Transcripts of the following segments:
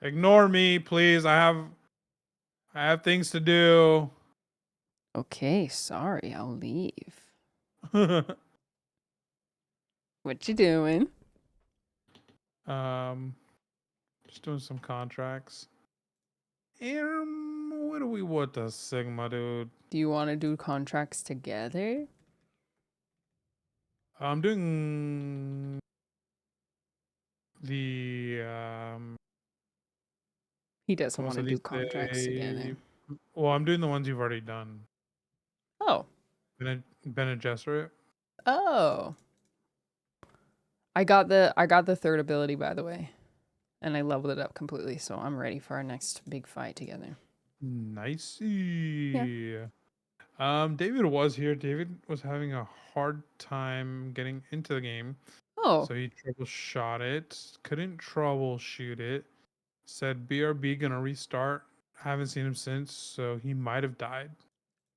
Ignore me, please. I have things to do. Okay, sorry, I'll leave. What you doing? Just doing some contracts. What do we want the Sigma, dude? Do you want to do contracts together? I'm doing the He doesn't ¿cómo want se to do contracts dice? together. Well, I'm doing the ones you've already done. Oh. Bene Gesserit. Oh. I got the third ability, by the way. And I leveled it up completely, so I'm ready for our next big fight together. Nicey. Yeah. David was here. David was having a hard time getting into the game. Oh. So he troubleshot it. Couldn't troubleshoot it. Said BRB gonna restart. Haven't seen him since, so he might have died.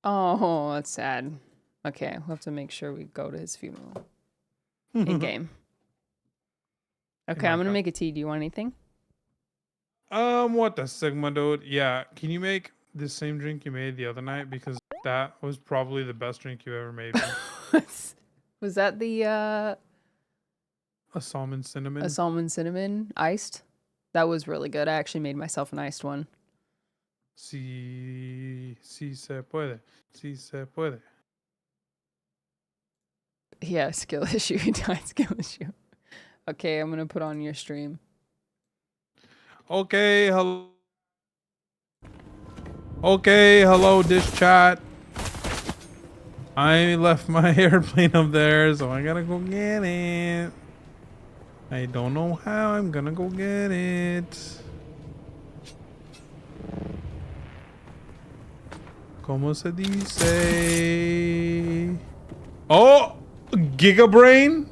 Oh, that's sad. Okay, we'll have to make sure we go to his funeral. In game. Okay, I'm gonna make a tea. Do you want anything? What the Sigma, dude? Yeah, can you make the same drink you made the other night? Because that was probably the best drink you ever made. Was that the a salmon cinnamon? A salmon cinnamon iced? That was really good. I actually made myself an iced one. Sí se puede. Sí se puede. Yeah, skill issue. Skill issue. Okay, I'm gonna put on your stream. Okay, hello. Okay, hello, dish chat. I left my airplane up there, so I gotta go get it. I don't know how I'm gonna go get it. ¿Cómo se dice? Oh! Gigabrain?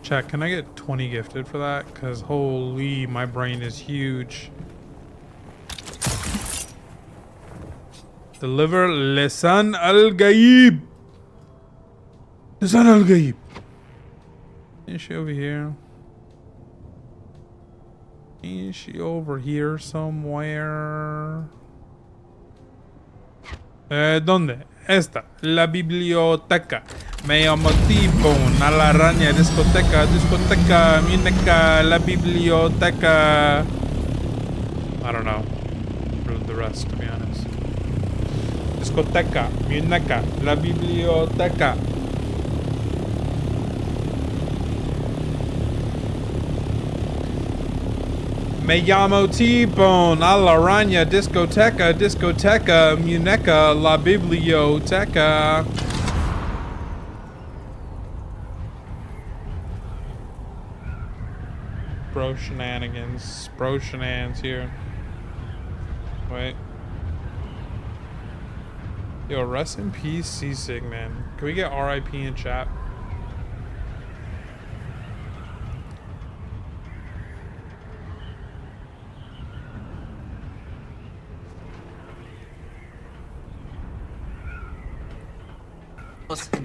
Chat, can I get 20 gifted for that? Because holy, my brain is huge. Deliver Lisan al-Gaib. Lisan al-Gaib. Is she over here? Is she over here somewhere? ¿Dónde? Esta, la biblioteca. Me llamo T-Bone, a la araña, discoteca, muñeca, la biblioteca. I don't know the rest, to be honest. Discoteca, muñeca, la biblioteca. Me llamo T-Bone, a la araña, discoteca, muñeca, la biblioteca. Bro shenanigans. Bro shenanigans here. Wait. Yo, rest in peace, Seasick, man. Can we get RIP in chat?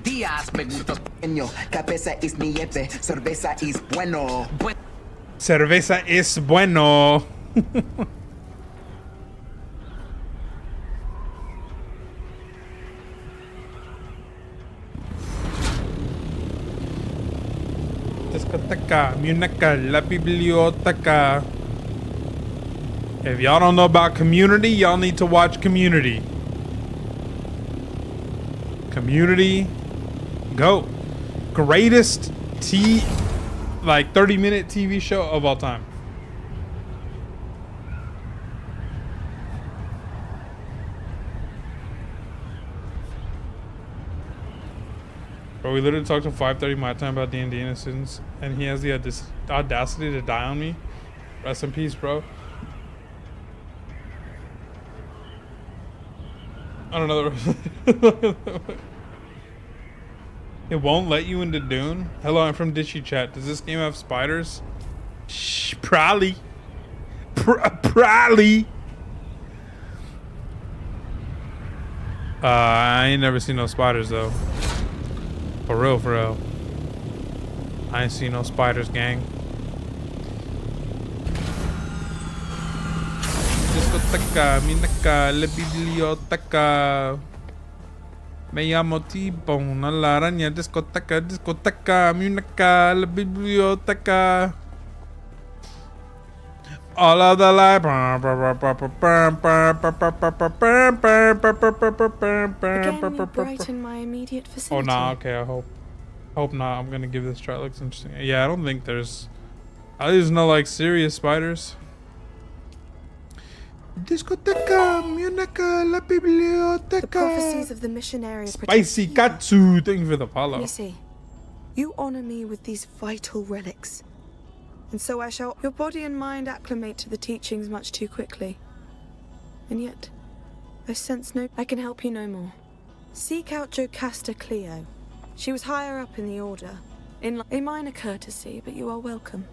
Días me gusta pequeño, cabeza es nieve, cerveza es bueno. Cerveza es bueno. Discoteca, muñeca, la biblioteca. If y'all don't know about Community, y'all need to watch Community. Community, go. Greatest 30-minute TV show of all time. Bro, we literally talked to 5:30 my time about D&D innocence, and he has the audacity to die on me. Rest in peace, bro. I don't know. It won't let you into Dune. Hello, I'm from Dishy Chat. Does this game have spiders? Shh, probably. Probably. I ain't never seen no spiders though. For real, for real. I ain't seen no spiders, gang. Discoteca, minaca, la biblioteca. Me llamo T-Bone, a la araña, discoteca, discoteca, minaca, la biblioteca. All of the light. Again, you brighten my immediate Oh, vicinity. nah, okay, I hope not. I'm gonna give this try. It looks interesting. Yeah, I don't think there's no like serious spiders. Discoteca, Munica, la biblioteca. The prophecies of the missionary. Spicy katsu. Thank you for the follow. Let me see. You honor me with these vital relics. And so I shall. Your body and mind acclimate to the teachings much too quickly. And yet, I sense no. I can help you no more. Seek out Jocasta Cleo. She was higher up in the order. In a minor courtesy, but you are welcome.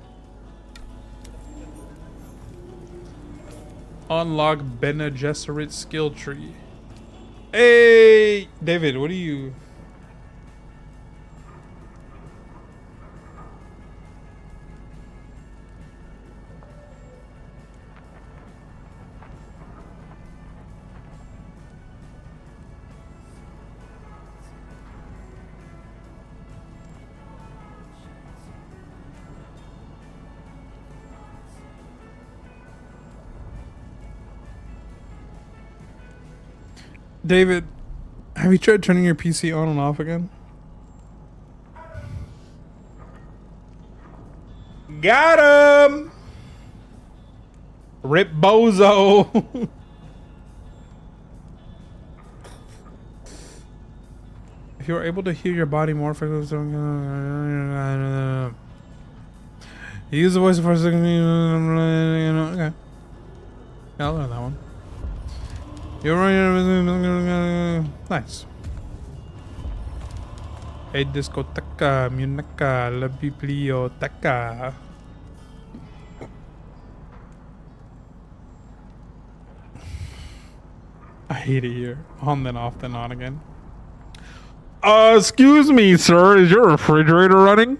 Unlock Bene Gesserit skill tree. Hey, David, what are you? David, have you tried turning your PC on and off again? Got him! Rip Bozo! If you are able to hear your body more for use the voice for a second. Okay. Yeah, I'll learn that one. You're right. Nice. Hey, discoteca, munaca, la biblioteca. I hate it here. On then off then on again. Excuse me, sir. Is your refrigerator running?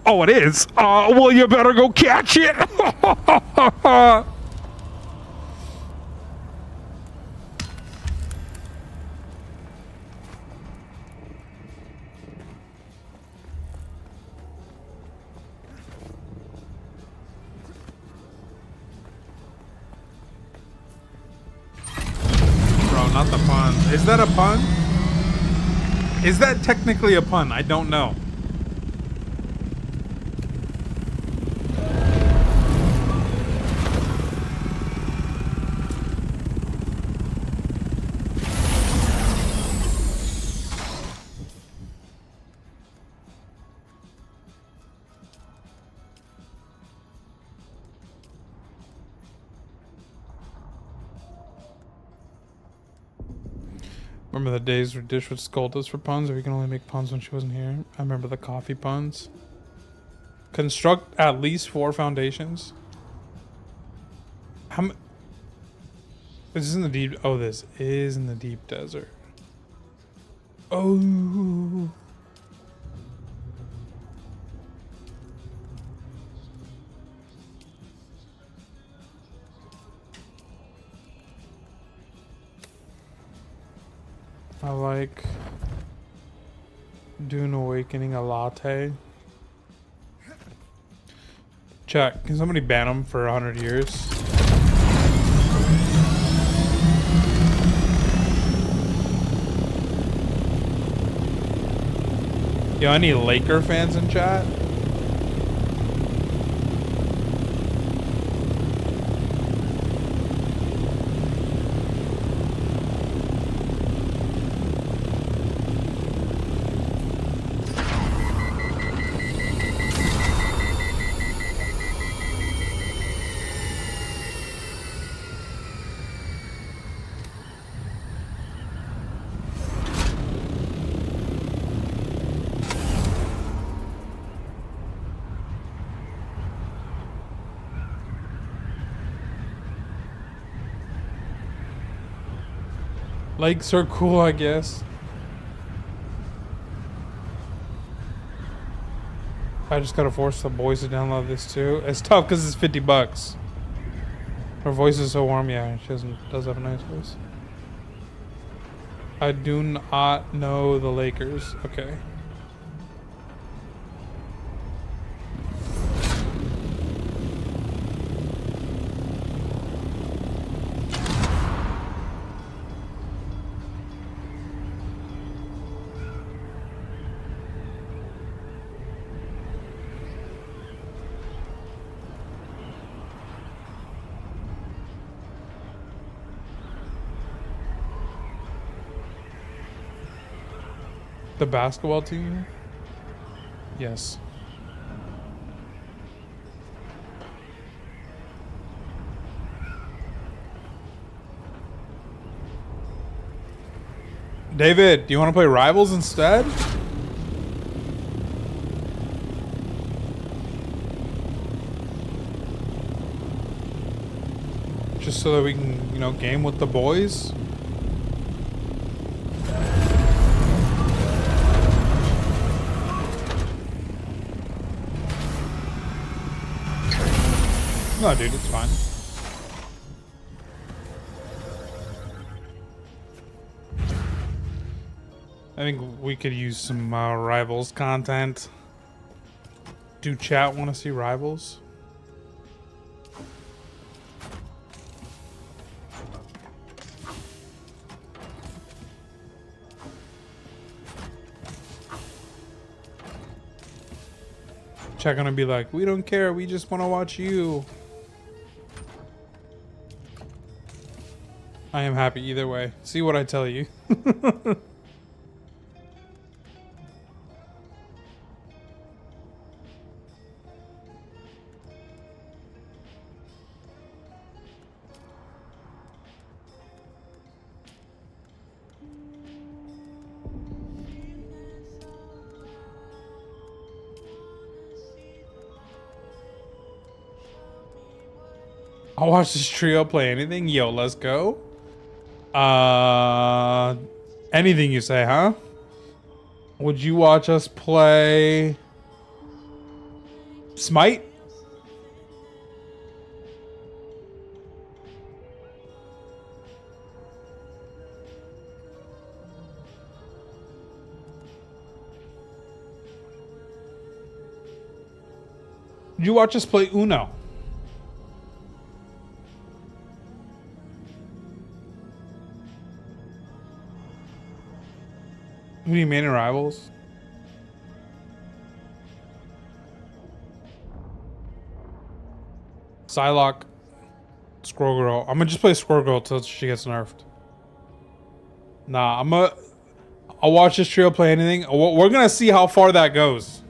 Oh, it is? Well, you better go catch it. Bro, not the pun. Is that a pun? Is that technically a pun? I don't know. Remember the days where Dish would scold us for puns, or we can only make puns when she wasn't here? I remember the coffee puns. Construct at least 4 foundations. How many? This is in the deep. Oh, this is in the deep desert. Oh. I like Dune Awakening a latte. Check. Can somebody ban him for 100 years? Yo, any Laker fans in chat? Lakes are cool, I guess. I just gotta force the boys to download this too. It's tough because it's $50. Her voice is so warm. Yeah, she does have a nice voice. I do not know the Lakers. Okay. The basketball team? Yes. David, do you want to play Rivals instead? Just so that we can, you know, game with the boys? No, dude, it's fine. I think we could use some Rivals content. Do chat want to see Rivals? Chat gonna be like, we don't care, we just want to watch you. I am happy either way. See what I tell you. I'll watch this trio play anything. Yo, let's go. Anything you say, huh? Would you watch us play Smite? Would you watch us play Uno? Who do you mean in Rivals? Psylocke, Squirrel Girl. I'm gonna just play Squirrel Girl till she gets nerfed. Nah, I'll watch this trio play anything. We're gonna see how far that goes.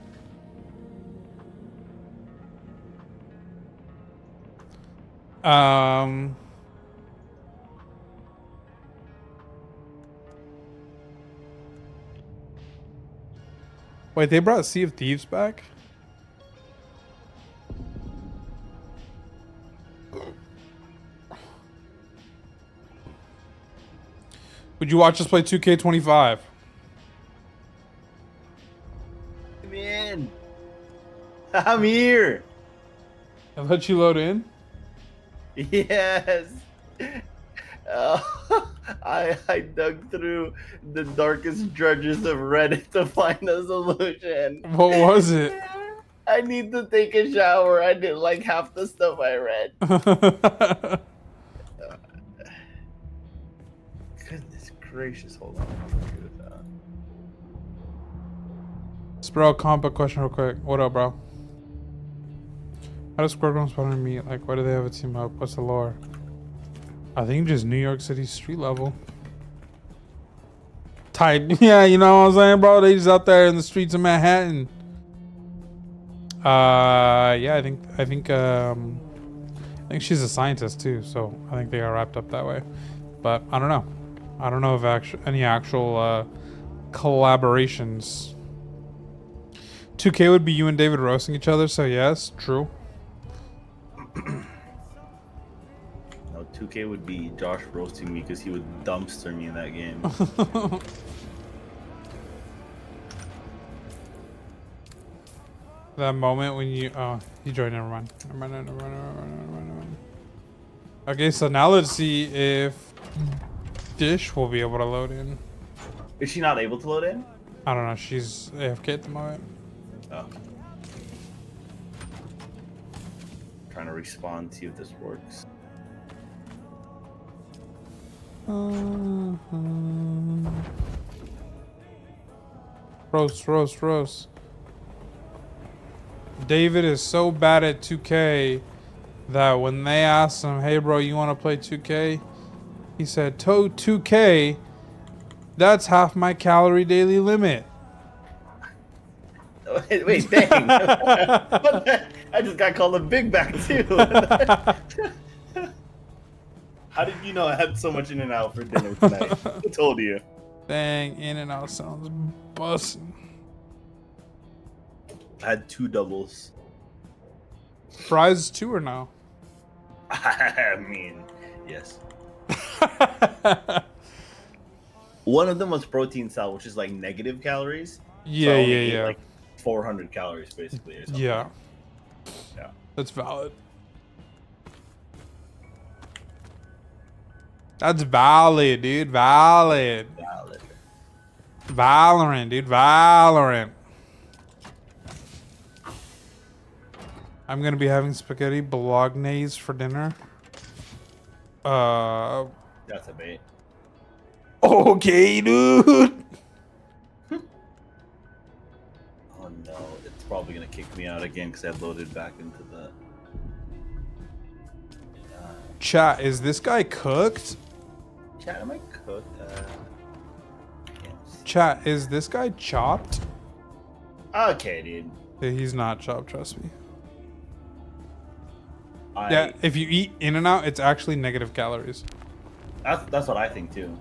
Wait, they brought Sea of Thieves back? Would you watch us play 2K25? Man, I'm here. I let you load in? Yes. I dug through the darkest drudges of Reddit to find a solution. What was it? I need to take a shower. I didn't like half the stuff I read. Goodness gracious, hold on. Bro, comp question real quick. What up, bro? How does Squirrel spawn and meet? Like, why do they have a team up? What's the lore? I think just New York City street level. Type. Yeah, you know what I'm saying, bro? They just out there in the streets of Manhattan. Yeah, I think she's a scientist too, so I think they got wrapped up that way. But I don't know. I don't know if any actual collaborations. 2K would be you and David roasting each other, so yes, true. No, 2K would be Josh roasting me because he would dumpster me in that game. That moment when you joined. Never mind. Okay, so now let's see if Dish will be able to load in. Is she not able to load in? I don't know. She's AFK at the moment. Oh. Trying to respawn, see if this works. Roast. David is so bad at 2K that when they asked him, "Hey, bro, you want to play 2K?" He said, "2K, that's half my calorie daily limit." Wait, dang. I just got called a big back too. How did you know I had so much In-N-Out for dinner tonight? Who told you? Dang, In-N-Out sounds bussin'. I had 2 doubles. Fries too or no? I mean, yes. One of them was protein style, which is like negative calories. Yeah, so I only ate yeah. like 400 calories basically or something. Yeah. Yeah. That's valid. That's valid, dude. Valid. Valid. Valorant, dude. Valorant. I'm gonna be having spaghetti bolognese for dinner. That's a bait. Okay, dude. Oh no, it's probably gonna kick me out again because I loaded back into the. Chat, is this guy cooked? Chat, am I cooked? Yes. Chat, is this guy chopped? Okay, dude. Yeah, he's not chopped, trust me. Yeah, if you eat In-N-Out, it's actually negative calories. That's what I think too.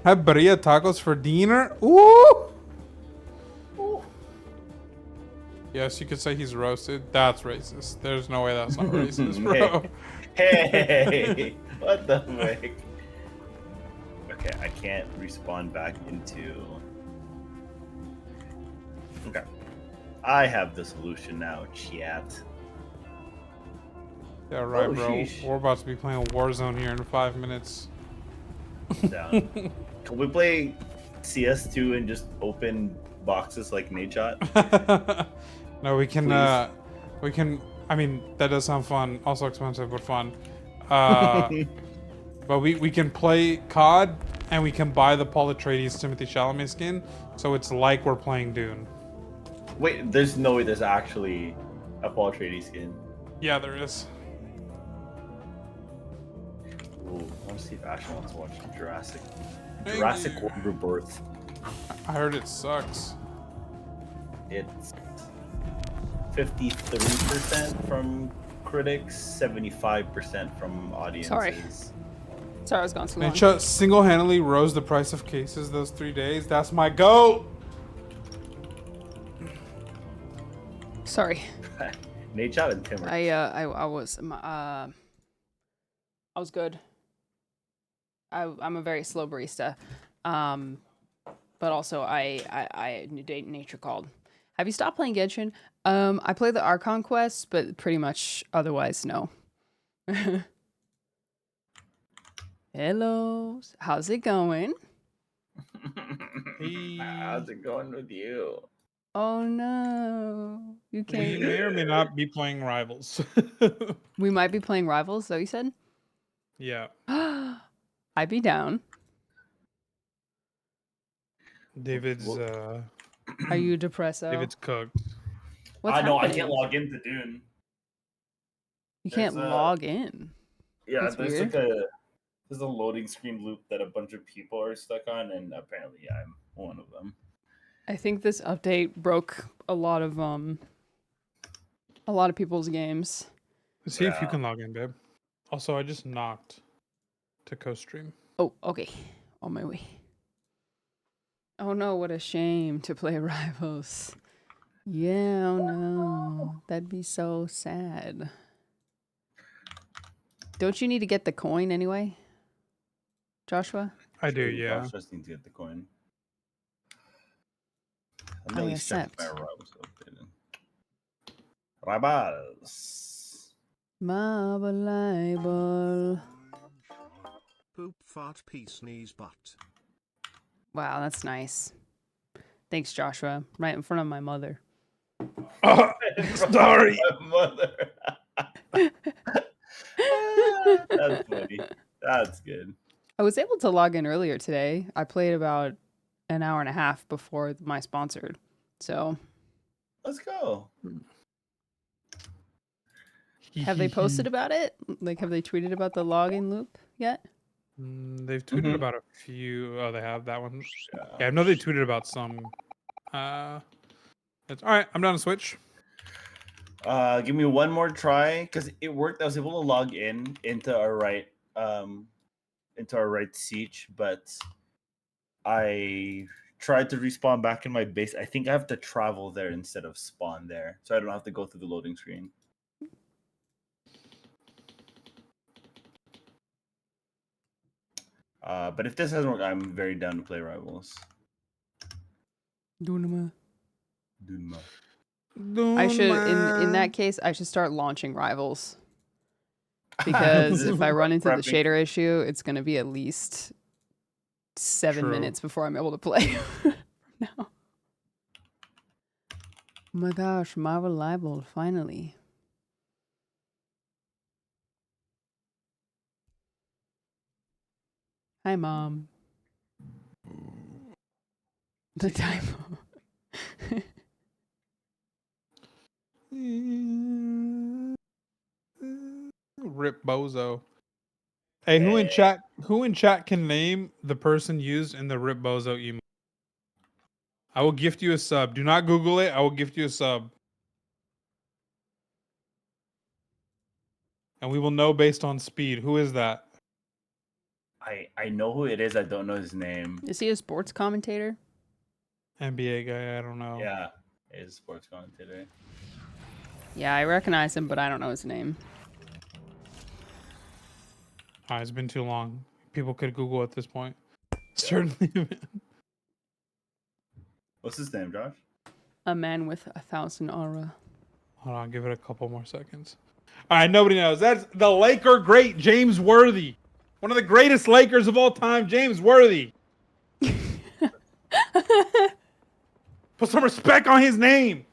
Have birria tacos for dinner? Ooh! Yes, you could say he's roasted. That's racist. There's no way that's not racist, bro. Hey, what the heck? Okay, I can't respawn back into. Okay, I have the solution now, chat. Yeah, right, Oh, bro. sheesh. We're about to be playing Warzone here in 5 minutes. Down. Can we play CS2 and just open boxes like Nate shot? No, we can. Please. We can. I mean, that does sound fun. Also expensive, but fun. But we can play COD and we can buy the Paul Atreides Timothy Chalamet skin, so it's like we're playing Dune. Wait, there's no way there's actually a Paul Atreides skin. Yeah, there is. Ooh, I want to see if Ashley wants to watch Jurassic Thank you. World Rebirth. I heard it sucks. It's 53% from critics, 75% from audiences. Sorry, I was gone too long. Nature single-handedly rose the price of cases those 3 days. That's my goat. Sorry. Nate shot and Timmer. I was good. I'm a very slow barista, but also nature called. Have you stopped playing Genshin? I play the Archon quest, but pretty much otherwise no. Hello, how's it going? How's it going with you? Oh no, you We can't. may or may not be playing Rivals. We might be playing Rivals, though. You said. Yeah. I'd be down. David's Are you depresso? David's cooked. What's I know I happening? can't log into Dune. You can't There's a- log in. Yeah, That's there's weird. there's a loading screen loop that a bunch of people are stuck on, and apparently I'm one of them. I think this update broke a lot of people's games. See if you Yeah. can log in, babe. Also, I just knocked to co-stream. Oh, okay. On my way. Oh no, what a shame to play Rivals. Yeah, oh no. That'd be so sad. Don't you need to get the coin anyway, Joshua? I do, yeah. Josh just needs to get the coin. I At least check accept. my rivals updated. Rivals. Marble. Poop, fart, pee, sneeze, butt. Wow, that's nice. Thanks, Joshua. Right in front of my mother. Sorry. My mother. That's funny. That's good. I was able to log in earlier today. I played about an hour and a half before my sponsored. So, Let's go. have they posted about it? Like, have they tweeted about the login loop yet? They've tweeted about a few. Oh, they have that one. Yeah. Yeah, I know they tweeted about some. That's all right. I'm down to switch. Give me one more try because it worked. I was able to log into our right siege, but I tried to respawn back in my base. I think I have to travel there instead of spawn there, so I don't have to go through the loading screen. But if this doesn't work, I'm very down to play rivals. Dunama. Dunma. I should, in that case, I should start launching rivals. Because if I run into the Prepping. shader issue, it's going to be at least 7 True. minutes before I'm able to play from now. Oh my gosh, Marvel Libel, finally. Hi, Mom. The typo. Rip Bozo. Hey, who in chat? Who in chat can name the person used in the Rip Bozo email? I will gift you a sub. Do not Google it. I will gift you a sub, and we will know based on speed. Who is that? I know who it is. I don't know his name. Is he a sports commentator? NBA guy. I don't know. Yeah, he's a sports commentator. Yeah, I recognize him, but I don't know his name. It's been too long. People could Google at this point. Certainly. What's his name, Josh? A man with 1,000 aura. Hold on, give it a couple more seconds. All right, nobody knows. That's the Laker great James Worthy. One of the greatest Lakers of all time, James Worthy. Put some respect on his name.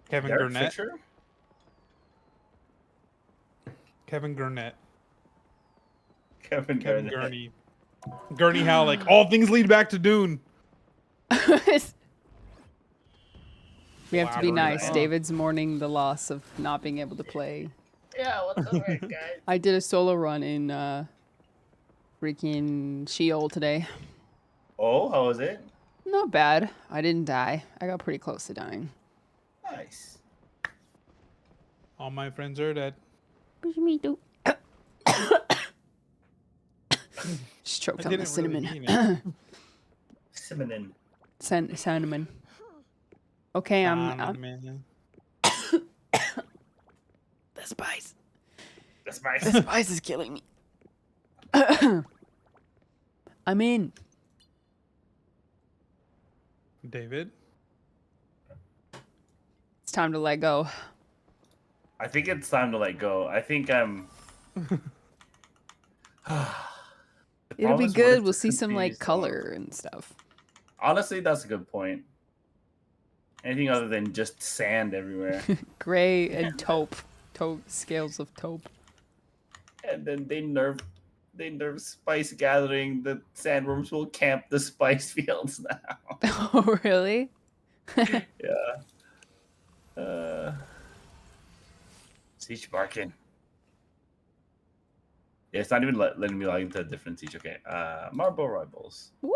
Kevin Derek Garnett. Fisher? Kevin Garnett. Kevin Kevin Garnett. Gurney. Gurney Halleck. All things lead back to Dune. We have to be Elaborate. nice. David's mourning the loss of not being able to play. Yeah, what's up, guys? I did a solo run in freaking Sheol today. Oh, how was it? Not bad. I didn't die. I got pretty close to dying. Nice. All my friends are dead. Me too. Just choked on the didn't really cinnamon. mean it. Cinnamon. Cinnamon. Okay, I'm Man. the spice. The spice. The spice is killing me. I'm in. David. It's time to let go. I think it's time to let go. I think I'm. It'll be good. We'll see some like color and stuff. Honestly, that's a good point. Anything other than just sand everywhere. Gray and taupe. Scales of taupe. And then they nerf spice gathering. The sandworms will camp the spice fields now. Oh, really? Yeah. Siege barking. Yeah, it's not even letting me log into a different siege. Okay. Marble Rivals. Woo!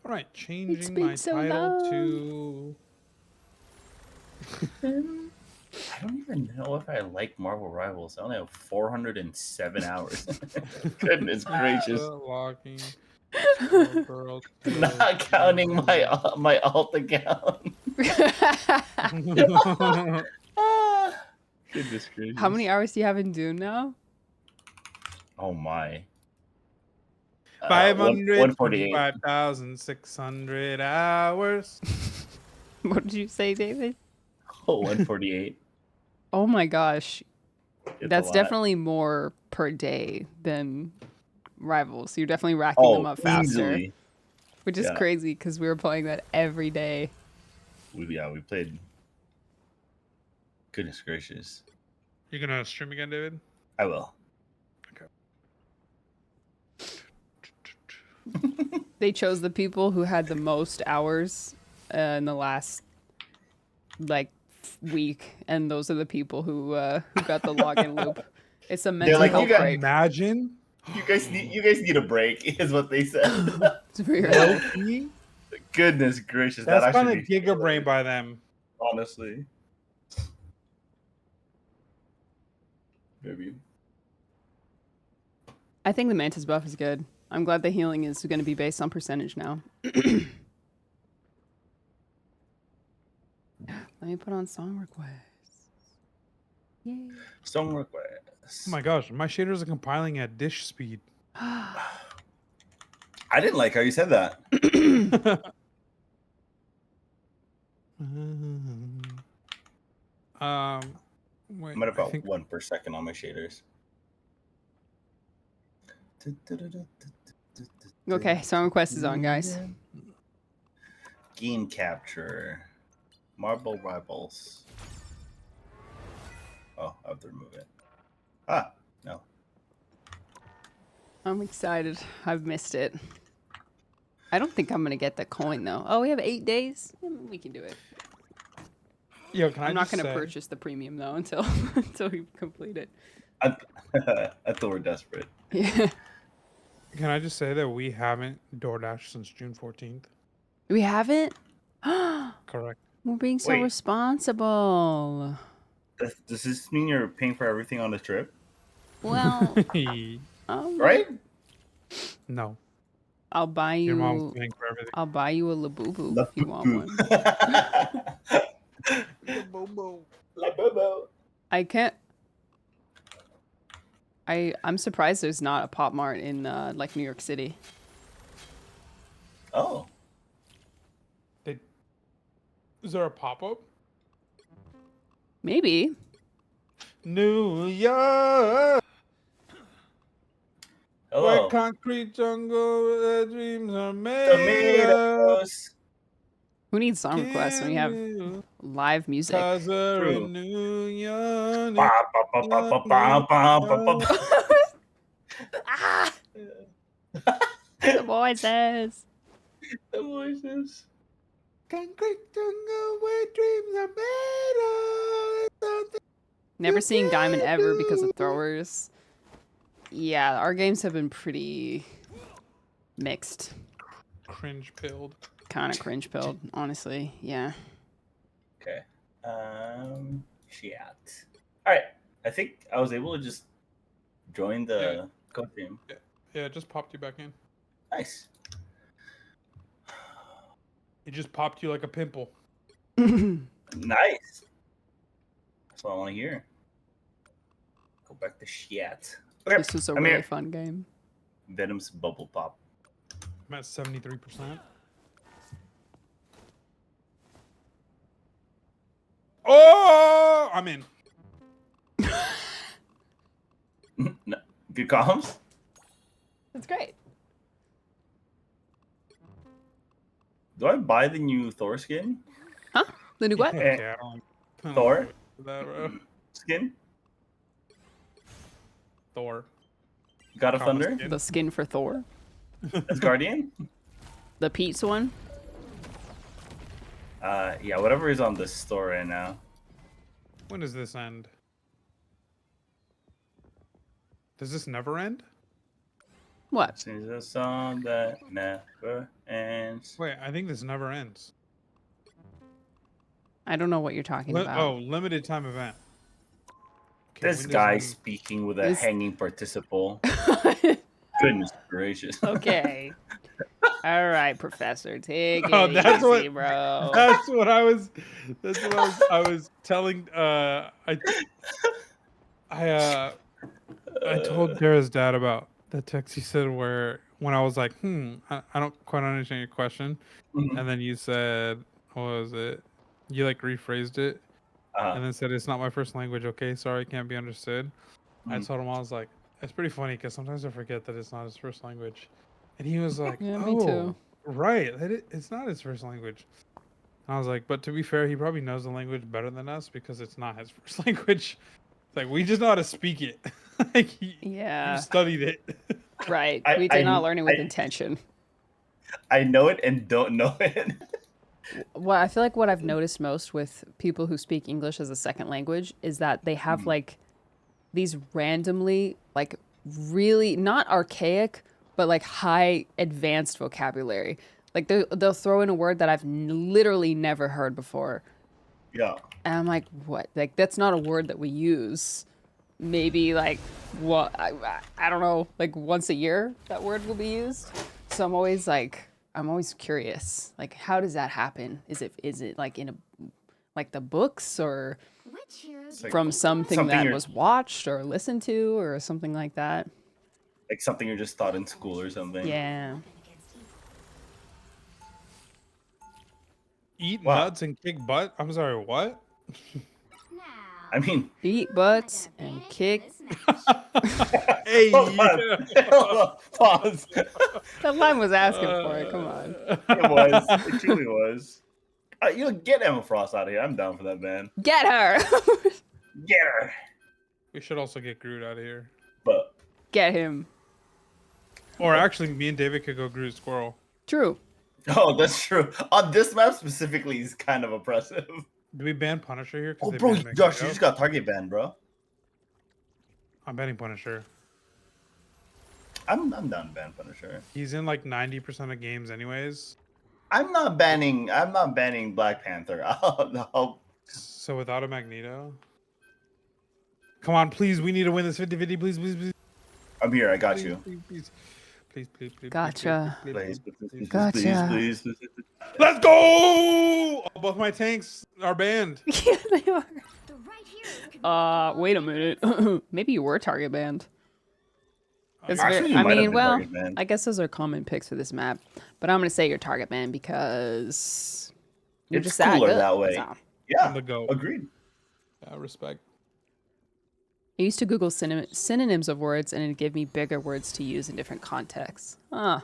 All right, It's changing been my so title long. to. I don't even know if I like Marvel Rivals. I only have 407 hours. Goodness gracious. Locking. Girl, Not counting my alt account. Goodness gracious. How many hours do you have in Dune now? Oh my. 148. 525,600 hours. What did you say, David? Oh, 148. Oh my gosh. It's a That's lot. definitely more per day than Rivals. You're definitely racking them up faster. Easily. Which is Yeah. crazy because we were playing that every day. We played. Goodness gracious. You gonna stream again, David? I will. They chose the people who had the most hours in the last week, and those are the people who got the login loop. It's a mental like, health you got- break. Imagine. You guys need a break, is what they said. It's for your health. Low-key, Goodness gracious. that's that kind actually of be giga brain by them. honestly. Maybe. I think the Mantis buff is good. I'm glad the healing is going to be based on percentage now. Let me put on song requests. Yay. Song requests. Oh my gosh, my shaders are compiling at dish speed. I didn't like how you said that. Wait, I'm at I about think 1 per second on my shaders. Okay, song request is on, guys. Game capture. Marble rivals. Oh, I have to remove it. Ah, no. I'm excited. I've missed it. I don't think I'm going to get the coin, though. Oh, we have 8 days? We can do it. Yo, can I'm not just going to say- purchase the premium, though, until we complete it. I thought we're desperate. Yeah. Can I just say that we haven't DoorDash since June 14th? We haven't? Correct. We're being so Wait. responsible. Does this mean you're paying for everything on the trip? Well, Right? No, I'll buy your mom's you. paying for everything. I'll buy you a Labubu if you want one. La Bobo. I can't. I'm surprised there's not a Pop Mart in like New York City. Oh. Is there a pop-up? Maybe. New York, where Hello. concrete jungle where dreams are made of. Tomatoes. Who needs song requests when you have live music? Cause we're True. in New York. Ba, ba, ba, ba, ba, ba, ba, ba, ba. Ah! The voices. The voices. Concrete jungle where dreams are made of. Never seeing Diamond ever because of throwers. Yeah, our games have been pretty mixed. Cringe pilled. Kind of cringe pilled, honestly. Yeah. Okay. Shit. All right. I think I was able to just join the code team. Yeah, it just popped you back in. Nice. It just popped you like a pimple. Nice. That's what I want to hear. Go back to shit. Okay. This was a I'm really here. fun game. Venom's bubble pop. I'm at 73%. Oh, I'm in. No. Good comms. That's great. Do I buy the new Thor skin? Huh? The new what? Eh, Okay, I don't Thor? know that, bro. Skin? Thor. God of Thomas Thunder? skin. The skin for Thor. As Guardian? The Pete's one. Yeah, whatever is on this store right now. When does this end? Does this never end? What? This is a song that never ends. Wait, I think this never ends. I don't know what you're talking about. Oh, limited time event. Okay, This when does guy it- speaking with a This- hanging participle. Goodness gracious. Okay. All right, Professor, take it Oh, that's easy, what- bro. That's what I was. That's what I was telling. I told Dara's dad about the text he said where when I was like, I don't quite understand your question, Mhm. and then you said, what was it? You like rephrased it, and then said it's not my first language. Okay, sorry, can't be understood. I Mhm. told him I was like, it's pretty funny because sometimes I forget that it's not his first language, and he was like, Yeah, oh, me too. right, it's not his first language. I was like, but to be fair, he probably knows the language better than us because it's not his first language. It's like we just know how to speak it. Like you Yeah, studied it. right. I- We did I- not learn it with I- intention. I know it and don't know it. Well, I feel like what I've noticed most with people who speak English as a second language is that they have like these randomly like really not archaic but like high advanced vocabulary. Like they'll throw in a word that I've literally never heard before. Yeah. And I'm like, what? Like that's not a word that we use. Maybe like what I don't know, like once a year that word will be used. So I'm always curious. Like how does that happen? Is it like in a like the books or It's like from something something that you're- was watched or listened to or something like that? like something you're just taught in school or something. Yeah. Eat Wow. nuts and kick butt. I'm sorry, what? I mean, Eat butts and kick. Hey, hold on. Hold on. Pause. That line was asking for it. Come on. It was. It truly was. You know, get Emma Frost out of here. I'm down for that, man. Get her. Get her. We should also get Groot out of here. But Get him. Or actually, me and David could go Groot Squirrel. True. oh, that's true. On this map specifically, he's kind of oppressive. Do we ban Punisher here? 'Cause Oh, they bro, banned Josh, you Magneto? just got target banned, bro. I'm banning Punisher. I'm down to ban Punisher. He's in like 90% of games, anyways. I'm not banning Black Panther. I'll So without a Magneto. Come on, please. We need to win this 50-50. Please, please, please. I'm here. I got Please, you. please, please. Please, please, please. Gotcha. Please, please, Gotcha. please. Let's go! Oh, both my tanks are banned. Yeah, they are. Wait a minute. Maybe you were target banned. It's Actually, you I might have mean, been well, target banned. I guess those are common picks for this map. But I'm gonna say you're target banned because you're It's just that cooler good. that way. So. Yeah, I'm the GOAT. agreed. Yeah, respect. I used to Google synonyms of words, and it'd give me bigger words to use in different contexts. Ah,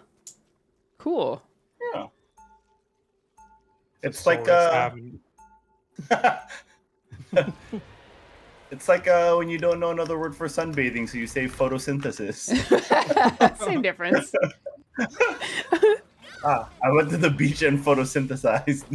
cool. Yeah. It's So like happened. it's like when you don't know another word for sunbathing, so you say photosynthesis. Same difference. I went to the beach and photosynthesized.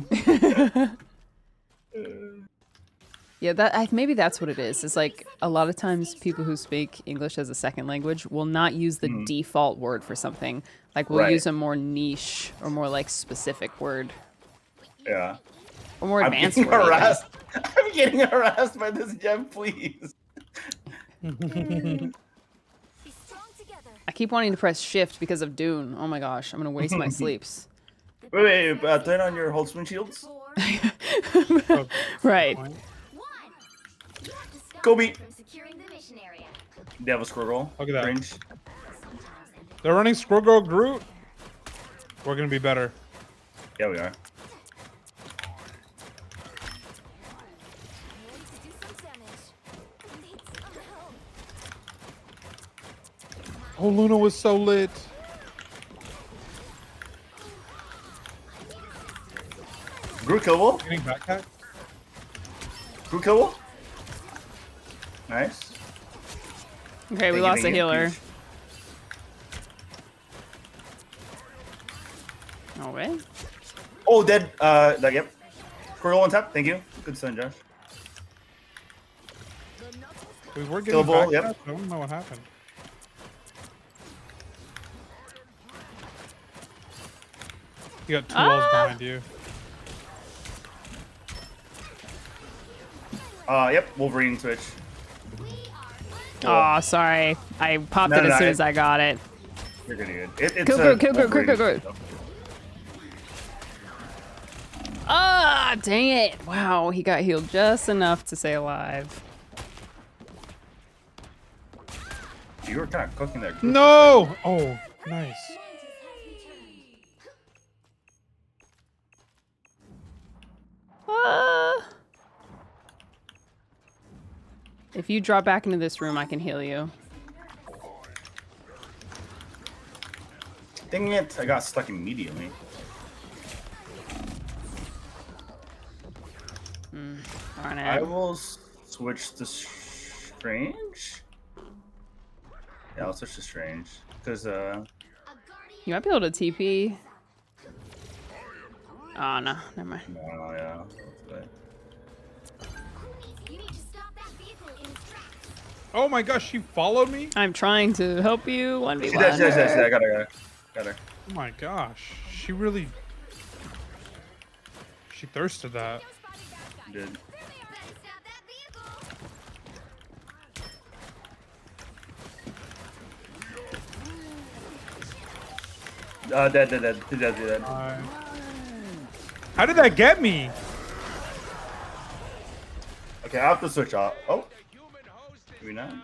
Yeah, maybe that's what it is. It's like a lot of times people who speak English as a second language will not use the default word for something. Like we'll Right. use a more niche or more like specific word Yeah. or more I'm advanced getting word. even. harassed. I'm getting harassed by this gem, please. I keep wanting to press shift because of Dune. Oh my gosh, I'm gonna waste my sleeps. Wait, turn on your Holtzman shields. Right. Kobe. They have a squirrel. Look at that. Cringe. They're running Squirrel Girl Groot. We're gonna be better. Yeah, we are. Oh, Luna was so lit. Groot killable. Getting backpack. Groot killable. Nice. Okay, we Thank you, lost a thank you. healer. Huge. No way. Oh, dead. Yep. Squirrel on top. Thank you. Good son, Josh. We were getting Killable, backpack. yep. I don't know what happened. You got two walls behind you. Yep. Wolverine switch. Oh, sorry. I popped No, it as no, soon as I got it. You're good. It's Kill a Groot, kill Groot, Wolverine kill Groot. switch, Ah, dang it. Wow, he got healed just enough to stay alive. You were kind of cooking that. Group No! Oh, nice. If you drop back into this room, I can heal you. Dang it! I got stuck immediately. Darn I it. will switch to strange. Yeah, I'll switch to strange because You might be able to TP. Oh, no. Never mind. no, yeah. But You need to stop that vehicle in its tracks. Oh my gosh, she followed me? I'm trying to help you. 1v1. she does. I got her. Oh my gosh. She really... She thirsted that. Did. Better stop that vehicle. Dead. How did that get me? Okay, I have to switch off. Oh, maybe not.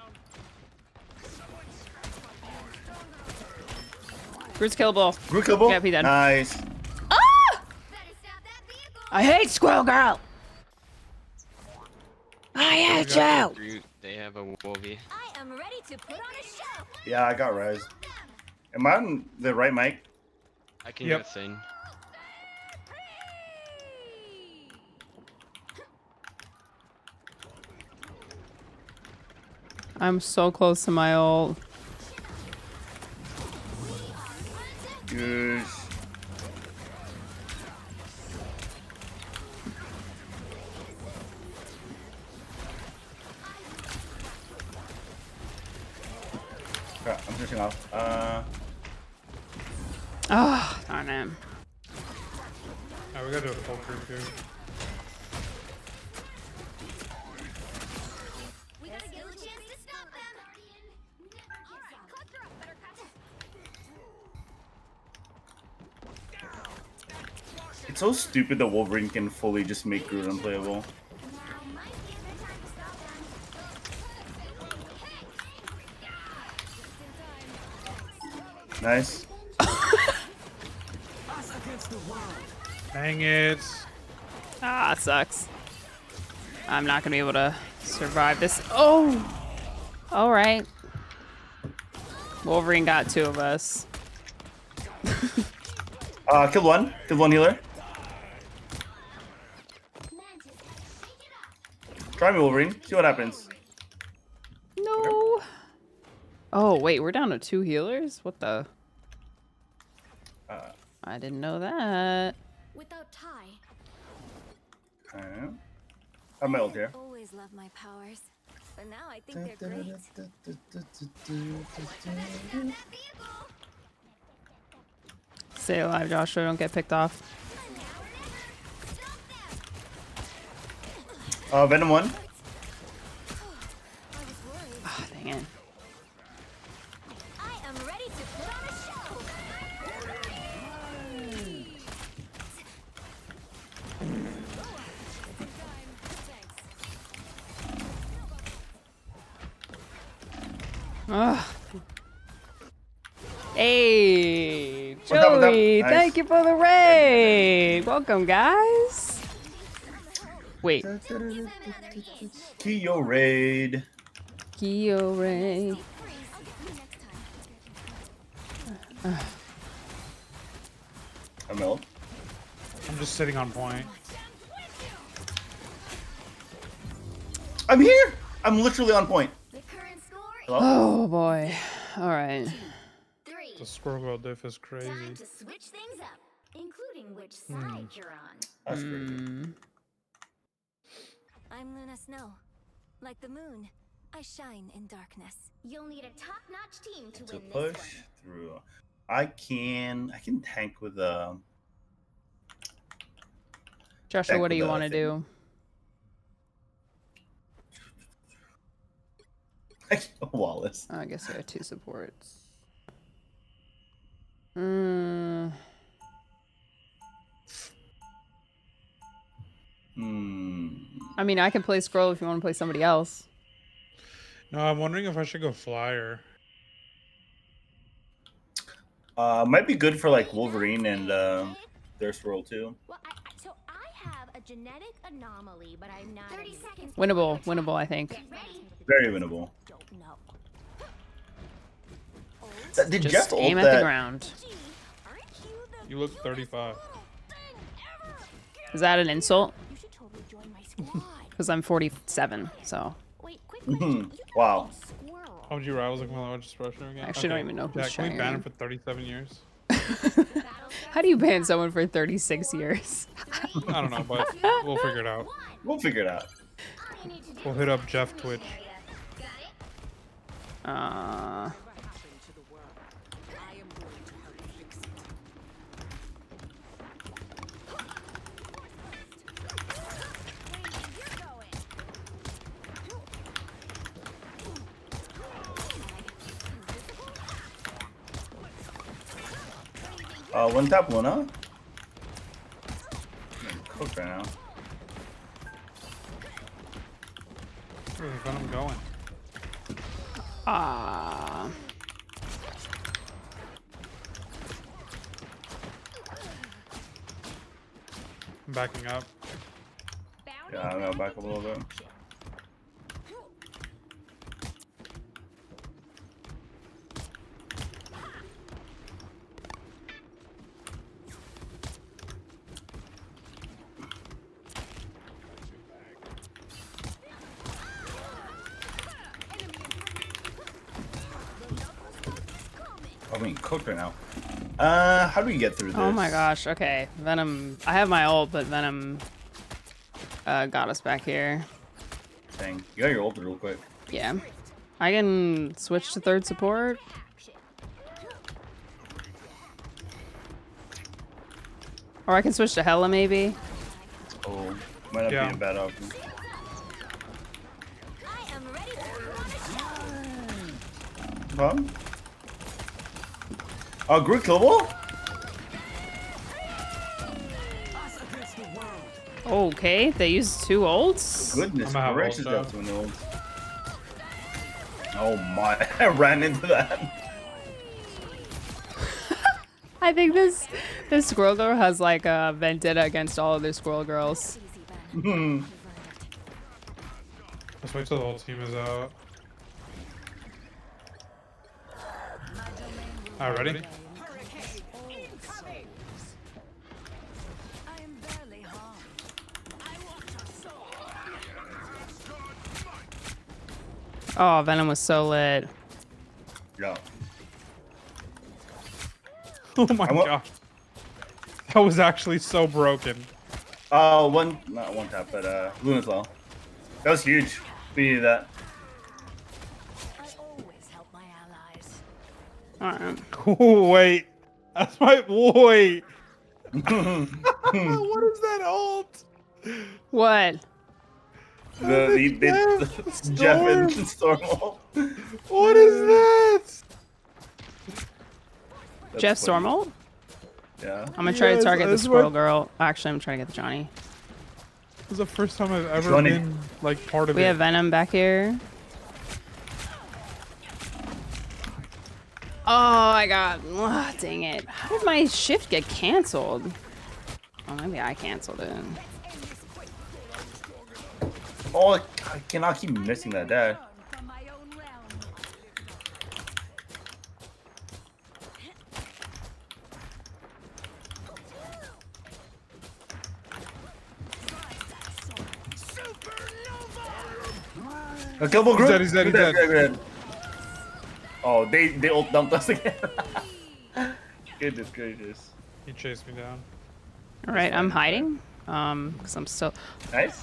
Groot's killable. Group killable. Yep, he did. Nice. Better stop that vehicle. I hate Squirrel Girl. I hate you. Groot, they have a Wolvie. I am ready to put on a show. Yeah, I got res. Am I on the right mic? I can Yep. get a thing. I'm so close to my ult. Good. Crap, I'm switching off. Oh, darn it. Oh, we gotta do a full group here. We gotta give a chance to stop them. All right, cluster up, Buttercup. It's so stupid that Wolverine can fully just make Groot unplayable. Now might be a good time to stop them. Nice. Dang it. Ah, it sucks. I'm not gonna be able to survive this. Oh! Alright. Wolverine got 2 of us. Killed one. Killed one healer. Try me, Wolverine. See what happens. No! Oh, wait, we're down to 2 healers? What the? I didn't know that. Without Ty, I'm ult here. always love my powers. But now I think they're great. Stay alive, Joshua. Don't get picked off. Venom 1. Ah, dang it. I am ready to put on a show. Ugh. Hey, What's up, what's up? Joey, Nice. thank you for the raid. Welcome, guys. Wait, Kyo raid. Kyo raid. I'm ult. I'm just sitting on point. I'm here. I'm literally on point. The current score Hello? Oh boy. All right. is 3. The squirrel girl diff is crazy. Time to switch things up, including which side you're on. That's crazy. I'm Luna Snow. Like the moon, I shine in darkness. You'll need a top-notch team to To win this push one. through. I can tank with Joshua, Back what do with you the want to thing. do? Wallace. I guess I have 2 supports. Mm. I mean, I can play Scroll if you want to play somebody else. No, I'm wondering if I should go Flyer. Might be good for like Wolverine and their swirl too. Well, so I have a genetic anomaly, but I'm not. 30 seconds. Winnable, I think. Very winnable. Don't know. Did Just Jeff ult aim at that? the ground. You look 35. Is that an insult? You should totally join my squad. Because I'm 47, so. Wait, quick Mhm. question. Wow. Squirrel. How would you rivals like my large expression again? I actually don't even know who's Jack, can we ban sharing. him for 37 years? How do you ban someone for 36 years? I don't know, but we'll figure it out. We'll figure it out. We'll hit up Jeff Twitch. One tap Luna. Cook right now. Where's Venom going? I'm backing up. Yeah, I'm gonna back up a little bit. I'm being cooked right now. How do we get through this? Oh my gosh, okay. Venom, I have my ult, but Venom got us back here. Dang, you got your ult real quick. Yeah. I can switch to third support. Or I can switch to Hela maybe. Oh, might not Yeah. be a bad option. I am ready to Huh? Oh, Groot killable? Okay, they used 2 ults. Goodness I'm gonna have gracious, ult, that's an ult. Oh my, I ran into that. I think this squirrel girl has like a vendetta against all other squirrel girls. Let's wait till the whole team is out. Alright, ready? Oh, Venom was so lit. Yeah. Oh my god. That was actually so broken. Not one tap, but Luna's low. That was huge. We needed that. I always help my allies. Alright. Wait. That's my boy. What is that ult? What? The Jeff and Storm ult. What is that? That's Jeff funny. Stormalt? Yeah. I'm gonna try to Yes, target the that's squirrel what- girl. Actually, I'm trying to get the Johnny. This is the first time I've ever Johnny. been like part of We it. have Venom back here. Oh, I got. Ugh, dang it. How did my shift get canceled? Oh, maybe I canceled it. Oh, I cannot keep missing that dash. A couple group. He's dead, he's dead. Good. Oh, they ult dumped us again. Goodness gracious. He chased me down. All right, I'm hiding. Because I'm still. Nice.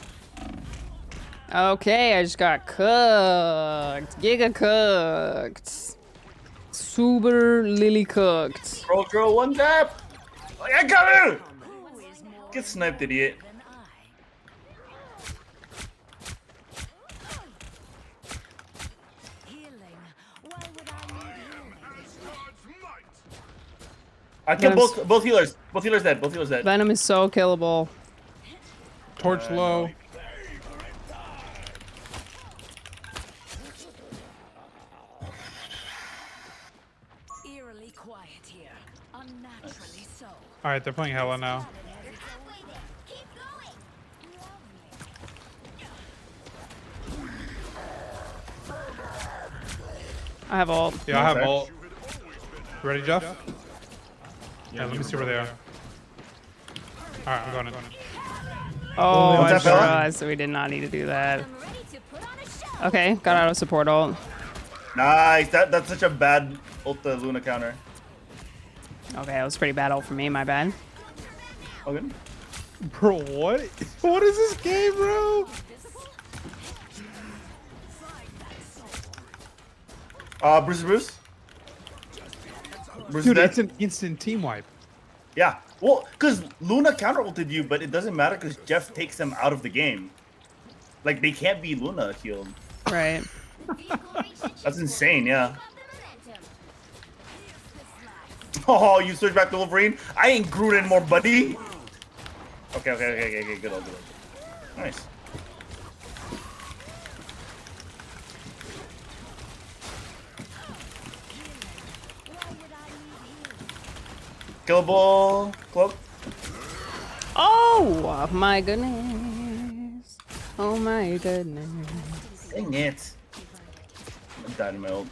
Okay, I just got cooked. Giga cooked. Super lily cooked. Girl, one tap. Oh, I got him. Get sniped, idiot. I killed both healers. Both healers dead. Venom is so killable. Torch low. All right, they're playing Hella now. I have ult. Yeah, I have Okay. ult. Ready, Jeff? Yeah, let me see where they are. All right, I'm going in. Oh, What's I up, just fella? realized we did not need to do that. Okay, got out of support ult. Nice. That's such a bad Ulta Luna counter. Okay, that was pretty bad ult for me, my bad. Okay. Bro, what? What is this game, bro? Bruce. Bruce is Dude, dead? it's an instant team wipe. Yeah. Well, because Luna counter ulted you, but it doesn't matter because Jeff takes them out of the game. Like, they can't be Luna healed. Right. That's insane, yeah. Oh, you switch back to Wolverine? I ain't Groot anymore, buddy. Okay. Good old. Nice. Killable cloak. Oh my goodness. Oh my goodness. Dang it. I died in my ult.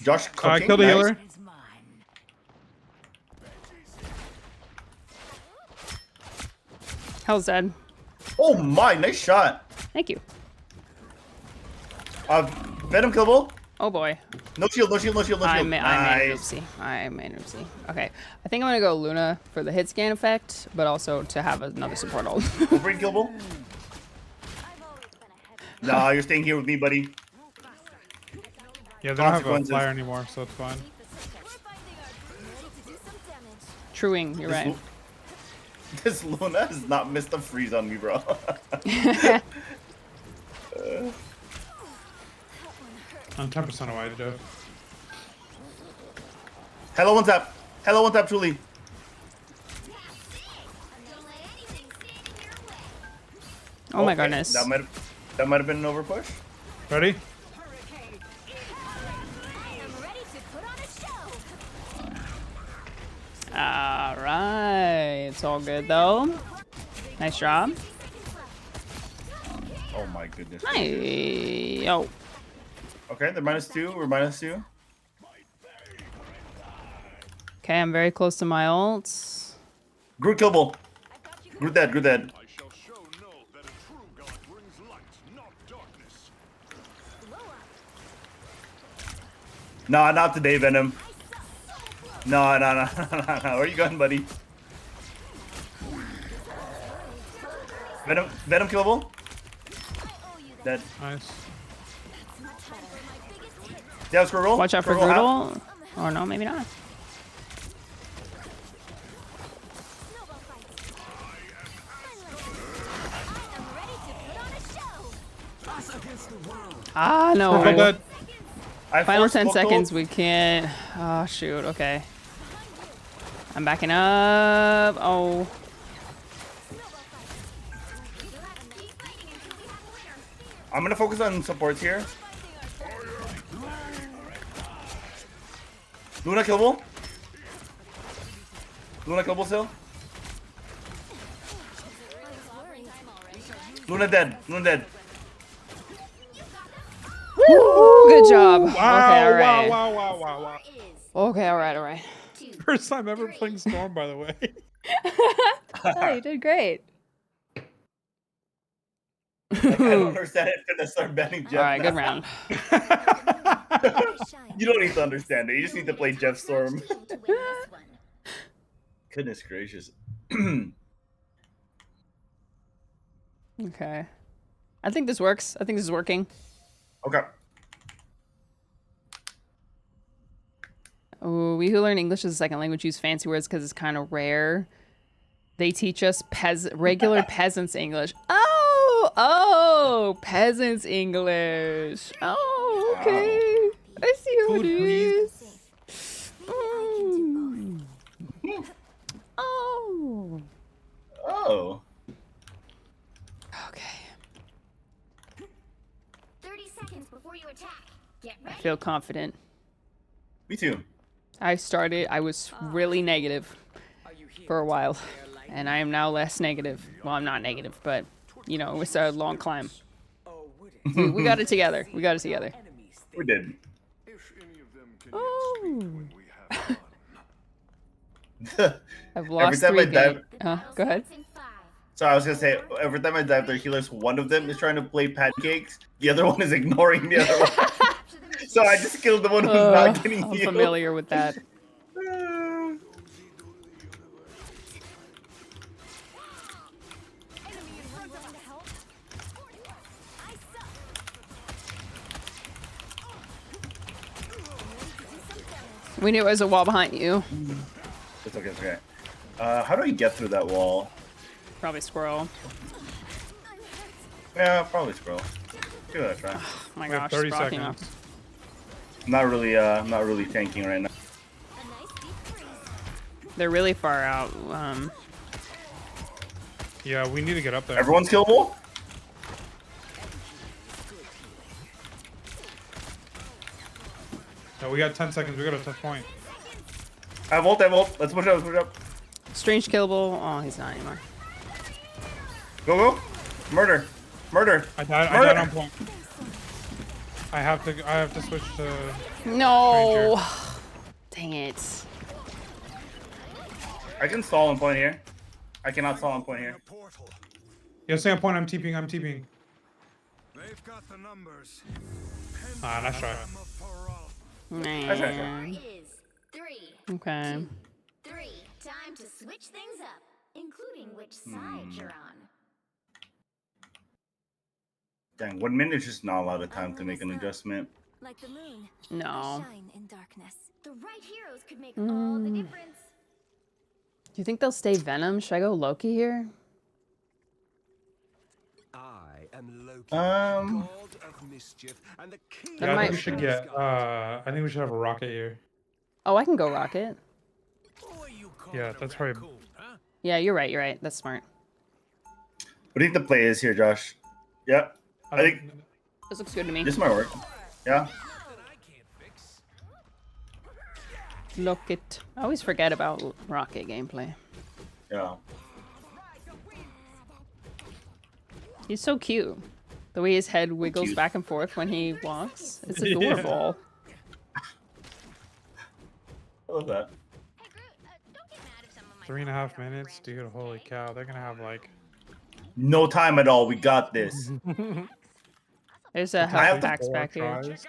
Josh cooking. I killed the nice. healer. Hell's dead. Oh my, nice shot. Thank you. Venom killable. Oh boy. No shield. I made an Nice. oopsie. Okay. I think I'm gonna go Luna for the hit scan effect, but also to have another support ult. Wolverine killable. Nah, you're staying here with me, buddy. Yeah, they don't have a Consequences. flyer anymore, so it's fine. Truing, you're right. This Luna has not missed a freeze on me, bro. I'm 10% away, Jeff. Hello, one tap, truly. Oh my Okay, goodness. That might have been an overpush. Ready? All right. It's all good though. Nice job. Oh my goodness. Nice. Oh. Okay, they're -2. We're -2. Okay, I'm very close to my ults. Groot killable. Groot dead. I shall show no that a true god brings light, not darkness. Nah, not today, Venom. No. Where are you going, buddy? Venom killable. Dead. Nice. Yeah, let's roll. Watch out for Squirrel half. Groodle. Or no, maybe not. Ah, no. Squirrel dead. I Final forced 10 Smoke seconds, Ult. we can't. Oh, shoot. Okay. I'm backing up. Oh. I'm gonna focus on supports here. Luna killable. Still. Luna dead. Woo, good job. Wow, Okay, all right. wow. Okay, all right. First time ever playing Storm, by the way. Oh, you did great. Like, I don't understand it. Gonna start banning Jeff. All right, good now. round. You don't need to understand it. You just need to play Jeff Storm. Goodness gracious. Okay. I think this works. I think this is working. Okay. Oh, we who learn English as a second language use fancy words because it's kind of rare. They teach us regular peasants English. Oh, peasants English. Oh, okay. I see how it is. Oh. Oh. Okay. 30 seconds before you attack. Get I ready. feel confident. Me too. I was really negative for a while, and I am now less negative. Well, I'm not negative, but you know, it was a long climb. We got it together. We got it together. We did. If any of them can Oh. yet speak when we have fun. I've lost time 3 I dive- games. Go ahead. So I was gonna say, every time I dive their healers, one of them is trying to play pancakes, the other one is ignoring the other one. So I just killed the one who's not getting I'm healed. familiar with that. We knew it was a wall behind you. It's okay, it's okay. How do I get through that wall? Probably squirrel. Yeah, probably scroll. Give it a try. Oh my We have gosh, 30 sparking seconds. up. I'm not really tanking right now. They're really far out. Yeah, we need to get up there. Everyone's killable? No, we got 10 seconds. We got a tough point. I have ult. Let's push up, let's push up. Strange killable. Oh, he's not anymore. Go. Murder. I died on point. I have to switch to No. Dang it. I can stall on point here. I cannot stall on point here. Portal. Yeah, stay on point. I'm TPing. They've got the numbers. Ah, nice try. Man. Is 3. Okay. 3. Time to switch things up, including which side you're on. Dang, 1 minute is just not a lot of time to make an adjustment. Like the moon. No. Shine in darkness. The right heroes could make all the difference. Do you think they'll stay Venom? Should I go Loki here? I am Loki, Um, god of mischief, and the king That Yeah, I might- think we should get. I think we should have a rocket here. Oh, I can go Rocket. Yeah, that's probably. Yeah, you're right. That's smart. what do you think the play is here, Josh? Yeah, I think This looks good to me. this might work. Yeah. Look it. I always forget about Rocket gameplay. Yeah. He's so cute. The way his head wiggles Cute. back and forth when he walks. It's adorable. I love that. 3.5 minutes, dude. Holy cow! They're gonna have like. No time at all. We got this. There's a have health to- packs back here. Tries.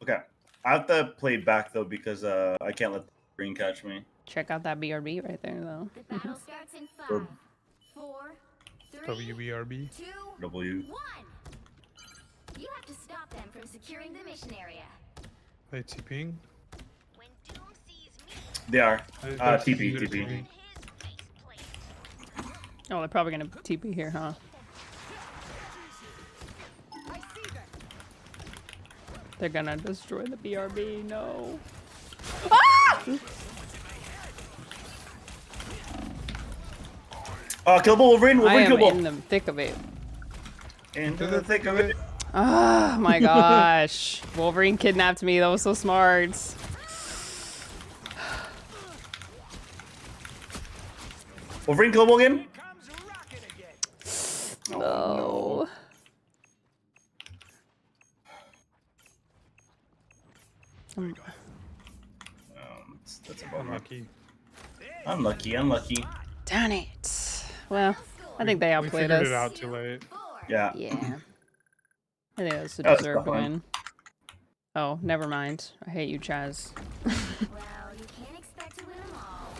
Okay. I have to play back though because I can't let the green catch me. Check out that BRB right there, though. The battle starts in 5, Or 4, 3, WBRB. 2, W. 1. You have to stop them from securing the mission area. They TPing. When Doom sees me, They are. They're TP. TPing. TP. his place. Oh, they're probably gonna TP here, huh? They're gonna destroy the BRB. No. Killable Wolverine. I Wolverine am killable. in the thick of it. Into the thick of it. Oh my gosh. Wolverine kidnapped me. That was so smart. Wolverine killable again. No. That's a bummer. Unlucky. Unlucky. Darn it. Well, I think they We outplayed figured us. it out too late. Yeah. Yeah. I think that was a That was deserved fun. win. Oh, never mind. I hate you, Chaz. Well, you can't expect to win them all.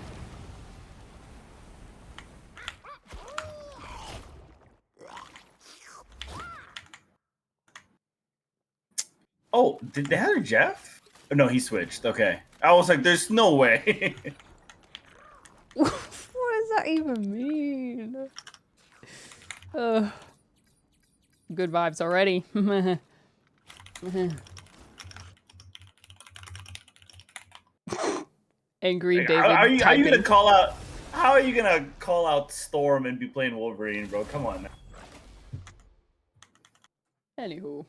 Oh, did they have a Jeff? Oh, no, he switched. Okay. I was like, there's no way. What does that even mean? Good vibes already. Angry David How are you typing. gonna call out? How are you gonna call out Storm and be playing Wolverine, bro? Come on. Anywho.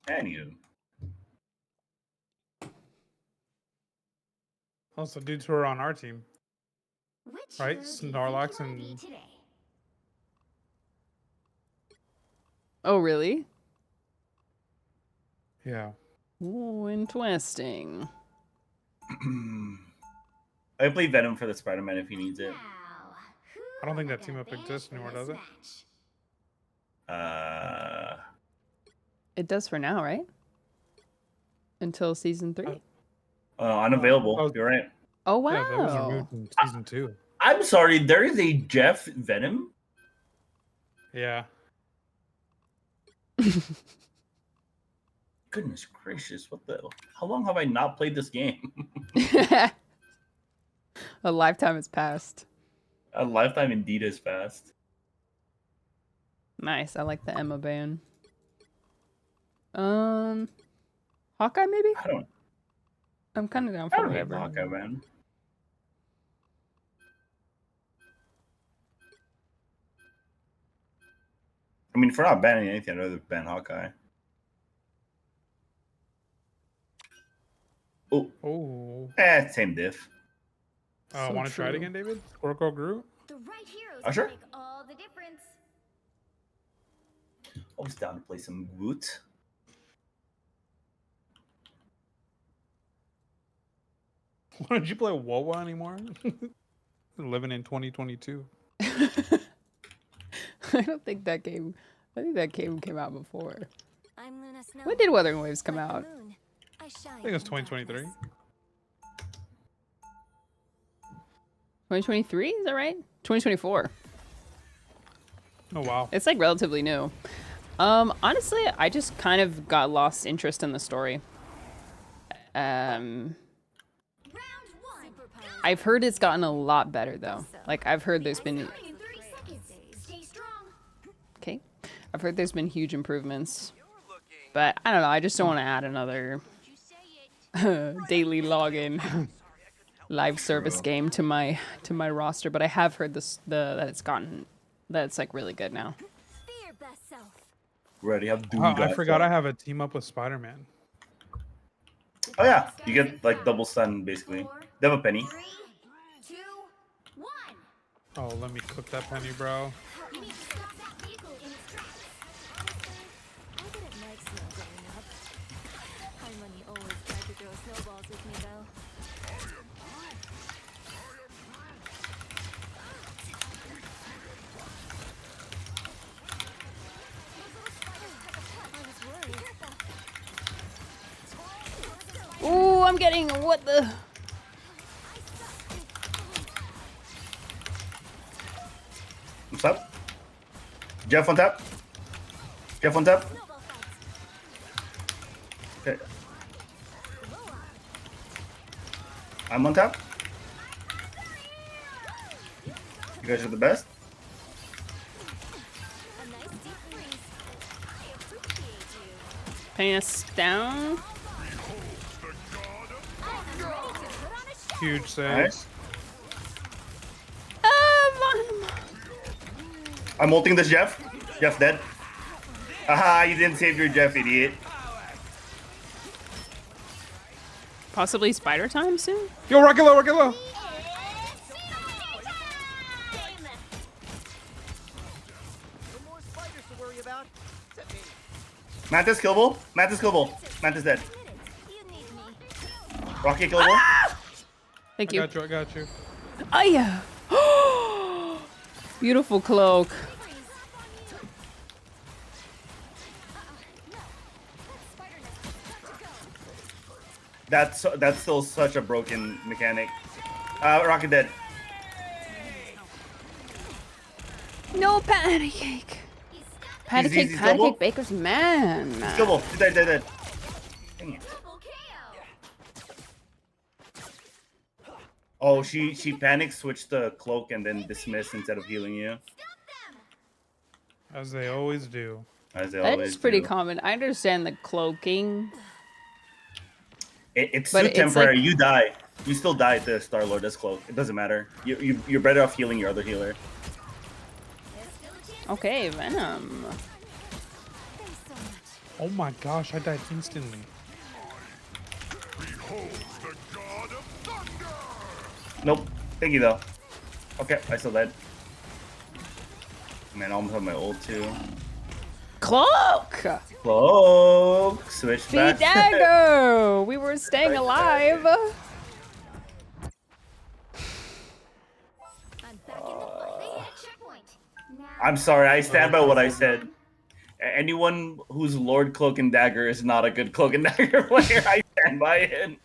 Anywho. Also, dudes who are on our team. Which Right? hero do you Snorlax think it will be and- today? Oh, really? Yeah. Ooh, interesting. I play Venom for the Spider-Man if he needs it. Now, who I don't think am I that team gonna up banish exists for anymore, this does it? match? It does for now, right? Until season 3. Unavailable. Oh. You're right. Oh, Yeah, that was wow. removed in season 2. I'm sorry. There is a Jeff Venom. Yeah. Goodness gracious! What the? How long have I not played this game? A lifetime has passed. A lifetime indeed has passed. Nice. I like the Emma ban. Hawkeye, maybe? I don't. I'm kind of down I for don't hate whatever. Hawkeye, man. I mean, if we're not banning anything, I'd rather ban Hawkeye. Oh, Oh. same diff. So Want to try it true. again, David? Squircle Groot? The right heroes Sure. make all the difference. Always down to play some Groot. Why don't you play WoW anymore? Living in 2022. I don't think that game. I think that game came out before. I'm Luna Snow. When did Wuthering Waves come Like the out? moon, I shine I think it's in 2023. darkness. 2023? Is that right? 2024. Oh, wow. It's like relatively new. Honestly, I just kind of got lost interest in the story. Round one. I've heard it's gotten a lot better though. Like I've heard there's been In 30 seconds. Stay strong. okay. I've heard there's been huge improvements. But I don't know, I just don't want to add another daily login live service game to my roster, but I have heard that it's like really good now. Be your best self. We already have Doom. I forgot I have a team up with Spider-Man. Oh yeah, you get like double stun basically. They have a penny. 3, 2, 1. Oh, let me cook that penny, bro. You need to stop that vehicle in its tracks. I didn't like snow growing up. Harmony always tried to throw snowballs with me though. I was worried. Ooh, I'm getting what the What's up? Jeff on top. Jeff on top. Snowball fights. Okay. I'm on top. You guys are the best. A nice deep freeze. I appreciate you. pass down? I'm ready to put on a show. Huge save. Nice. Ah, I'm ulting this Jeff. Jeff dead. Aha, you didn't save your Jeff, idiot. possibly spider time soon? Yo, Rocket Low, Rocket Low. Mantis killable. Mantis killable. Mantis dead. You need me. Rocket killable. Thank I you. got you, I got you. Oh yeah. Beautiful cloak. That's still such a broken mechanic. Rocket dead. No patty cake. Patty cake, he's patty double? cake, baker's man. Killable. He's dead, dead, dead. Dang it. Double KO. Oh, she panic switched the cloak and then dismissed instead of healing you. As they always do. As they That always is pretty do. common. I understand the cloaking. It's But too it's temporary. like- You die. You still die to Star-Lord as cloak. It doesn't matter. You're better off healing your other healer. Okay, Venom. Thanks so much. Oh my gosh, I died instantly. Behold the god of thunder! Nope. Thank you though. Okay, I still dead. Man, I almost have my ult too. Cloak! Cloak. Switch The back. dagger! We were staying alive. I'm back in the fight. They hit a checkpoint. Now I'm sorry. I stand by what I said. Anyone who's Lord Cloak and Dagger is not a good Cloak and Dagger player. I stand by it.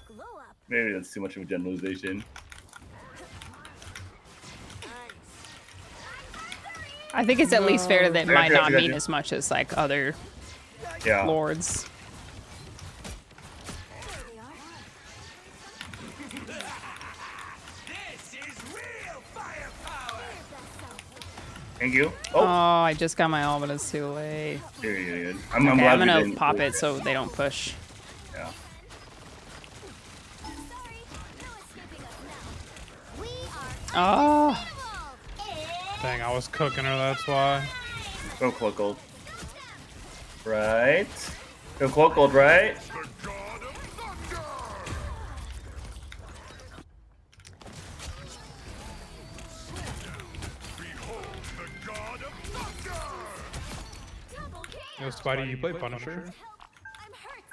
glow up. Maybe that's too much of a generalization. I think it's at least fair that it might not got mean you. as much as like other Yeah. lords. There they are. Thank you. Oh, Oh, I just got my Alvinus too late. good. I'm Okay, glad I'm we gonna didn't. pop it so they don't push. Yeah. Sorry, no escaping us now. We are Oh, unstoppable. Dang, I was cooking her, that's why. Go Cloak Gold. Right. Go Cloak Gold, right? The god of thunder! Behold the god of thunder! Double kill. Yo, Spidey, you play Punisher? Help! I'm hurt.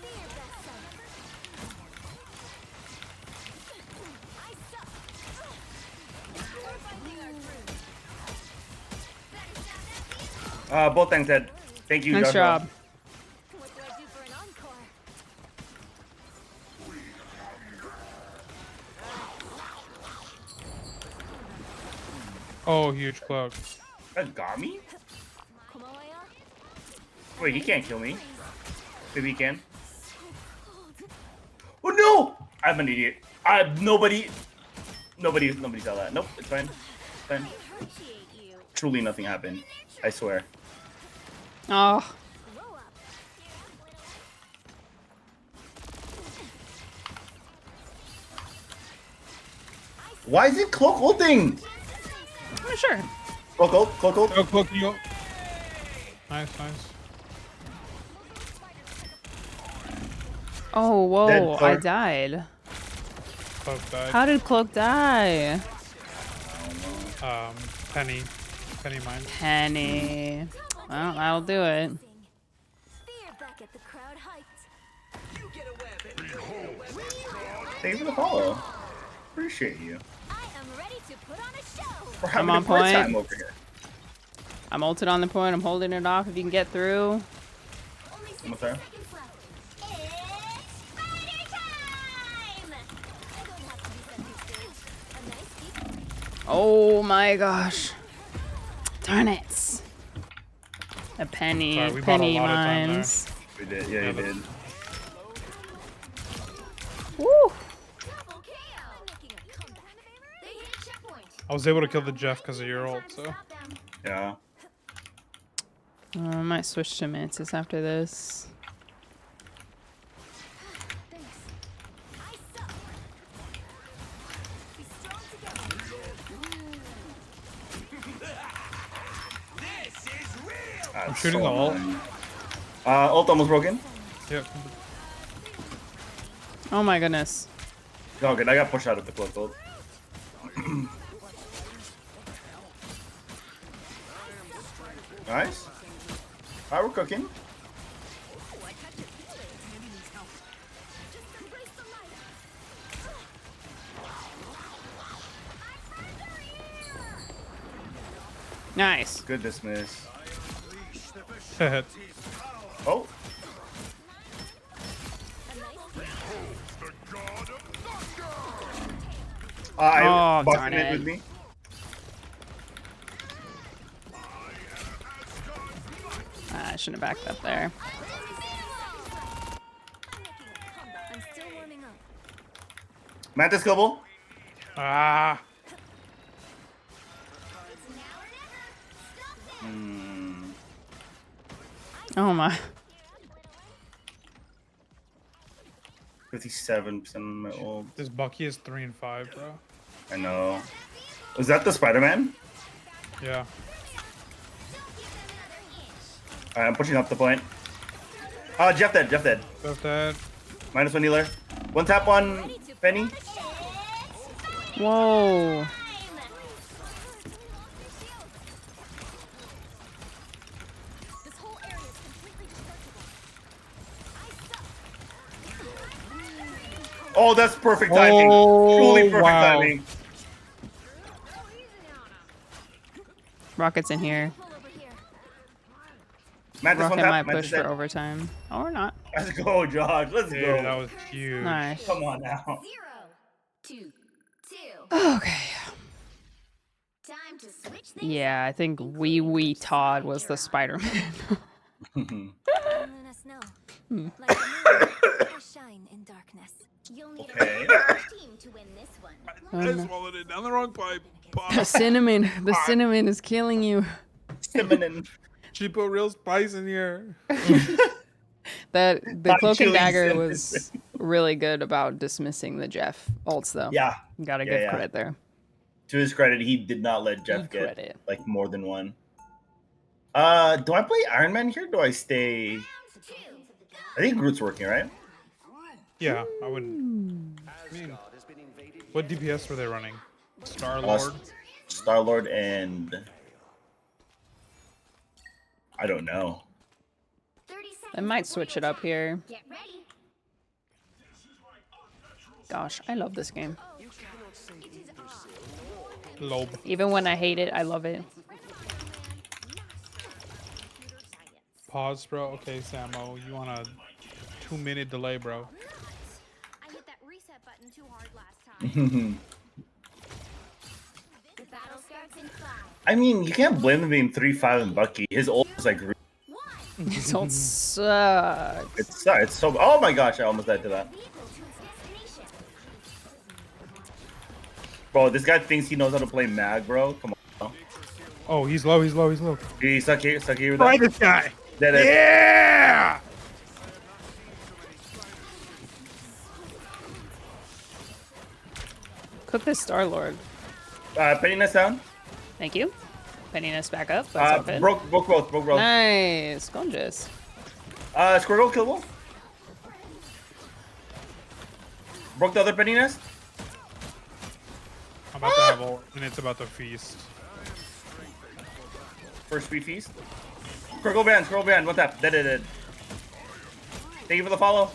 Fear that son. I suck. We're finding our groove. Both things dead. Thank you, nice Joshua. job. What do I do for an encore? Oh, huge cloak. That got me? Komoya? Wait, he can't kill me. Maybe he can. Oh no! I'm an idiot. Nobody saw that. Nope, it's fine. It's fine. Appreciate you. Truly nothing happened. I swear. Oh, Grow up. Why is it Cloak ulting? oh, sure. Cloak ult, Cloak ult. Oh, cloak you. Nice, nice. Oh, whoa, Dead, I Clark. died. Cloak died. How did Cloak die? Penny. Penny mine. Penny. Well, that'll do it. Fear back at the crowd heights. Thank you for the follow. Appreciate you. I am ready to put on a show. We're having on a great point. time over here. I'm ulted on the point. I'm holding it off if you can get through. Only Almost 60 there. seconds left. It's spider time! I don't have to be center stage. A nice peek. Oh my gosh. Darn it. A penny. Sorry, we bought a penny lot of time there. mines. We did, yeah, you did. Woo. Double kill! I'm making a comeback. They hit a checkpoint. I was able to kill the Jeff because of your ult, so. Stop them. Yeah. I might switch to Mantis after this. Thanks. I suck. Be strong together. I'm shooting the ult. Ult almost broken. Yep. Oh my goodness. Oh, good. I got pushed out of the Cloak ult. Nice. Alright, we're cooking. Just embrace the light. Nice. Good dismiss. Hit. Oh, A nice The god of thunder! Oh, boxing darn it it. with me. I shouldn't have backed up there. I'm still warming up. Mantis Global. Ah. Oh my. 57% on my ult. This Bucky is 3 and 5, bro. I know. Was that the Spider-Man? Yeah. Alright, I'm pushing up the point. Jeff dead. Got that. -1 healer. One tap on Penny. Whoa. This whole area is completely destructible. Oh, that's perfect timing. Oh, Truly perfect wow. timing. Rocket's in here. Pull over here. Mantis one Rocket tap. might Mantis push for dead. overtime. Or not. Let's go, Josh. Let's Dude, go. that was huge. Nice. Come on now. 0, 2, 2. Okay. Time to switch things. Yeah, I think Wee Todd was the Spider-Man. Let us know. Like the moon, I shine in darkness. You'll need Okay. a team to win this one. I swallowed it down the wrong pipe. The cinnamon is killing you. Cinnamon. She put real spice in here. The Hot cloak and chili dagger cinnamon. was really good about dismissing the Jeff ults though. Yeah. Gotta Yeah, give yeah. credit there. To his credit, he did not let Jeff Good get credit. like more than one. Do I play Iron Man here? Do I stay? I think Groot's working, right? Yeah, I wouldn't. I mean, what DPS were they running? Star Lord. Star Lord and I don't know. 30 seconds. I might switch it up here. Get ready. Gosh, I love this game. Lobe. Even when I hate it, I love it. Pause, bro. Okay, Samo, you want a 2-minute delay, bro? I hit that reset button too hard last time. The battle starts in 5. I mean, you can't blame him being 3-5 and Bucky. His ult is like This ult sucks. it's so. Oh my gosh, I almost died to that. Vehicle to its destination. Bro, this guy thinks he knows how to play Mag, bro. Come on. Oh, he's low. He's low. He's low. He's stuck here with Try that. this guy. Dead end. Yeah. Cook this Star Lord. Pettiness down. Thank you. Pettiness back up. That's all good. Broke both. Nice. Gorgeous. Squirtle killable. Broke the other pettiness. I'm about to have ult, and it's about to feast. First free feast. Squirtle band. What's that? Dead. Thank you for the follow.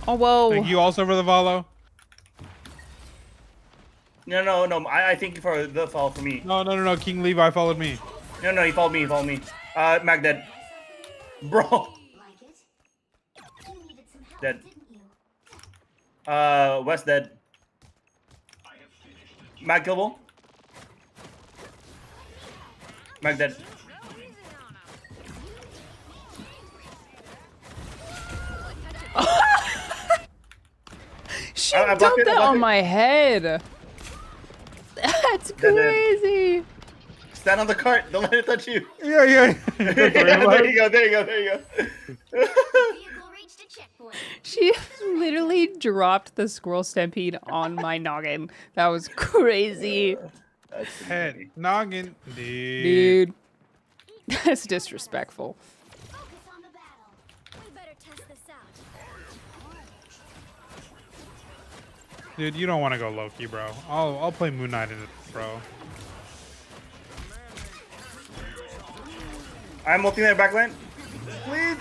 Oh, whoa. Thank you also for the follow. No. I thank you for the follow for me. No. King Levi followed me. No, he followed me. Mag dead. Bro. Like it? You needed some help, Dead. didn't you? West dead. Mag killable. Mag dead. She I blocked dumped it, I that blocked on it. my head. That's crazy. Stand on the cart. Don't let it touch you. Yeah. There you go. Vehicle reached a checkpoint. She literally dropped the squirrel stampede on my noggin. That was crazy. That's Head. Noggin. Dude. Dude. That's disrespectful. Focus on the battle. We better test this out. Dude, you don't want to go Loki, bro. I'll play Moon Knight in it, bro. I'm ulting that backline. Please.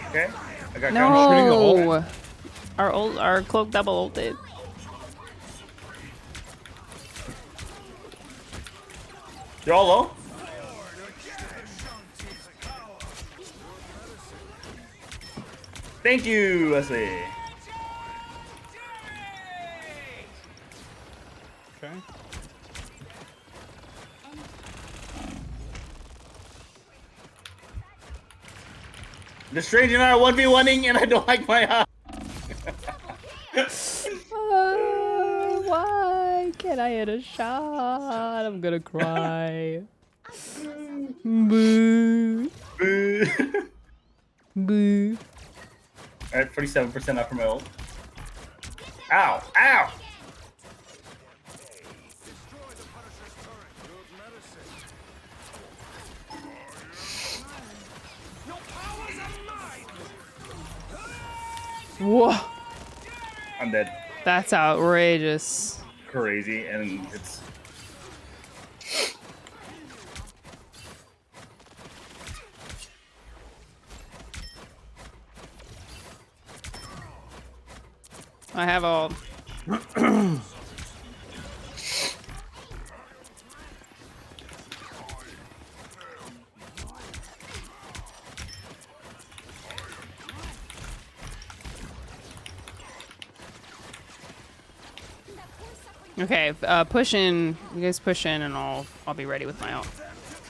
Okay. I got No. Our cloak double ulted. You're all low. Thank you, Wesley. Okay. The Strange and I are 1v1ing and I don't like my Why can't I hit a shot? I'm gonna cry. Boo. Boo. Boo. Alright, 47% off for my ult. Ow! Whoa, I'm dead. that's outrageous. Crazy, and it's. I have all. Okay, push in. You guys push in, and I'll be ready with my ult.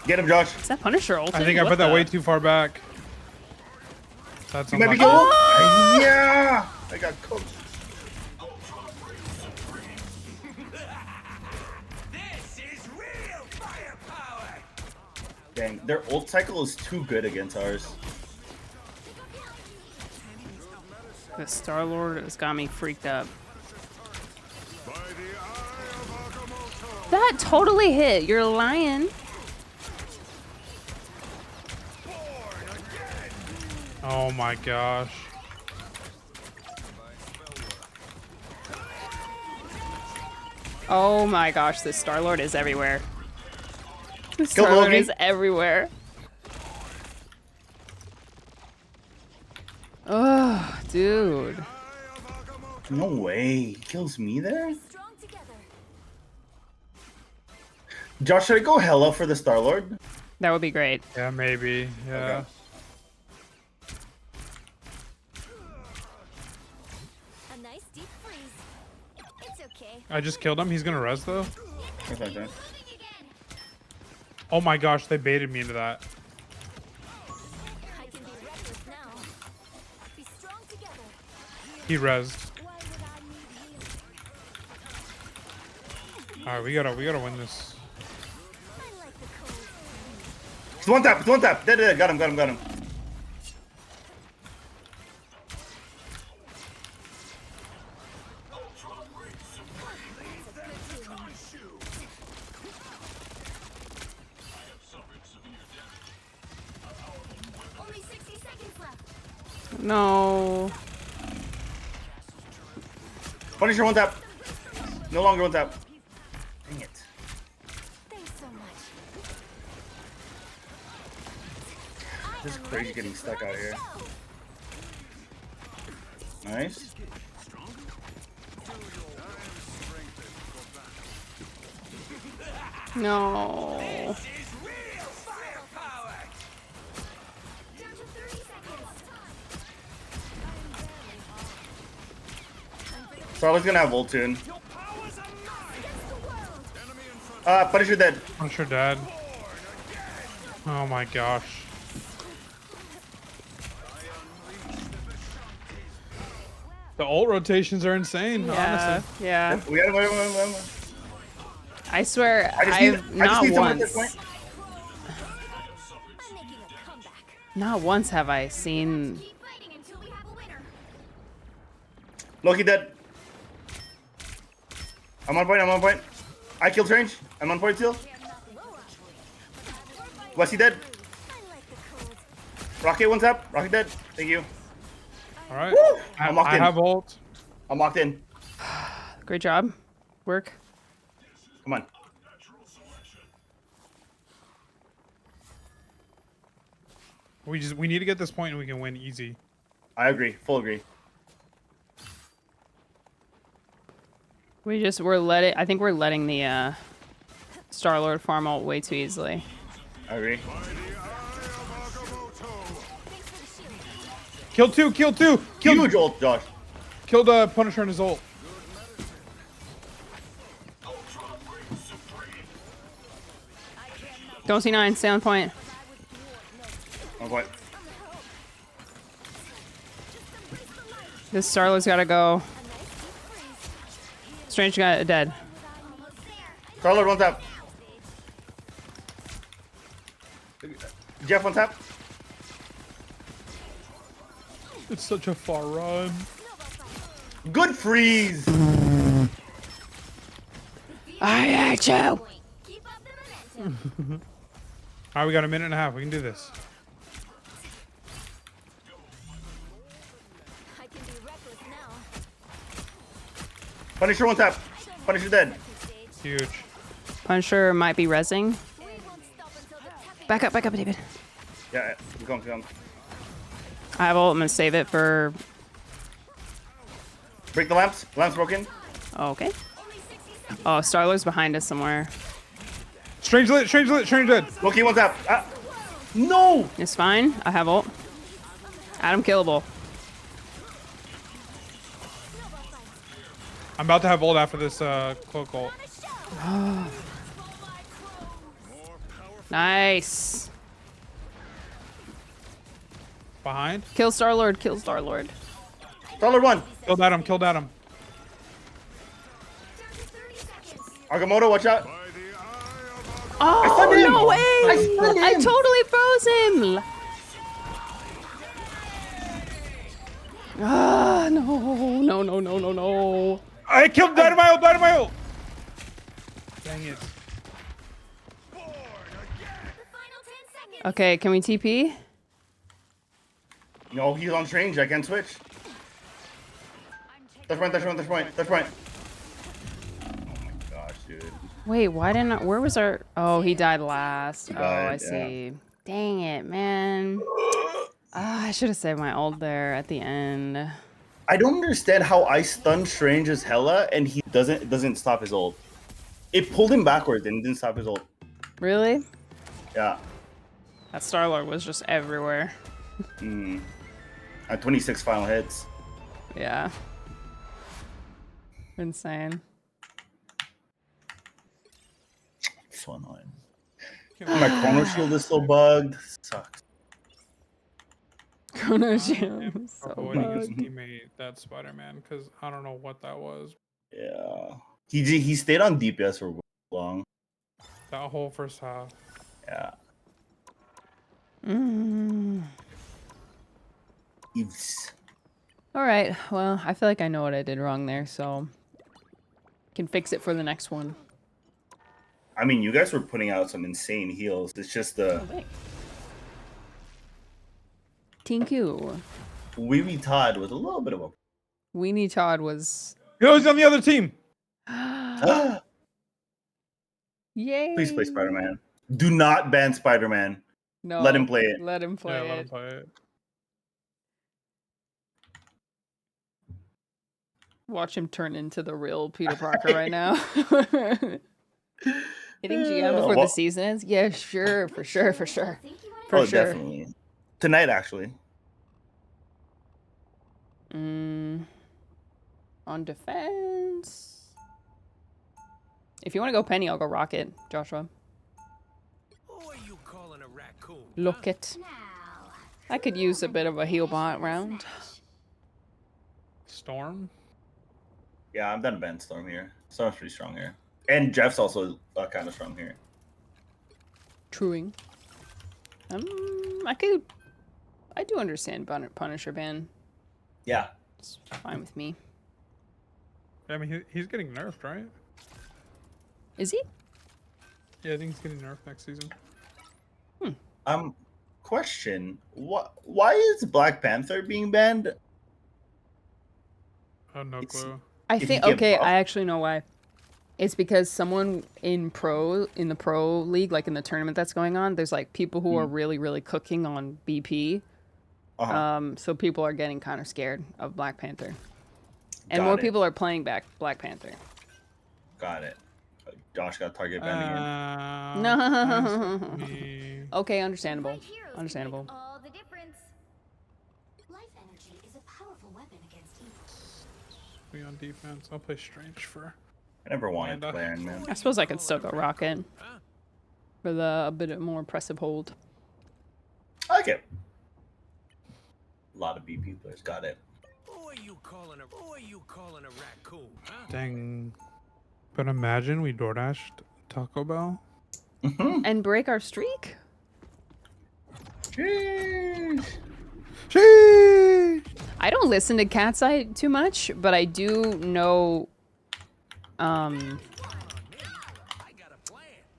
Get him, Josh. Is that Punisher ult? I think I put that way too far back. That's You might be unlucky. going. Yeah, I got cooked. Dang, their ult cycle is too good against ours. The Star Lord has got me freaked up. By the eye of Agamotto. That totally hit. You're lying. Oh my gosh. Oh my gosh, the Star Lord is everywhere. The Kill Star Lord Loki. is everywhere. Oh, dude. No way, he kills me there. Strong together. Josh, should I go Hella for the Star Lord? That would be great. Yeah, maybe. Yeah. Okay. A nice deep freeze. It's okay. I just killed him. He's gonna res though. That's okay. Oh my gosh, they baited me into that. I can be reckless now. Be strong together. He resed. Why would I need healing? Alright, we gotta win this. I like the cold. It's one tap. It's one tap. Dead. Got him. Only 60 seconds left. No. Punisher one tap. No longer one tap. Dang it. Thanks so much. This is crazy getting stuck out here. Nice. No. Down to 30 seconds. Starlet's gonna have ult soon. Against the world. Punisher dead. I'm sure dead. Oh my gosh. The ult rotations are insane, Yeah. honestly. Yeah. We got him. I swear, I just I've need not someone at this once. point. I'm making a comeback. Not once have I seen. Keep fighting until we have a winner. Loki dead. I'm on point. I killed Strange. I'm on point still. Was he dead? I like the cold. Rocket one tap. Rocket dead. Thank you. Alright. Woo! I'm locked I in. have ult. I'm locked in. Great job. Work. Come on. We need to get this point and we can win easy. I agree. Full agree. I think we're letting the Star Lord farm ult way too easily. I agree. By the eye of Agamotto. Thanks for the shield. Kill two! Huge ult, Josh. Killed Punisher and his ult. Don't see 9. Stay on point. On point. This Star Lord's gotta go. Strange got dead. Starlord one tap. Jeff one tap. It's such a far run. Good freeze. I hate you. Keep up the momentum. Alright, we got a minute and a half. We can do this. I can be reckless Punisher one tap. Punisher dead. Huge. Punisher might be rezzing. Back up, David. Yeah, keep going, keep going. I have ult. I'm gonna save it for. Break the lamps. Lamps broken. Okay. Oh, Starlord's behind us somewhere. Strange lit, strange lit, strange dead. Loki one tap. Ah. No! It's fine. I have ult. Adam killable. I'm about to have ult after this cloak ult. Nice. Behind. Kill Starlord. Kill Starlord. Dollar one. Killed Adam, killed Adam. Agamotto, watch out. Oh, stunned him. no way! I stunned I him. totally froze him! Ah, no. I killed Dynamite, Dynamite! Dang it. Okay, can we TP? No, he's on strange. I can't switch. Touch point, touch point, touch point, touch point. Oh my gosh, dude. Wait, why didn't I, where was our, oh, he died last. Oh, I died, see. Dang it, man. I should have saved my ult there at the end. I don't understand how I stunned Strange as hella and he doesn't stop his ult. It pulled him backwards and didn't stop his ult. Really? Yeah. That Starlord was just everywhere. At 26 final hits. Yeah. Insane. So annoying. My chrono shield is so bugged. Sucks. Chrono Shield. So Avoiding his bugged. teammate, that Spider-Man, because I don't know what that was. Yeah. He stayed on DPS for long. That whole first half. Yeah. Eves. All right. Well, I feel like I know what I did wrong there, so can fix it for the next one. I mean, you guys were putting out some insane heals. It's just the Thank you. Wee Wee Todd was a little bit of a. Weenie Todd was. He was on the other team. Yay. Please play Spider-Man. Do not ban Spider-Man. No. Let him play it. Let him play Yeah, let him it. play it. Watch him turn into the real Peter Parker right now. Hitting GM before the season ends? Yeah, sure, for sure. For sure. Definitely. Tonight, actually. On defense. If you want to go Penny, I'll go Rocket, Joshua. Who are you calling a raccoon? Look it. I could use a bit of a heal bot round. Storm. Yeah, I'm done to ban Storm here. Storm's pretty strong here. And Jeff's also kind of strong here. Truing. I do understand Punisher ban. Yeah. It's fine with me. I mean, he's getting nerfed, right? Is he? Yeah, I think he's getting nerfed next season. Question. Why is Black Panther being banned? I have no clue. I If think you get okay, buffed. I actually know why. It's because someone in the pro league, like in the tournament that's going on, there's like people who are really, really cooking on BP. So people are getting kind of scared of Black Panther. And Got more it. people are playing back Black Panther. Got it. Josh got target banned again. No. Me. Okay, understandable. Understandable. All the difference. Life energy is a powerful weapon against evil. Me on defense. I'll play Strange for. I never wanted to Amanda. play Iron Man. I suppose I could still go Rocket for a bit more impressive hold. I like it. A lot of BP players got it. Who are you calling a raccoon? Huh? Dang. But imagine we DoorDashed Taco Bell. And break our streak? Sheesh. Sheesh. I don't listen to Cat's Eye too much, but I do know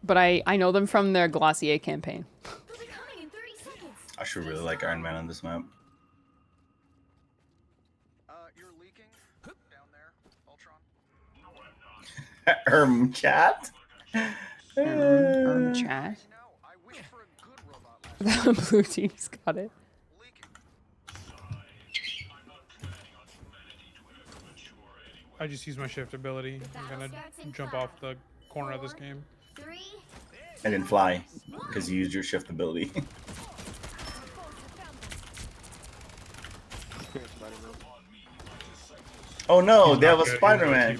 but I know them from their Glossier campaign. They'll be coming in 30 seconds. I should really like Iron Man on this map. You're leaking down there, Ultron. Chat. Chat. The blue team's got it. I just use my shift ability. I'm gonna jump off the corner of this game. 3. And then fly, because you used your shift ability. Oh no, they have a Spider-Man.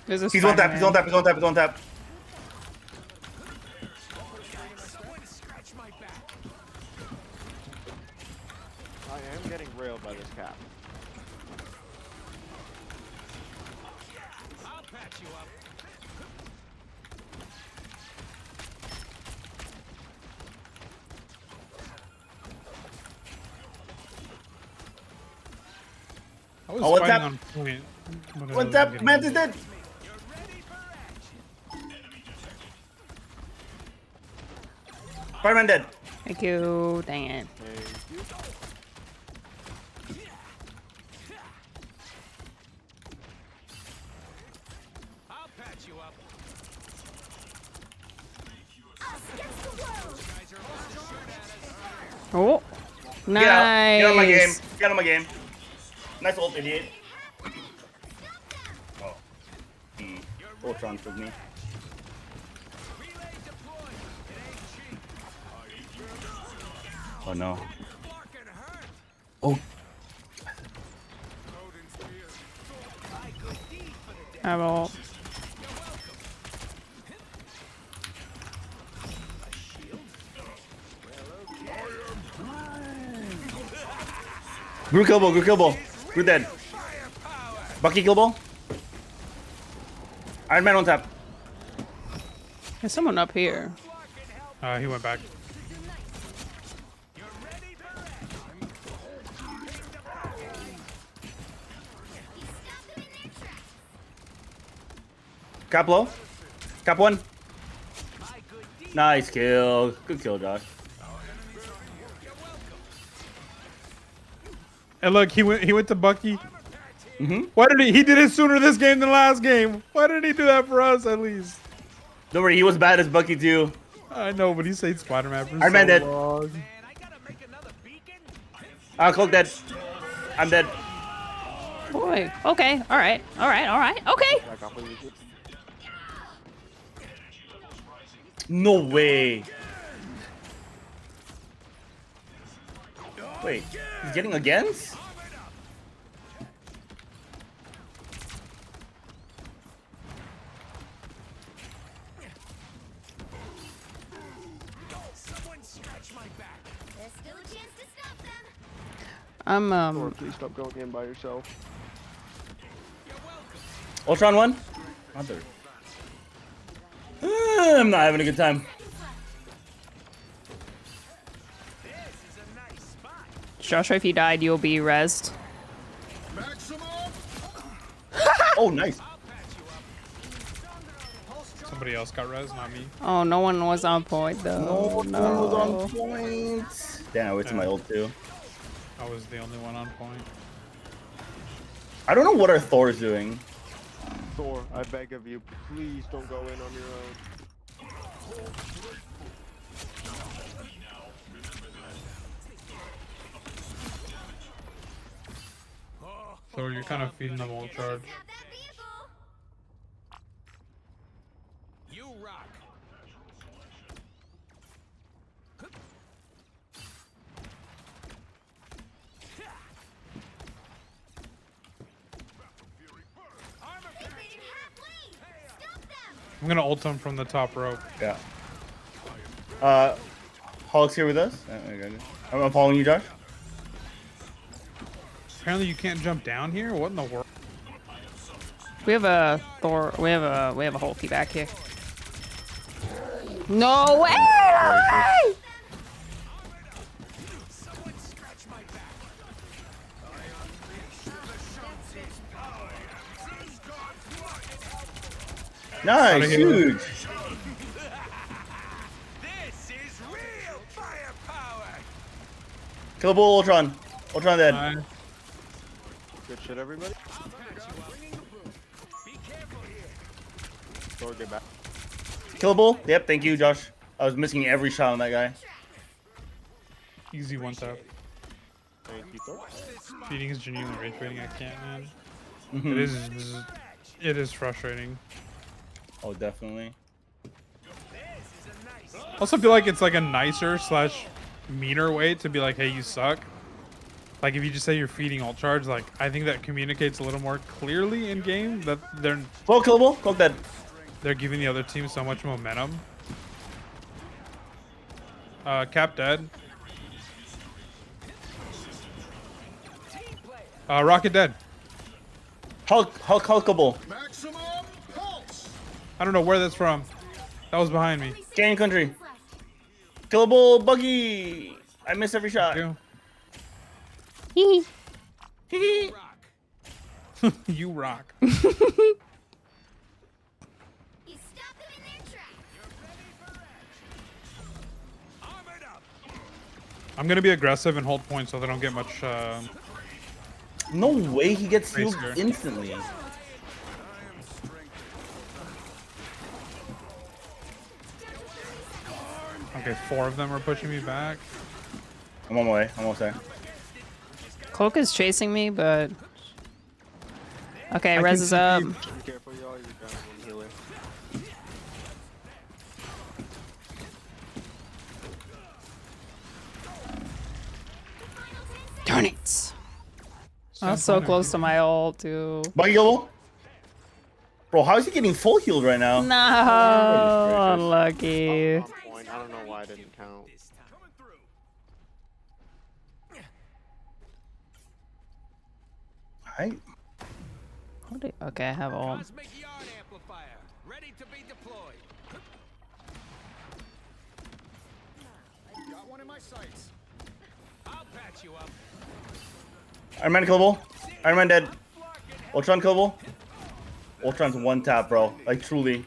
There's a He's on tap, Spider-Man. he's on tap, he's on tap, he's on tap. I am getting railed by this cap. I was Oh, what's fighting up? on point. but I What's wasn't up? getting Mantis it. dead. Spider-Man dead. Thank you. Dang it. Oh, nice. Get out. Get out of my game. Get out of my game. Nice ult, idiot. Oh. Ultron took me. Oh no. Oh. I will. Group kill ball, group kill ball. Group dead. Bucky kill ball. Iron Man on tap. There's someone up here. He went back. Cap low. Cap one. Nice kill. Good kill, Josh. And look, he went to Bucky. Why did he did it sooner this game than last game? Why did he do that for us at least? Don't worry, he was bad as Bucky too. I know, but he stayed Spider-Man for Iron Man dead. long. Cloak dead. I'm dead. Boy. Okay. All right. All right. All right. Okay. No way. Wait, he's getting against? There's still a chance to stop them. I'm Please stop going in by yourself. Ultron one? Mother. I'm not having a good time. Joshua, if you died, you'll be rezzed. Oh, nice. Somebody else got res, not me. Oh, no one was on point though. No one was on point. Damn, I went to my ult too. I was the only one on point. I don't know what our Thor is doing. Thor, I beg of you, please don't go in on your own. So you're kind of feeding them all charge. Stop that vehicle. You rock. They made it halfway. Stop them. I'm gonna ult him from the top rope. Yeah. Hulk's here with us. I'm following you, Josh. Apparently you can't jump down here. What in the world? We have a Thor. We have a Hulky back here. No way! Nice, huge. This is real firepower. Killable Ultron. Ultron dead. Nice. Good shit, everybody. Thor, get back. Killable. Yep. Thank you, Josh. I was missing every shot on that guy. Easy one tap. Thank you, Thor. Feeding is genuinely rage baiting. I can't, man. Mhm. It is frustrating. Oh, definitely. I also feel like it's like a nicer slash meaner way to be like, hey, you suck. Like if you just say you're feeding ult charge, like I think that communicates a little more clearly in game that Well, killable. Go dead. they're giving the other team so much momentum. Cap dead. Rocket dead. Hulkable. Maximum pulse. I don't know where that's from. That was behind me. Canyon country. Killable buggy. I miss every shot. You. You rock. You stop them in their tracks. I'm gonna be aggressive and hold point so they don't get much. No way he gets healed Tracer. instantly. Okay, 4 of them are pushing me back. I'm on my way. I'm almost there. Cloak is chasing me, but okay, I res can is see up. you. Be careful, y'all. You got one healer. Darn it! I was so close to my ult too. Buggy killable. Bro, how is he getting full healed right now? No, I'm unlucky. on point. I don't know why I didn't count. Alright. Okay, I have ult. Got one in my sights. Iron Man killable. Iron Man dead. Ultron killable. Ultron's one tap, bro. Like truly.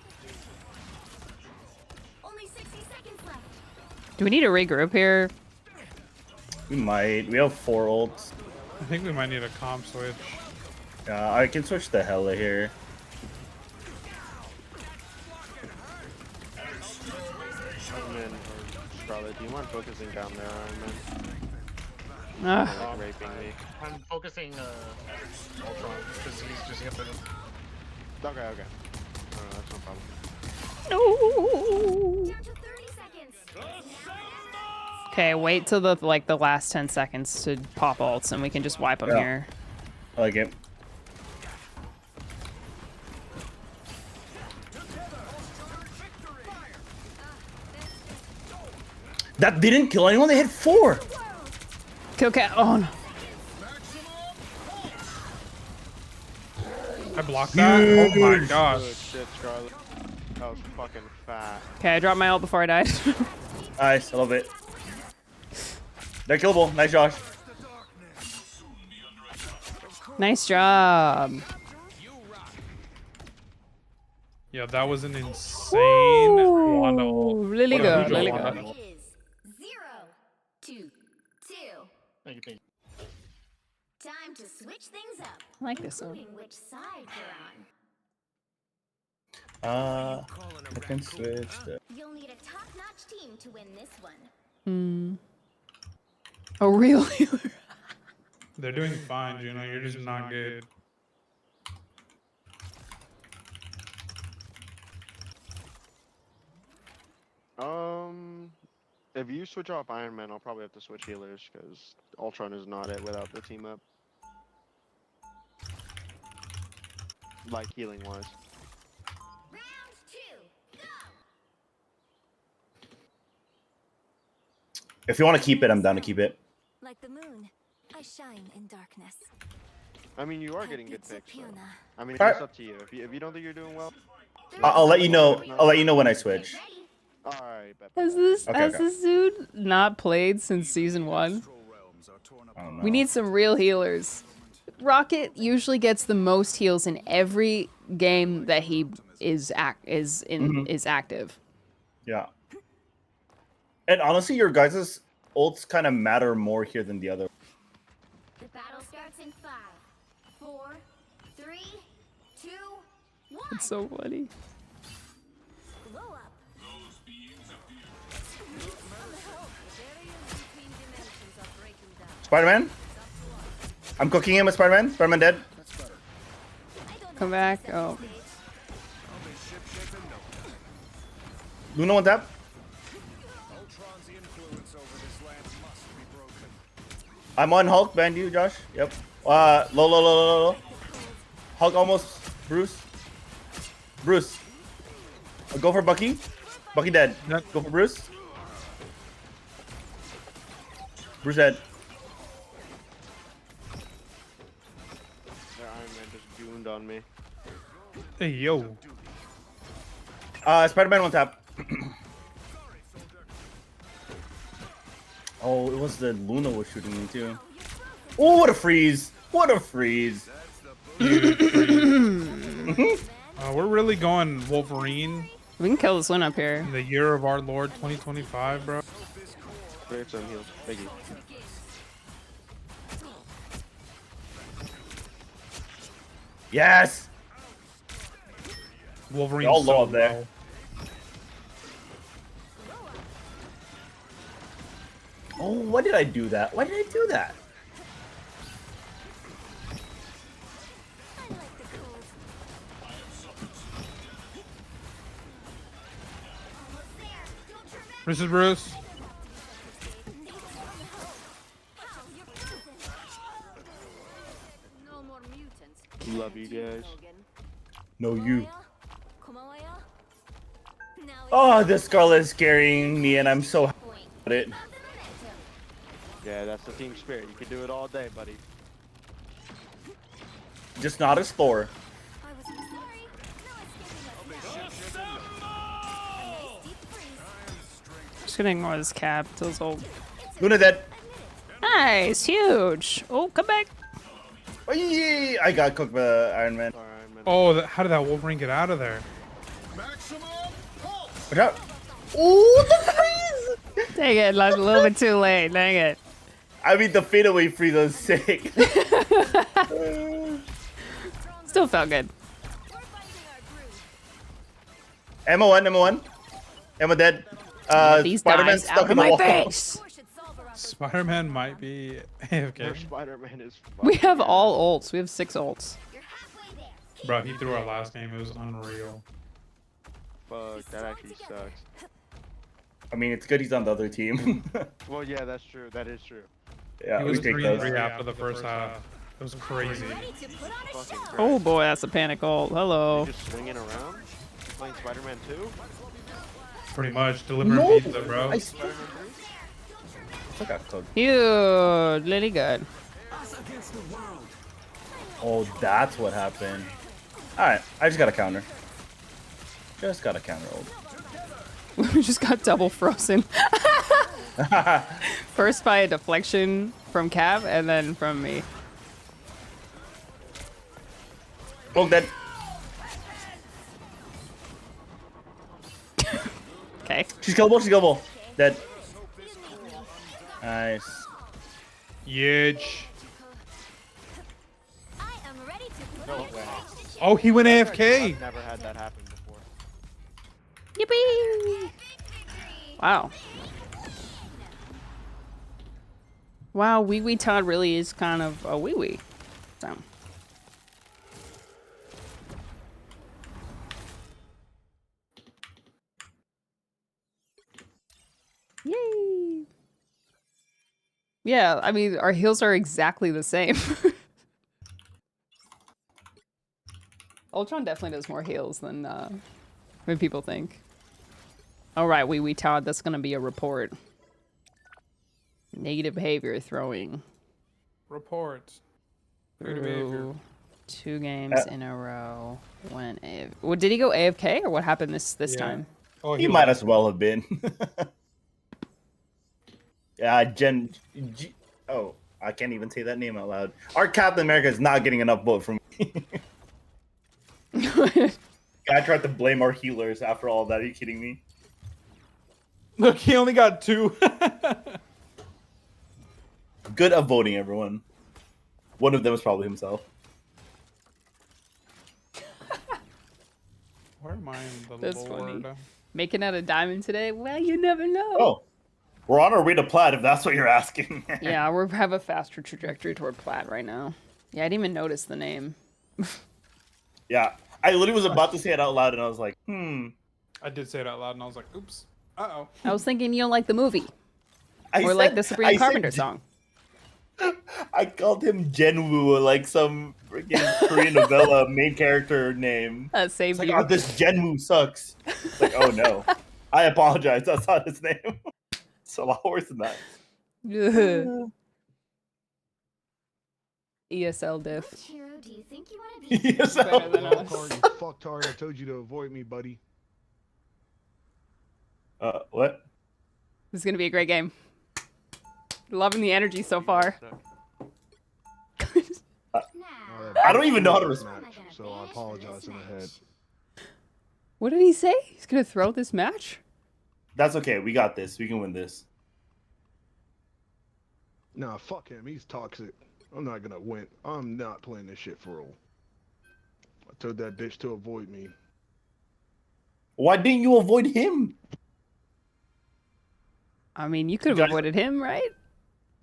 Only 60 seconds left. Do we need to regroup here? We might. We have 4 ults. I think we might need a comp switch. Yeah, I can switch the Hella here. Iron Man or Scarlet, do you mind focusing down there, Iron Man? Ah, Like raping me. I'm focusing Ultron because he's just gonna. Okay, okay. That's no problem. no. Down to 30 seconds. Okay, wait till the last 10 seconds to pop ults, and we can just wipe them Yeah. here. I like it. That didn't kill anyone. They hit 4. Kill cat. Oh no. I blocked that. Oh my gosh. Good shit, Scarlet. That was fucking fat. Okay, I dropped my ult before I died. Nice. I love it. They're killable. Nice, Josh. Nice job. Yeah, that was an insane Wanda ult. Really What a good, huge really Wanda. good. It is 0-2-2. Thank you. Time to switch things up. I like this one. Including which side you're on. I can switch. You'll need a top-notch team to win this one. A real healer. They're doing fine, Juno. You're just not good. If you switch off Iron Man, I'll probably have to switch healers because Ultron is not it without the team up. Like healing wise. Round 2, go! If you want to keep it, I'm down to keep it. Like the moon, I shine in darkness. I mean, you are getting good picks. So. I mean, Alright. it's up to you. If you don't think you're doing well, I'll let you know. I'll let you know when I switch. alright. Bet. Has this Okay, has okay. this dude not played since season 1? I don't know. We need some real healers. Rocket usually gets the most heals in every game that he is active. Yeah. And honestly, your guys' ults kind of matter more here than the other. The battle starts in 5, 4, 3, 2, 1. It's so funny. Blow up. Barriers between dimensions are breaking down. Spider-Man. I'm cooking him with Spider-Man. Spider-Man dead. Come back. Oh. Luna one tap. Ultron's influence over this land must be broken. I'm on Hulk. Band you, Josh. Yep. Low. Hulk almost. Bruce. Go for Bucky. Bucky dead. Yep. Go for Bruce. Bruce dead. Their Iron Man just gooned on me. Hey, yo. Spider-Man one tap. Oh, it was the Luna was shooting me too. Oh, what a freeze! What a freeze! We're really going Wolverine We can kill this one up here. in the year of our Lord 2025, bro. Spirits on heals. Biggie. Yes! Wolverine. They're all low up there. Oh, why did I do that? Why did I do that? This is Bruce. No more mutants. Love you guys. No, you. Komawaya? Now Oh, this Scarlet is scaring me, and I'm so happy about it. Yeah, that's the team spirit. You can do it all day, buddy. Just not as Thor. I was sorry. No escaping us now. A nice deep freeze. Just gonna ignore this cap till it's old. Luna dead. Nice, huge. Oh, come back. Oh, yeah, I got cooked by Iron Man. Sorry, Iron Man. Oh, how did that Wolverine get out of there? Watch out. Ooh, the freeze! Dang it, like a little bit too late. Dang it. I mean, the fadeaway freeze was sick. Still felt good. Emma 1. Emma dead. These Spider-Man guys stuck out in of the my wall. face. Spider-Man might be Their AFK. Spider-Man is. We have fucking all ults. We have 6 ults. Bro, he threw our last game. It was unreal. Fuck, that actually sucks. I mean, it's good he's on the other team. Well, yeah, that's true. That is true. Yeah, He we was take 3-3 those. after the first half. It was crazy. Fucking great. Oh boy, that's a panic ult. Hello. You're just swinging around? Playing Spider-Man 2? Pretty much delivering pizza, bro. I still got cooked. Huge. Really good. Oh, that's what happened. Alright, I just got a counter. Just got a counter ult. We just got double frozen. First by a deflection from Cav and then from me. Hulk dead. Okay. She's killable. Dead. Nice. Huge. I am ready to No put way. Oh, he went AFK. I've never had that happen before. Yippee! Wow. Wow, Wee Wee Todd really is kind of a wee wee. So. Yay! Yeah, I mean, our heals are exactly the same. Ultron definitely does more heals than people think. All right, Wee Wee Todd, that's gonna be a report. Negative behavior throwing. Report. Through 2 games in a row. Went AFK. Well, did he go AFK or what happened this Yeah. time? Oh, He might as well have been. Yeah, oh, I can't even say that name out loud. Our Captain America is not getting enough vote from me. I tried to blame our healers after all that. Are you kidding me? Look, he only got 2. Good at voting, everyone. One of them is probably himself. Where am I in the That's Lord? funny. Making out a diamond today? Well, you never know. Oh, we're on our way to plat if that's what you're asking. Yeah, we have a faster trajectory toward plat right now. Yeah, I didn't even notice the name. Yeah, I literally was about to say it out loud, and I was like, I did say it out loud, and I was like, oops. Uh-oh. I was thinking you don't like the movie. I Or like the Sabrina Carpenter song. I called him Jenwoo, like some freaking Korean novella main character name. Same It's like, here. oh, this Jenwoo sucks. It's like, oh no. I apologize. That's not his name. It's a lot worse than that. ESL diff. Hero, do you think you want to be? Better than us. Fucktard, I told you to avoid me, buddy. What? This is gonna be a great game. Loving the energy so far. I don't even know how to respond. So I apologize in ahead. What did he say? He's gonna throw this match? That's okay. We got this. We can win this. Nah, fuck him. He's toxic. I'm not gonna win. I'm not playing this shit for real. I told that bitch to avoid me. Why didn't you avoid him? I mean, you could have avoided him, right?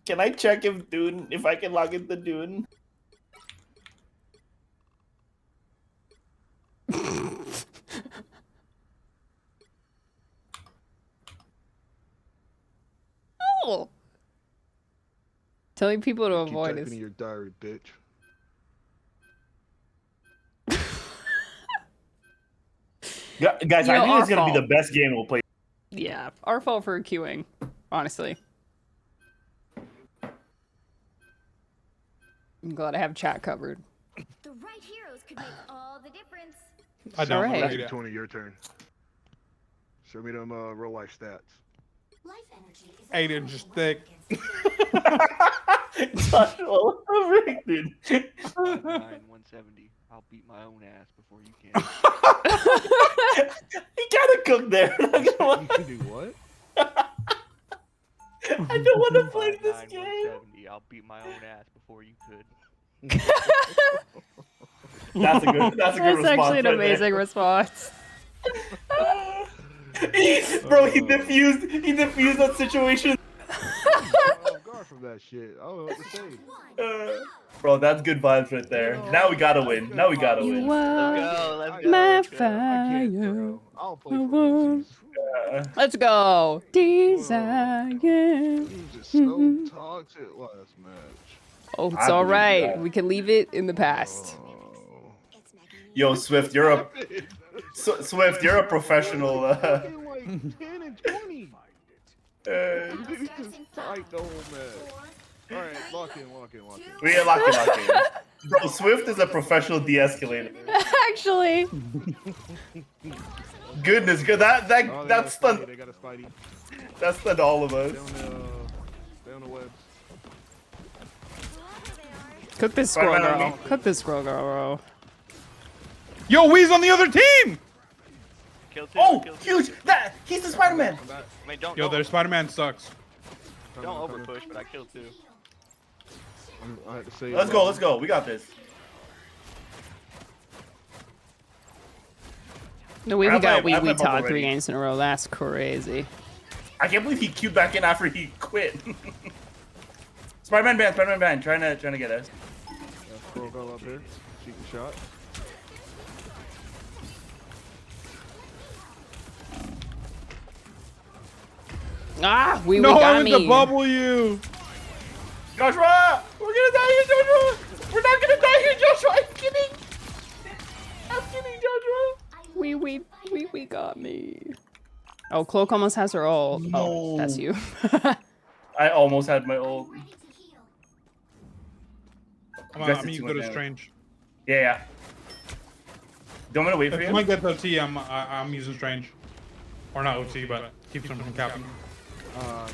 Can I check if I can log into Dune? Oh. Telling people to Keep avoid typing is. in your diary, bitch. Guys, You know, I think our it's gonna be fault. the best game we'll play. Yeah, our fault for queuing, honestly. I'm glad I have chat covered. The right heroes could make all the difference. I don't Alright. know. Actually, 20, your turn. Show me them real life stats. Life energy is 8 inches thick. Joshua, dude. 5'9", 170. I'll beat my own ass before you can. He gotta cook there. You can do what? I don't want to play this 5'9", game. 170. I'll beat my own ass before you could. That's a good That's response. actually an right amazing response. there. Bro, he diffused that situation. Oh, guard from that shit. I don't know what to say. Bro, that's good vibes right there. Now we gotta win. Now we gotta You win. are Let's go. my I can't, fire. bro. I'll play for real. Let's go. Desire. He was just so toxic last match. Oh, it's I all believe right. that. We can leave it in the past. Oh. Yo, Swift, you're a Swift, you're a professional. Fucking like 10 and 20. He just fight the whole match. Alright, lock in. We are lucky. Bro, Swift is a professional de-escalator. Actually, Goodness, good. That Oh, that stunned. They got a Spidey. That stunned all of us. Stay on the webs. cook this squirrel Spider-Man on girl. me. Cook this squirrel girl, bro. Yo, Wee's on the other team! Kill two. Oh, kill two. huge! He's the Spider-Man. I mean, don't Yo, their Spider-Man sucks. don't over push, but I killed two. I had to say Let's go. We got this. No, we I even got have my Wee bubble Todd ready. 3 games in a row. That's crazy. I can't believe he queued back in after he quit. Spider-Man ban, trying to get us. Scroll girl up here. Shoot the shot. Ah, we No, I got went me. to bubble you. Joshua, we're gonna die here, Joshua. We're not gonna die here, Joshua. I'm kidding, Joshua. We got me. Oh, Cloak almost has her ult. Oh, that's you. I almost had my ult. Come on, Guess I'm it's you too go to much Strange. Yeah. Don't want to wait for If you. I get the OT, I'm using Strange. Or not OT, but keeps them from capping. Try it, man.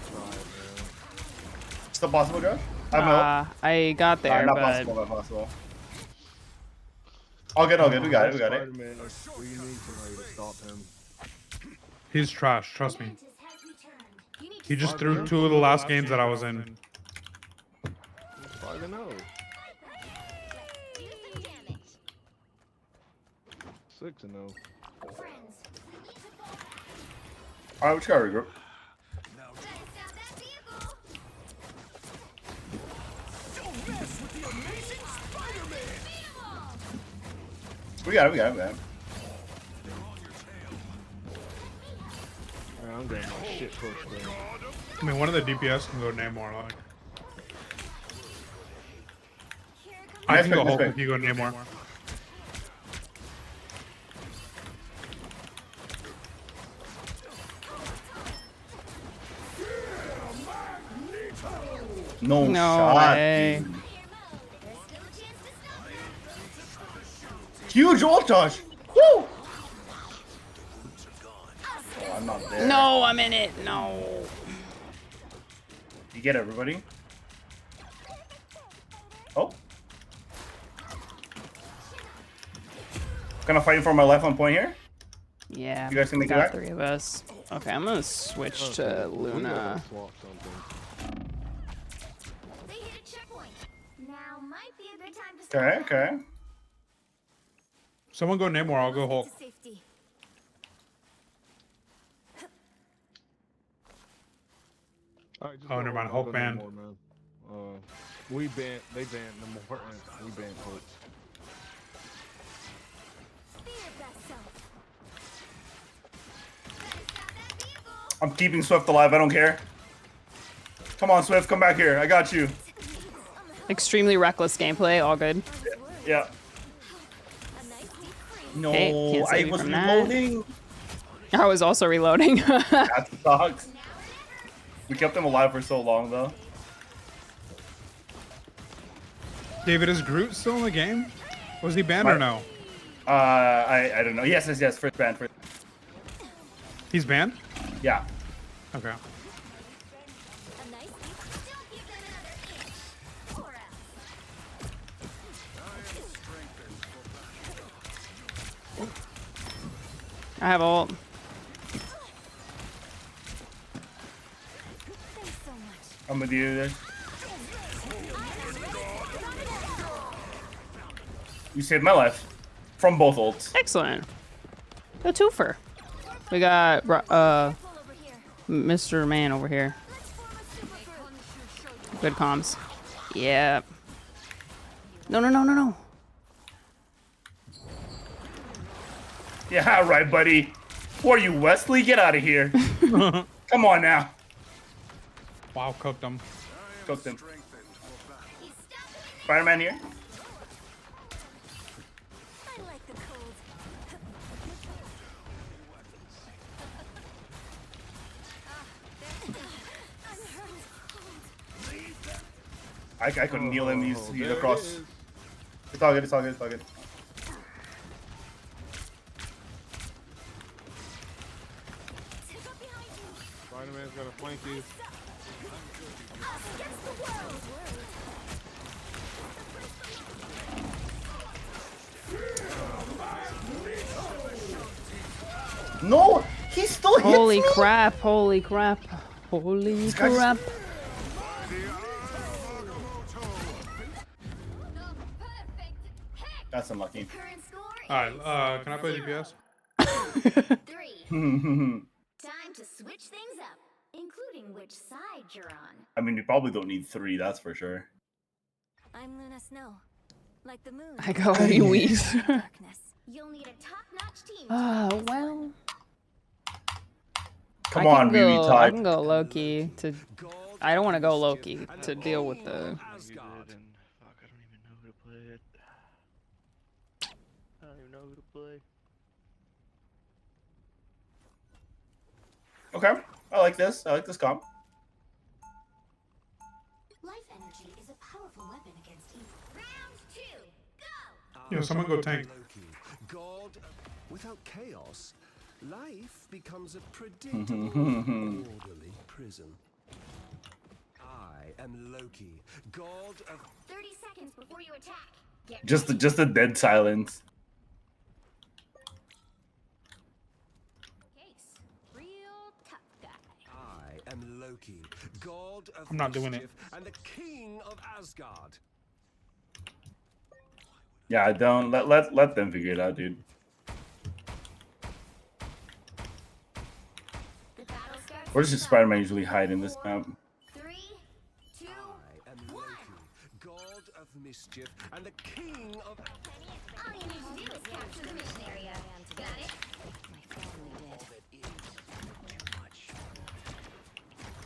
Still possible, Josh? I have my ult. I got there, Not but possible. Not possible. All good. We got it. Spider-Man, we need somebody to stop him. He's trash, trust me. He just threw 2 of the last games that I was in. I don't know. 6-0. Alright, we just gotta regroup. We got it, we got it, man. I'm getting my shit pushed, man. I mean, one of the DPS can go Namor. Like, I can go Hulk if you go Namor. No No shot. way. Dude. Huge ult touch. Woo! Oh, I'm not there. No, I'm in it. No. You get everybody? Oh. Gonna fight for my life on point here. Yeah. You guys can we make it got back? 3 of us. Okay, I'm gonna switch to Luna. Swap something. They hit a checkpoint. Now might be a good time to start. Okay, okay. Someone go Namor. I'll go Hulk. To safety. All right, just Oh, go never mind, Hulk, Hulk I'll go banned. Namor, man. They banned Namor, and we banned Hulk. Be your best self. I'm keeping Swift alive. I don't care. Come on, Swift. Come back here. I got you. Extremely reckless gameplay. All good. Yeah. A nice deep freeze. No, Okay, can't save I you was from that. reloading. I was also reloading. That sucks. We kept him alive for so long, though. David, is Groot still in the game? Was he banned or no? I don't know. Yes, first band. First. He's banned? Yeah. Okay. A nice deep freeze. Don't give them another inch. Or else. I have ult. Thanks so much. I'm with you there. You saved my life. From both ults. Excellent. A twofer. We got Pull over here. Mr. Man over here. Let's form a super group. Good comms. Yeah. No. Yeah, right, buddy. Who are you, Wesley? Get out of here. Come on now. Wow, cooked him. Cooked him. Spider-Man here. I like the cold. I couldn't kneel him. He's there it across. is. It's all good. It's all good. It's all good. Spider-Man's gonna flank you. Against the world. No, he still hits Holy me. crap. Holy crap. Holy This guy's- crap. That's unlucky. Current score Alright, can I play DPS? 3. Time to switch things up, including which side you're on. I mean, you probably don't need 3, that's for sure. I'm Luna Snow. Like the moon. I go Louise. Darkness. You'll need a top-notch team. Well. Come on, Riri I Tide. can go Loki to. I don't want to go Loki to deal with the. You did, and fuck, I don't even know who to play it. I don't even know who to play. Okay, I like this. I like this comp. Life energy is a powerful weapon against evil. Round 2. Go! Yeah, someone go tank. Loki, god without chaos, life becomes a predictable, orderly prison. I am Loki, god of 30 seconds before you attack. Get Just a dead silence. case. Real tough guy. I am Loki, god of I'm not doing it. mischief and the king of Asgard. Yeah, don't let them figure it out, dude. The battle Where does Spider-Man usually hide in this map? 3, 2, I am Loki, god of mischief and the king of. all you need to do is capture the mission area. Got it? My family did. All that is too much.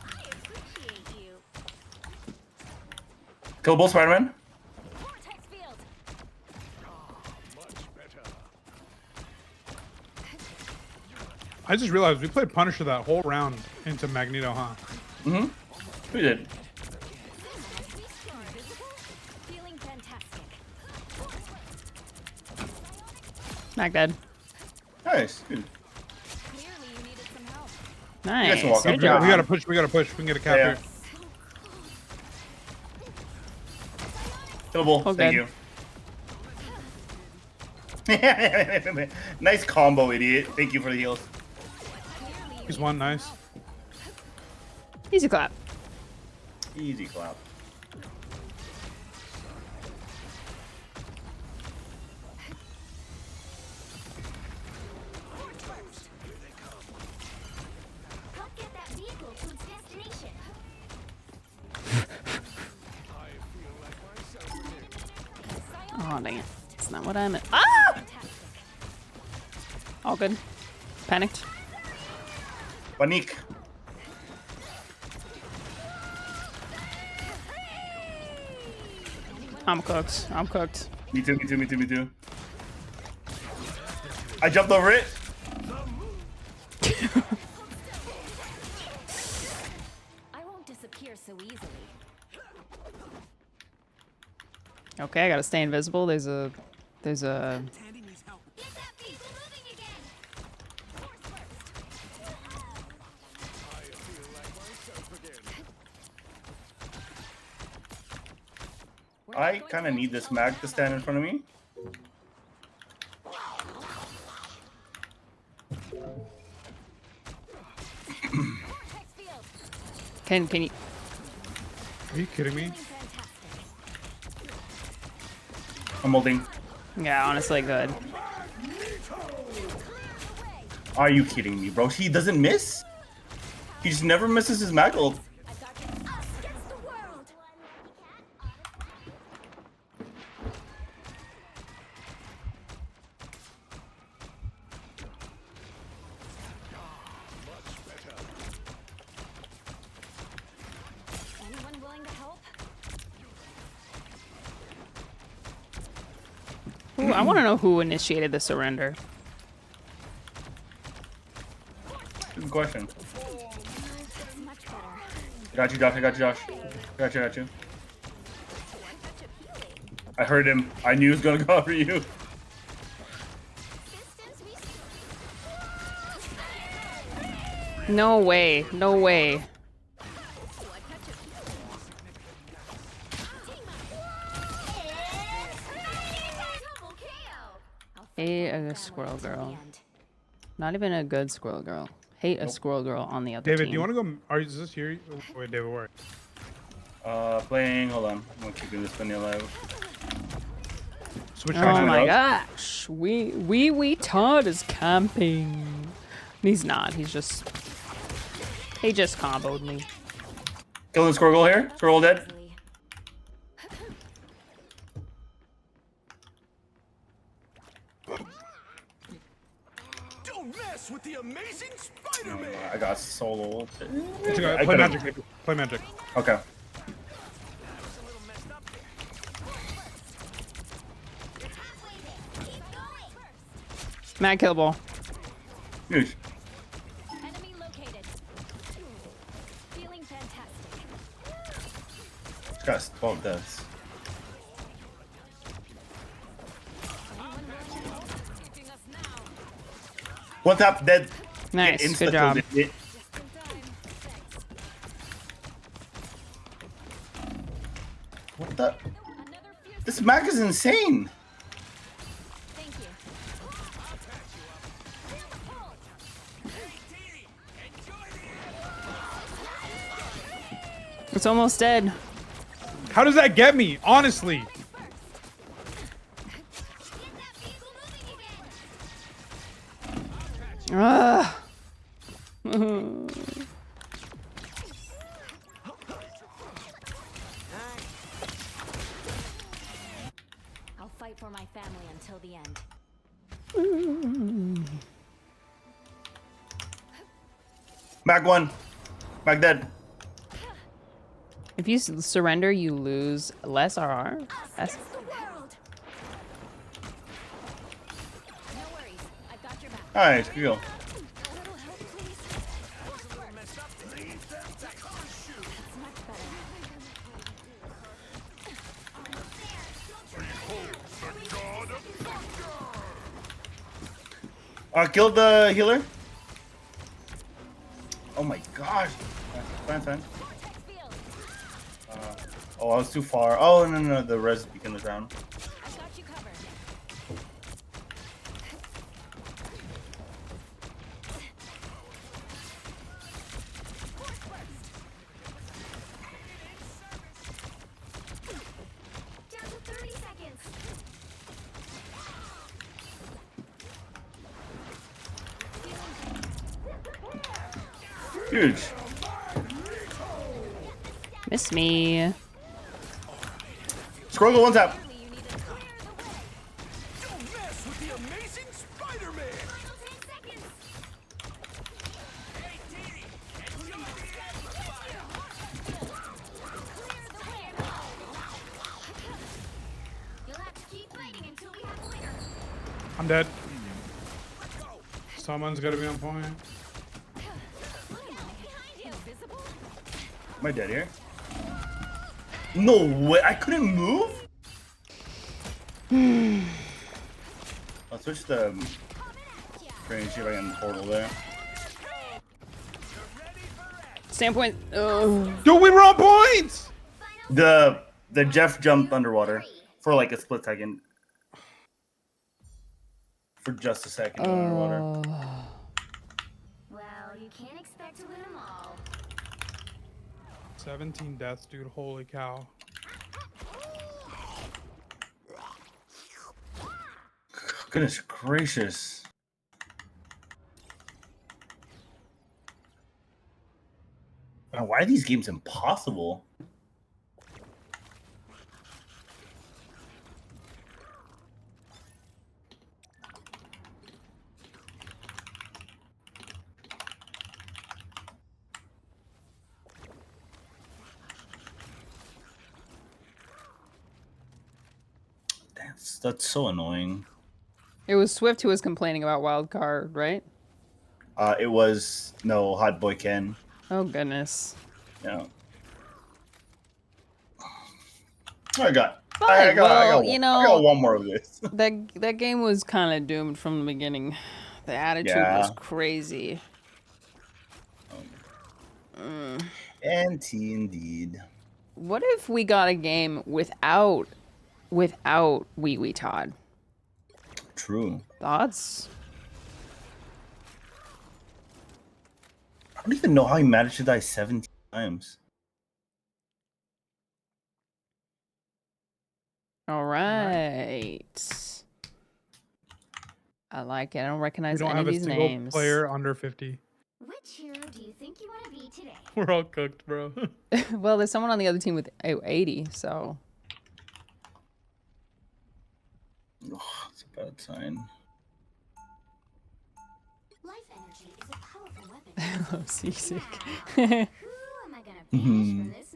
I appreciate you. Killable Spider-Man. Vortex field. Much better. I just realized we played Punisher that whole round into Magneto, huh? Mm-hmm. We did. Feeling fantastic. Mag dead. Nice. Good. Clearly you needed some help. guys Nice. can walk up. Good We job. gotta push. We gotta push. We can get a cap Yeah. here. Killable. Oh, Thank good. you. Nice combo, idiot. Thank you for the heals. He's one. Nice. Easy clap. Easy clap. Help get that vehicle to its destination. Oh, dang it. That's not what I meant. Ah! All good. Panicked. Panique. I'm cooked. I'm cooked. Me too, me too, me too, me too. I jumped over it. I won't disappear so easily. Okay, I gotta stay invisible. There's a. Get that vehicle moving again. Force first. I kind of need this mag to stand in front of me. Vortex field. Can you? Are you kidding me? I'm holding. Yeah, honestly, good. Are you kidding me, bro? He doesn't miss? He just never misses his mag ult. Us against the world. Anyone willing to help? Ooh, I want to know who initiated the surrender. Good question. That's much better. I got you, Josh. I got you, Josh. I got you, I got you. I heard him. I knew he was gonna go for you. No way. No way. Hate a squirrel girl. Not even a good squirrel girl. Hate a squirrel girl on the other David, team. do you want to go? Is this here? Oh, wait, David, where? Playing. Hold on. I'm keeping this bunny alive. Switch Oh back. my gosh. Wee Todd is camping. He's not. He just comboed me. Killing the squirrel here. Squirrel dead. Don't mess with the amazing Spider-Man. I got solo. It's okay. I Play could've- magic. David. Play magic. Okay. Mad kill ball. Huge. Enemy located. Feeling fantastic. Got 12 deaths. One tap dead. Nice. Insta Good job. killed it. What the? This mag is insane. Thank you. It's almost dead. How does that get me? Honestly. Ugh. fight for my family until the end. Back one. Back dead. If you surrender, you lose less RR. That's Against the world. No worries, I've got your back. Alright, good go. A little help, please. That's much better. Killed the healer. Oh my gosh. Fine. Oh, I was too far. Oh, no, the res beacon was down. I've got you covered. Down to 30 seconds. Huge. miss me. Scroll the one tap. Don't mess with the amazing Spider-Man. Final 10 seconds. You'll have to keep fighting until we have a winner. I'm dead. Someone's gotta be on point. Invisible? Am I dead here? No way, I couldn't move? I'll switch the range, see if I can portal there. Standpoint. Oh. Dude, we were on points! The Jeff jumped underwater for like a split second. For just a second underwater. Well, you can't expect to win them all. 17 deaths, dude. Holy cow. Goodness gracious. Man, why are these games impossible? That's so annoying. It was Swift who was complaining about wild card, right? It was no Hot Boy Ken. Oh goodness. Yeah. I got. Fine, I got you I know, got one more of this. that game was kind of doomed from the beginning. The attitude was crazy. Anti indeed. What if we got a game without Wee Wee Todd? True. Thoughts? I don't even know how he managed to die 17 times. All right. I like it. I don't We recognize don't any have of a these single names. player under 50. Which hero do you think you want to be today? We're all cooked, bro. Well, there's someone on the other team with 80, so. Oh, it's a bad sign. Life energy is a powerful weapon. Oh, seasick. Who am I gonna banish from this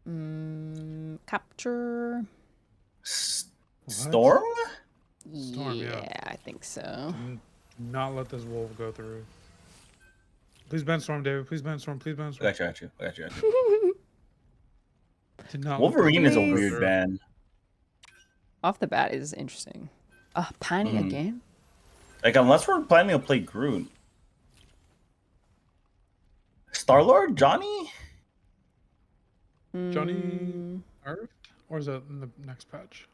match? Capture. Storm? Storm, yeah. I think so. Not let this wolf go through. Please ban Storm, David. Please ban Storm. Please ban Storm. I got you. Did not let Wolverine this is a wolf go weird through. ban. Off the bat is interesting. Panning again? Like, unless we're planning to play Groot. Star-Lord? Johnny? Johnny Earth? Or is that in the next patch?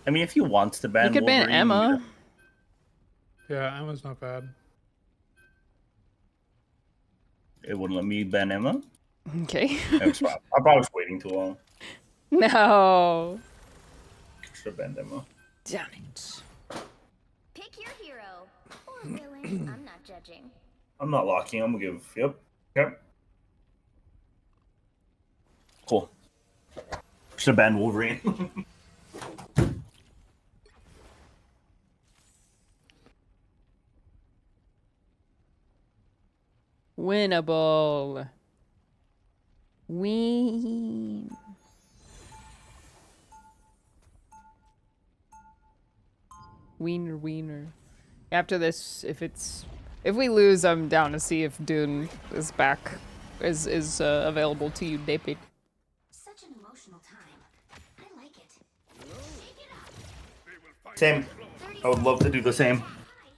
I mean, if he wants to ban You could ban Wolverine, Emma. Yeah, Emma's not bad. It wouldn't let me ban Emma. Okay. I probably was waiting too long. No. Should have banned Emma. Damn it. Pick your hero or villain. I'm not judging. I'm not locking. I'm gonna give. Yep. Cool. Should have banned Wolverine. Winnable. Win. Wiener. After this, if we lose, I'm down to see if Dune is back, is available to you, David. Such an emotional time. I like it. Same. I would love to do the same.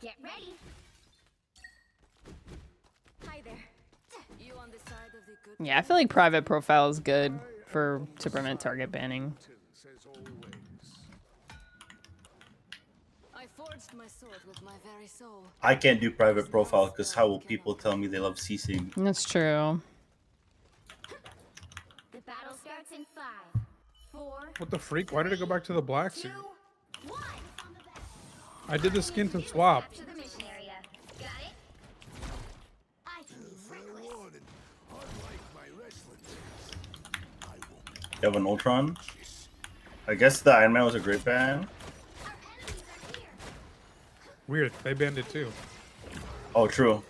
Get ready. Hi there. You on the side of the good. Yeah, I feel like private profile is good to prevent target banning. I forged my sword with my very soul. I can't do private profile because how will people tell me they love CCing? That's true. The battle starts in 5, 4. What the freak? Why did it go back to the black suit? 2, 1. I did the skin to swap. To the mission area. Got it? I can be reckless. You have an Ultron? I guess the Iron Man was a great ban. Weird. They banned it too. Oh, true.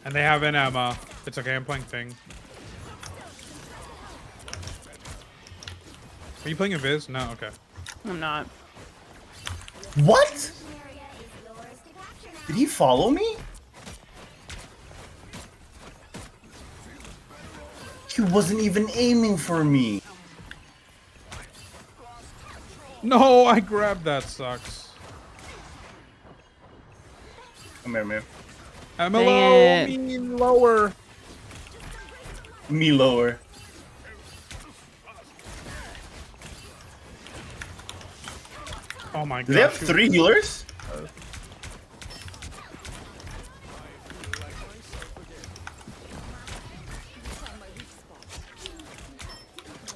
And they have an Emma. It's okay. I'm playing Thing. Are you playing Invis? No. Okay. I'm not. What? Did he follow me? He wasn't even aiming for me. No, I grabbed that. Sucks. Come here, man. MLO, me lower. Me lower. Oh my god. Do they have 3 healers?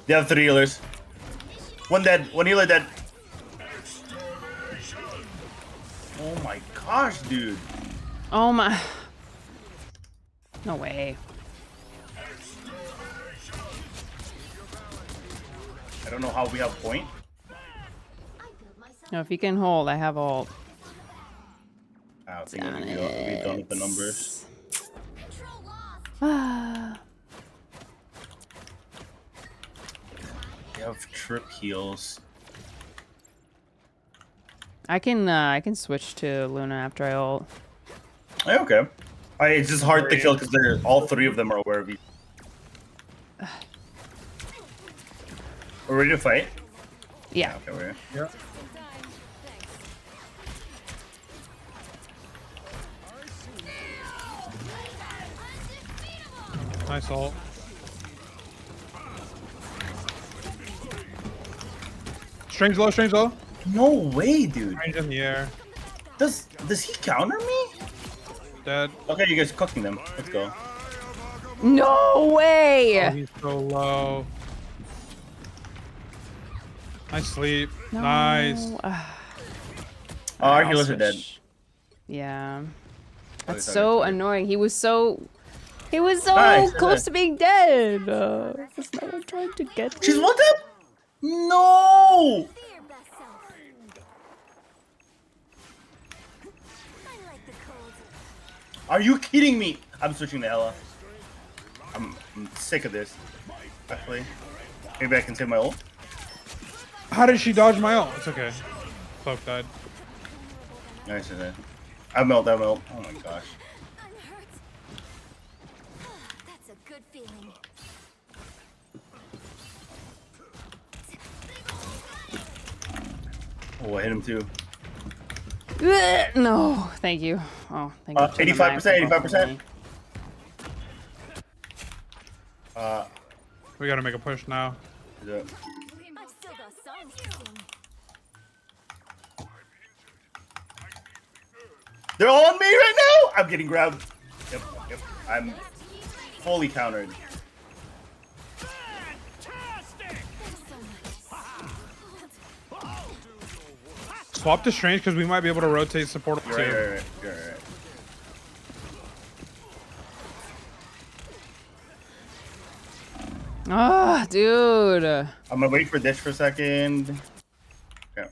They have 3 healers. One dead. One healer dead. Oh my gosh, dude. Oh my. No way. I don't know how we have point. No, if you can hold, I have ult. I think we'll be done with the numbers. They have trip heals. I can switch to Luna after I ult. Yeah, okay. It's just hard to kill because they're all 3 of them are aware of each. We're ready to fight? Yeah. Okay, we're Yeah. Nice ult. Strange low, strange low. No way, dude. Strange in the air. Does he counter me? Dead. Okay, you guys are cooking them. Let's go. No way! Oh, he's so low. Nice sleep. No. Nice. Our healers are dead. Yeah. That's sorry, so sorry. annoying. He was so Nice, close nice. to being dead. That's not what I'm trying to get. She's one tap? No! Are you kidding me? I'm switching to Ella. I'm sick of this. Actually, maybe I can save my ult. How did she dodge my ult? It's okay. Cloak died. Nice, nice. I melt. Oh my gosh. That's a good feeling. Oh, I hit him too. No, thank you. Oh, thank you. 85%, 85%. We gotta make a push now. Yeah. I've still got songs to sing. They're all on me right now! I'm getting grabbed. Yep. I'm fully countered. Swap to Strange because we might be able to rotate support too. Right. Ah, dude. I'm gonna wait for this for a second. Okay.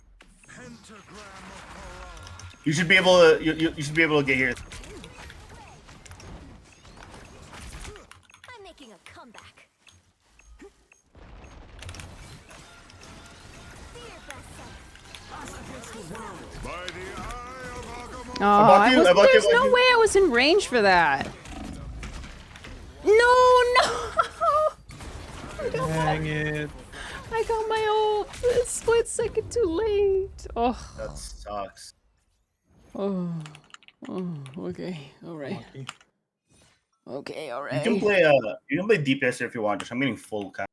You should be able to. You should be able to get here. I'm making a comeback. Oh, you, I bought there's you, no you. way I was in range for that. No. Dang it. I got my ult a split second too late. Oh. That sucks. Oh. Oh. Okay. All right. Lucky. Okay. All You right. can play. You can play DPS if you want. Just I'm getting full. What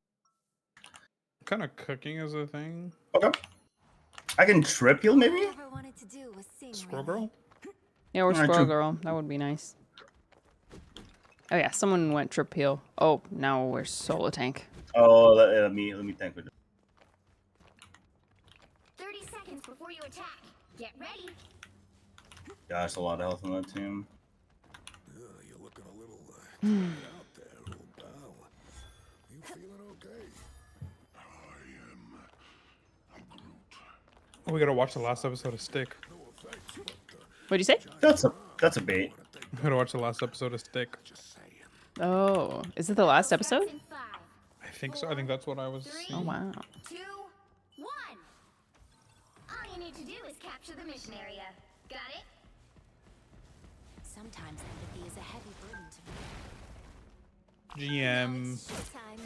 kind of cooking is a thing? Okay. I can trip heal maybe. All I ever wanted to do was sing. Squirrel really. girl? Yeah, we're Alright, Squirrel true. Girl. That would be nice. Oh yeah, someone went trip heal. Oh, now we're solo tank. Oh, let me tank with it. 30 seconds before you attack. Get ready. Gosh, a lot of health on that team. You're looking a little out there, old pal. You feeling okay? Oh, we gotta watch the last episode of Stick. What'd you say? That's a bait. We gotta watch the last episode of Stick. Oh, is it the last episode? In 5, I think so. I think that's what I was 3, seeing. Oh wow. 2, 1. All you need to do is capture the mission area. Got it? Sometimes empathy is a heavy burden to me. GM. Showtime.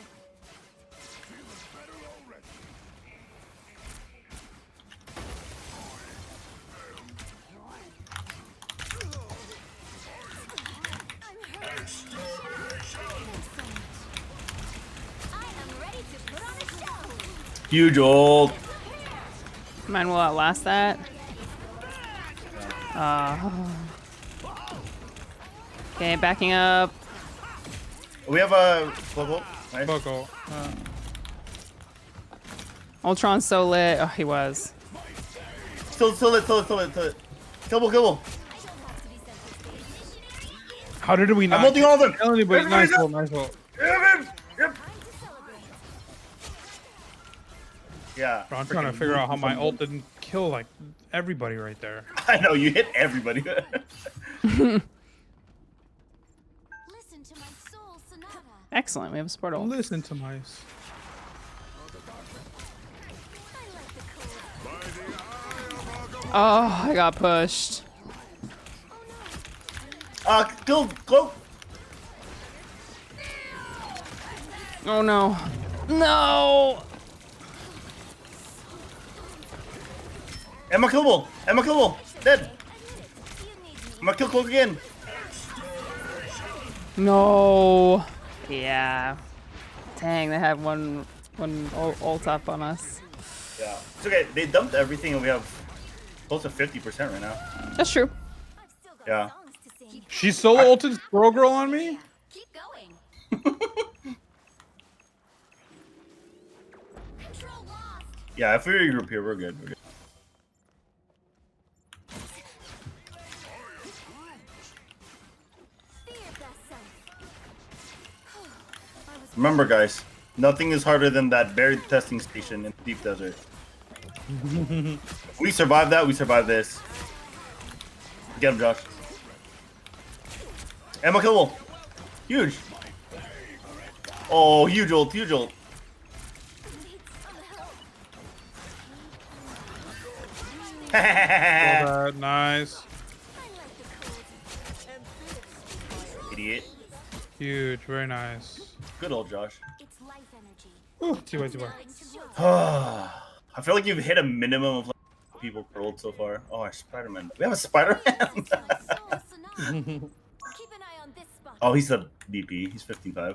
I am ready to put on a show. Huge ult. Mine will outlast that. Okay, backing up. We have a global. Nice. Buckle. Ultron's so lit. Oh, he was. Still it. Kill. How did we not? I'm ulting all of them. Kill anybody? Everybody's Nice up. ult, nice ult. Yep. Yeah. Bro, I'm trying to figure out how my ult didn't kill like everybody right there. I know you hit everybody. Listen to my soul sonata. Excellent. We have a support ult. Listen to my. I like the cold. Oh, I got pushed. Kill cloak. Oh no. No. Emma killable. Dead. I'm gonna kill cloak again. No. Yeah. Dang, they have one ult up on us. Yeah. It's okay. They dumped everything and we have close to 50% right now. That's true. I've still got Yeah. songs to sing. She solo ulted Squirrel Girl on me? Keep going. Control lost. Yeah, if we regroup here, we're good. Be your best self. Remember, guys, nothing is harder than that buried testing station in the deep desert. If we survive that, we survive this. Get him, Josh. Emma killable. Huge. Oh, huge ult. Nice. Idiot. Huge. Very nice. Good old Josh. It's life energy. Ooh, TY. I feel like you've hit a minimum of like, people per ult so far. Oh, our Spider-Man. We have a Spider-Man. Keep an eye on this spot. Oh, he's a BP. He's 15.5. I'm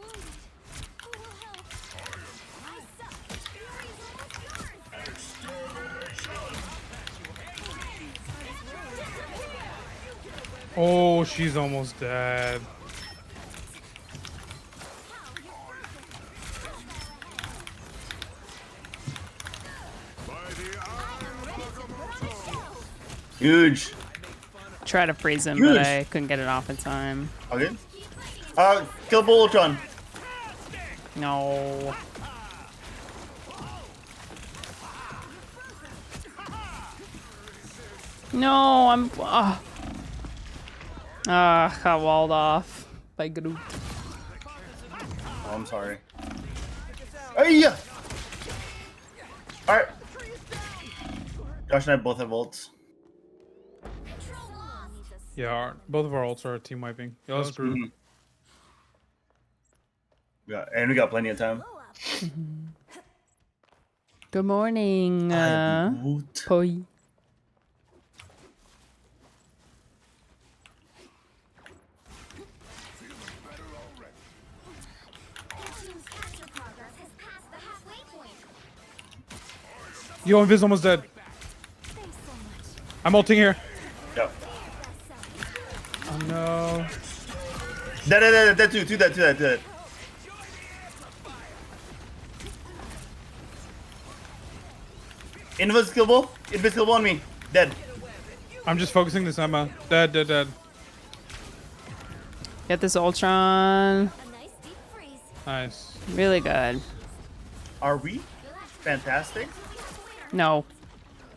wounded. Who will help? I suck. Fury's almost yours. Oh, she's almost dead. Huge. tried to freeze him, Huge. but I couldn't get it off in time. Okay. Kill Ultron. No. No, I'm. Got walled off by Groot. Oh, I'm sorry. Hey, yeah. All right. Josh and I both have ults. Yeah, both of our ults are team wiping. Yeah, let's Groot. Mhm. Yeah, and we got plenty of time. Good morning, Poi. Yo, Invis almost dead. I'm ulting here. Yep. Oh no. Dead, two dead. Invisible on me. Dead. I'm just focusing this Emma. Dead. Get this Ultron. Nice. Really good. Are we? Fantastic. No.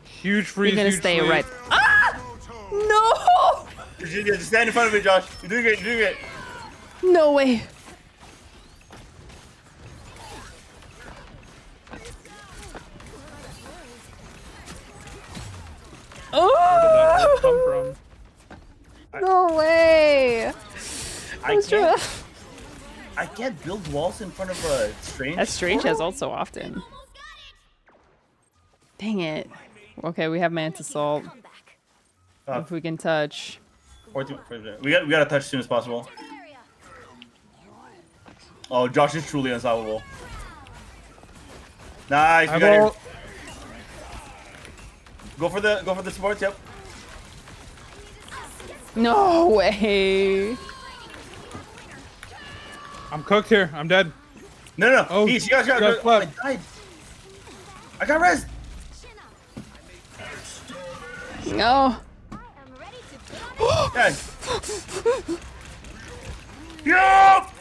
Huge freeze. You're gonna huge stay freeze. right. Ah! No! Just stand in front of me, Josh. You're doing great. No way. Where did that come from? No way. I can't build walls in front of a strange. That's Strange portal? has also often. Dang it. Okay, we have Mantis Salt. If we can touch. 14, we gotta touch as soon as possible. Oh, Josh is truly unstoppable. Nice. We got here. Go for the supports. Yep. No way. I'm cooked here. I'm dead. No. Oh, She got got I died. I got res. No. Yes. Yup.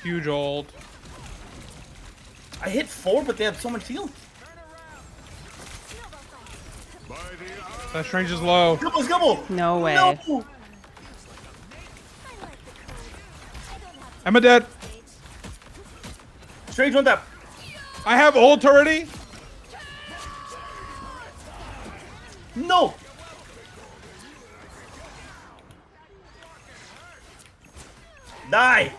Huge ult. I hit 4, but they have so much heal. That Strange is low. Scubble. No way. No. Emma dead. Strange on that. I have ult already. No. Die.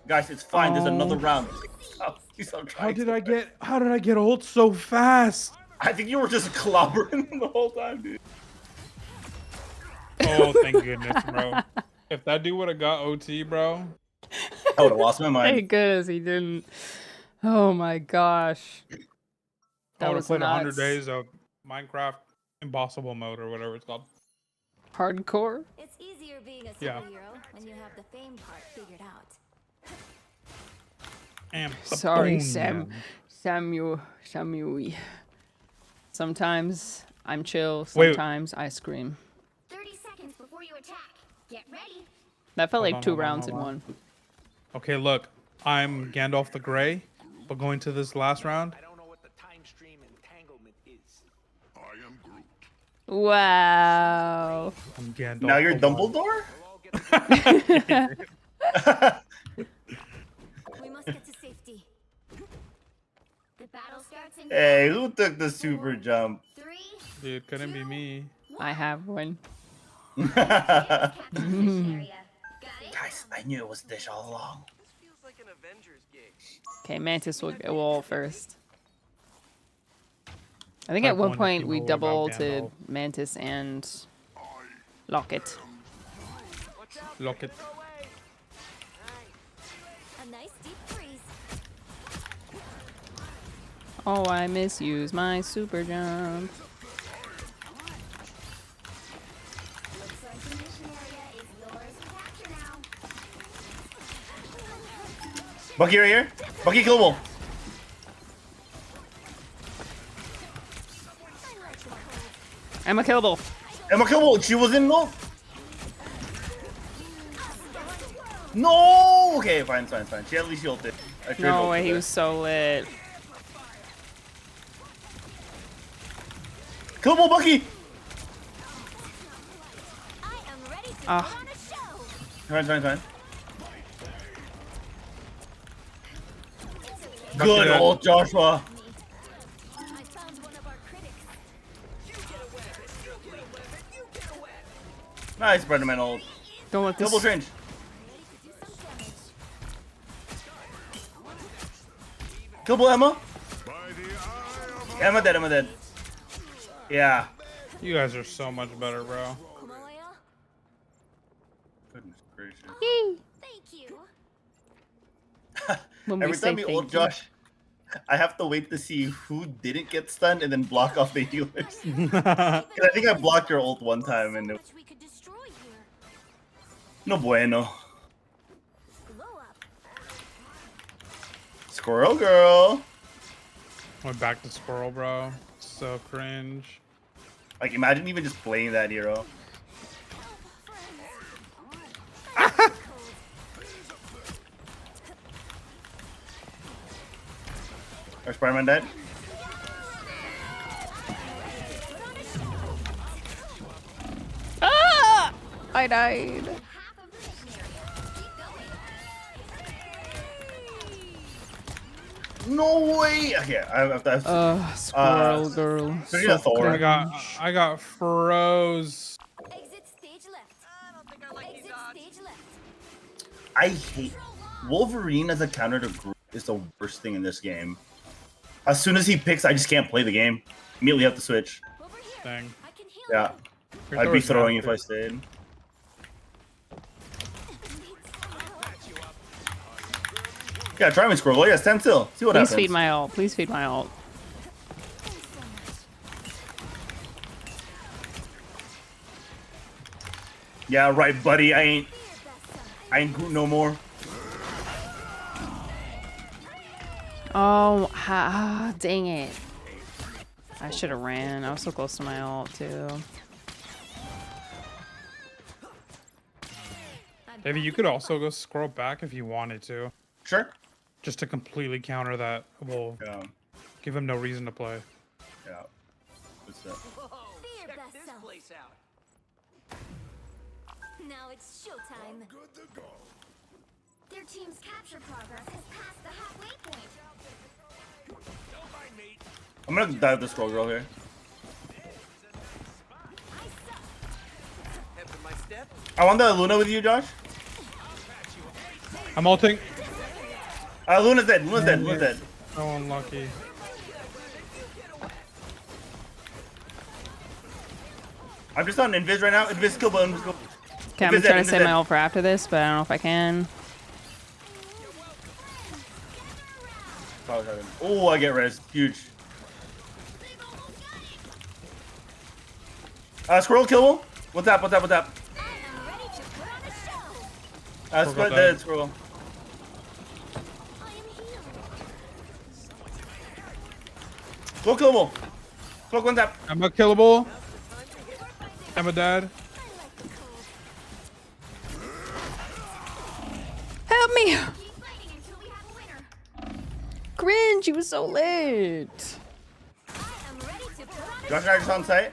Guys, it's fine. There's another round. Oh, How did I get ult so fast? I think you were just clobbering him the whole time, dude. Oh, thank goodness, bro. If that dude would have got OT, bro. I would have lost my mind. Thank goodness he didn't. Oh my gosh. I That would have was played 100 nuts. days of Minecraft Impossible mode or whatever it's called. Hardcore? It's easier being a Yeah. superhero when you have the fame part figured out. Sorry, Boom. Samuel. Sometimes I'm chill, Wait. sometimes I scream. 30 seconds before you attack. Get ready. That felt like Hold on, two hold on, rounds in hold one. Okay, look. I'm Gandalf the Grey, but going to this last round. I don't know what the time stream entanglement is. I am Groot. Wow. I'm Gandalf. Now you're the One. Dumbledore? We must get to safety. The battle starts in Hey, who took the super jump? 3. Dude, couldn't be me. I have one. Guys, I knew it was Dish all along. This feels like an Avengers gig. Okay, Mantis will go first. I think at I've one won point Teemo we without double ulted Gandalf. Mantis and Locket. Lock it. a nice deep freeze. Oh, I misuse my super jump. Looks like the mission area is yours to capture now. Bucky right here. Bucky killable. Emma killable. Emma killable. She was in no. No. Okay, fine. She at least ulted. No way, he was so lit. Killable, Bucky. Ah. Fine. Good old Joshua. Nice Spider-Man ult. Don't let this. Double range. Killable Emma. Emma dead. Yeah. You guys are so much better, bro. Goodness gracious. Thank you. Every time we ult Josh, I have to wait to see who didn't get stunned and then block off the healers. 'Cause I think I blocked your ult one time and no bueno. Squirrel girl. Went back to squirrel, bro. So cringe. Like, imagine even just playing that hero. Our Spider-Man dead? Ah! I died. No way! Okay, I have to. Squirrel girl. So Thor. I got froze. Exit stage left. Exit stage left. I hate Wolverine as a counter to Groot is the worst thing in this game. As soon as he picks, I just can't play the game. Immediately have to switch. Dang. Yeah, I'd be throwing if I stayed. Yeah, try me, Squirrel. Yeah, stand still. See what happens. Please feed my ult. Please feed my ult. Yeah, right, buddy. I ain't Groot no more. Oh, dang it. I should have ran. I was so close to my ult, too. Maybe you could also go scroll back if you wanted to. Sure. Just to completely counter that. Will give him no reason to play. Yeah. What's that? Check this place out. Now it's showtime. Good to go. Their team's capture progress has passed the halfway point. I'm gonna dive the Scroll Girl here. I want the Luna with you, Josh. I'm ulting. Luna's dead. Luna's dead. So unlucky. I'm just on Invis right now. Invis kill button. Okay, I'm trying to save my ult for after this, but I don't know if I can. Oh, I get res. Huge. Squirrel killable. What's up? Split dead, Squirrel. Go killable. Cloak one tap. I'm a killable. I'm a dead. Help me! Cringe, he was so lit. Josh and I just on site.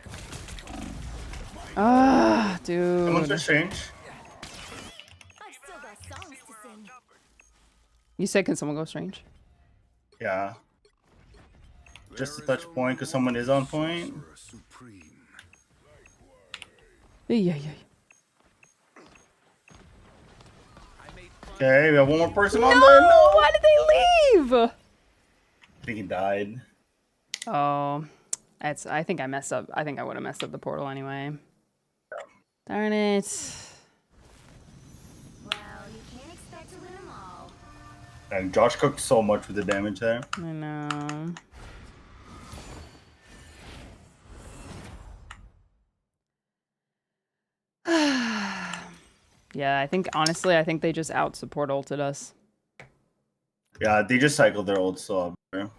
Ah, dude. Someone switch change. You said, can someone go strange? Yeah. Just a touch point because someone is on point. Yeah. Okay, we have one more person on No, there. No, why did they leave? I think he died. Oh, I think I messed up. I think I would have messed up the portal anyway. Darn it. Well, you can't expect to win them all. And Josh cooked so much with the damage there. I know. Yeah, I think they just out support ulted us. Yeah, they just cycled their old sub. Bro.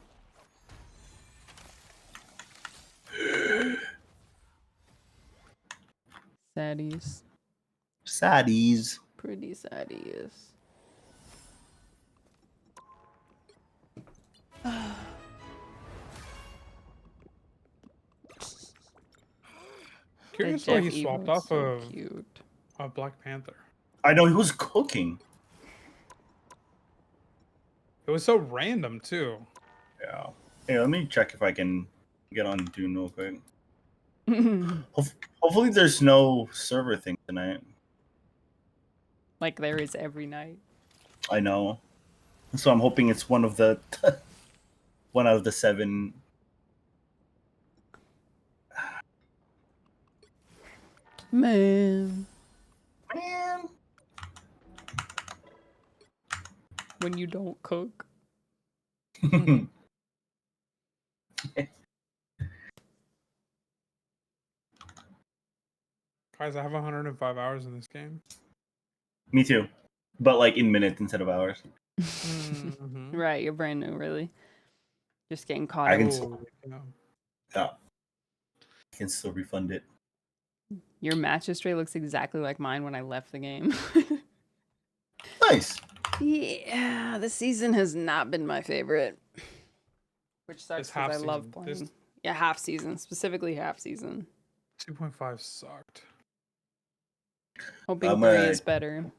'Cause saddies. Saddies. Pretty saddies. Curious That why Jeff he swapped emote's off so of cute. Black Panther. I know he was cooking. It was so random too. Yeah. Hey, let me check if I can get on Dune real quick. Hopefully there's no server thing tonight. Like there is every night. I know. So I'm hoping it's one of the one out of the 7. Man. Man. When you don't cook. Guys, I have 105 hours in this game. Me too. But like in minutes instead of hours. Mm-hmm. Right, you're brand new, really. Just getting caught I up. can Oh, still, yeah. I can still refund it. Your match history looks exactly like mine when I left the game. Nice. Yeah, this season has not been my favorite. Which sucks It's because I half love season. playing. This- Yeah, half season. Specifically half season. 2.5 sucked. Hoping I'm 3 gonna is better.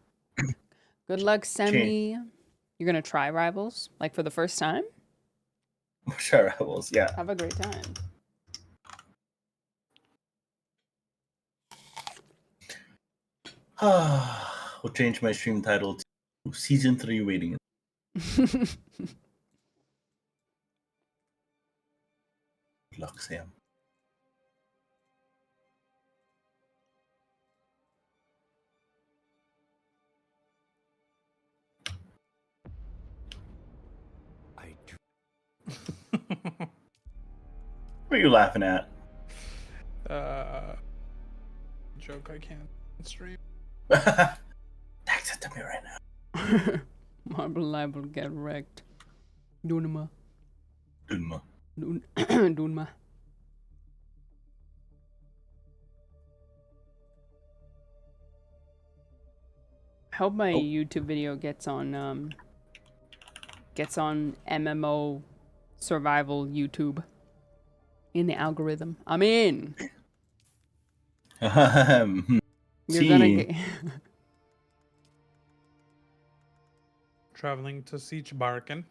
Good luck, Semi. You're gonna try Rivals? Like for the first time? Sure, Rebels, yeah. Have a great time. We'll change my stream title to Season 3 Waiting. Good luck, Sam. What are you laughing at? Joke I can't stream. Text it to me right now. Marble liable get wrecked. Dunma. Dunma. Dunma. I hope my YouTube video gets on MMO survival YouTube in the algorithm. I'm in. You're gonna get Traveling to Siege Barken.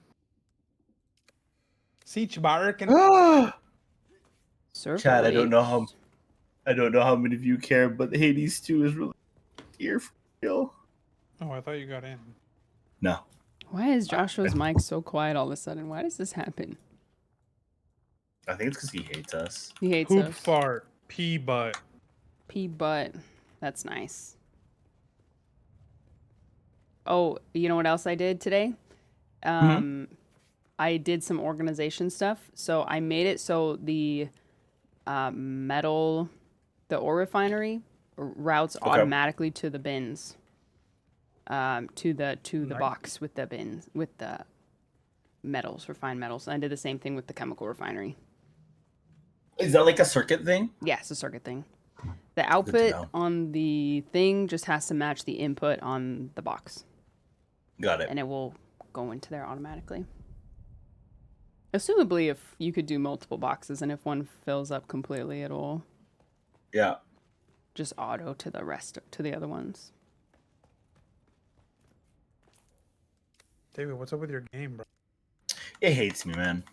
Siege Barken. Chad, I don't know how many of you care, but Hades 2 is really here for real. Oh, I thought you got in. No. Why is Joshua's mic so quiet all of a sudden? Why does this happen? I think it's because he hates us. He hates Poop us. fart. Pee butt. Pee butt. That's nice. Oh, you know what else I did today? I did some organization stuff. So I made it so the the ore refinery routes automatically to the bins. To the box with the bins, with the metals, refined metals. And I did the same thing with the chemical refinery. Is that like a circuit thing? Yeah, it's a circuit thing. The output on the thing just has to match the input on the box. Got it. And it will go into there automatically. Assumably, if you could do multiple boxes, and if one fills up completely, it'll just auto to the rest to the other ones. David, what's up with your game, bro? It hates me, man.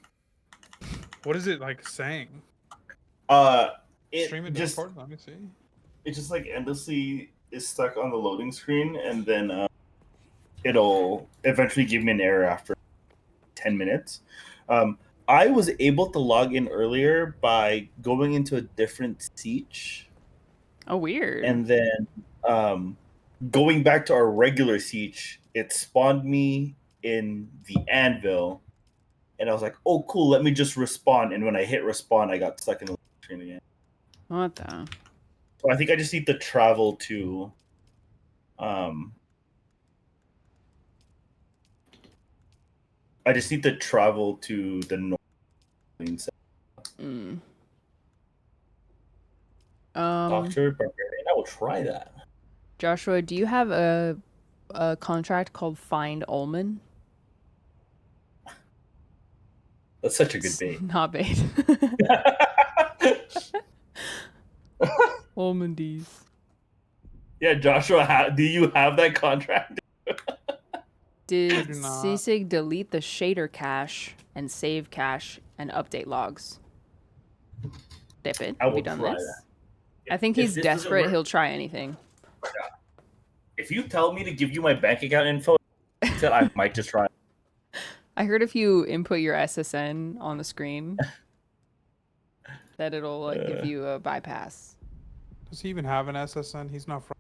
What is it like saying? It Stream it just Discord. Let me see. it just like endlessly is stuck on the loading screen, and then it'll eventually give me an error after 10 minutes. I was able to log in earlier by going into a different siege. Oh, weird. And then going back to our regular siege, it spawned me in the anvil. And I was like, oh, cool, let me just respawn. And when I hit respawn, I got stuck in the screen again. What the? So I think I just need to travel to I just need to travel to the north. Doctor Barbarian. I will try that. Joshua, do you have a contract called Find Ullman? That's such a good bait. Not bait. Ullman D's. Yeah, Joshua, do you have that contract? Did do not. CSIG delete the shader cache and save cache and update logs? Dip it. I Have will you done try this? that. I think If he's this doesn't desperate. work- He'll try anything. If you tell me to give you my bank account info, I might just try. I heard if you input your SSN on the screen, that it'll like give you a bypass. Does he even have an SSN? He's not from.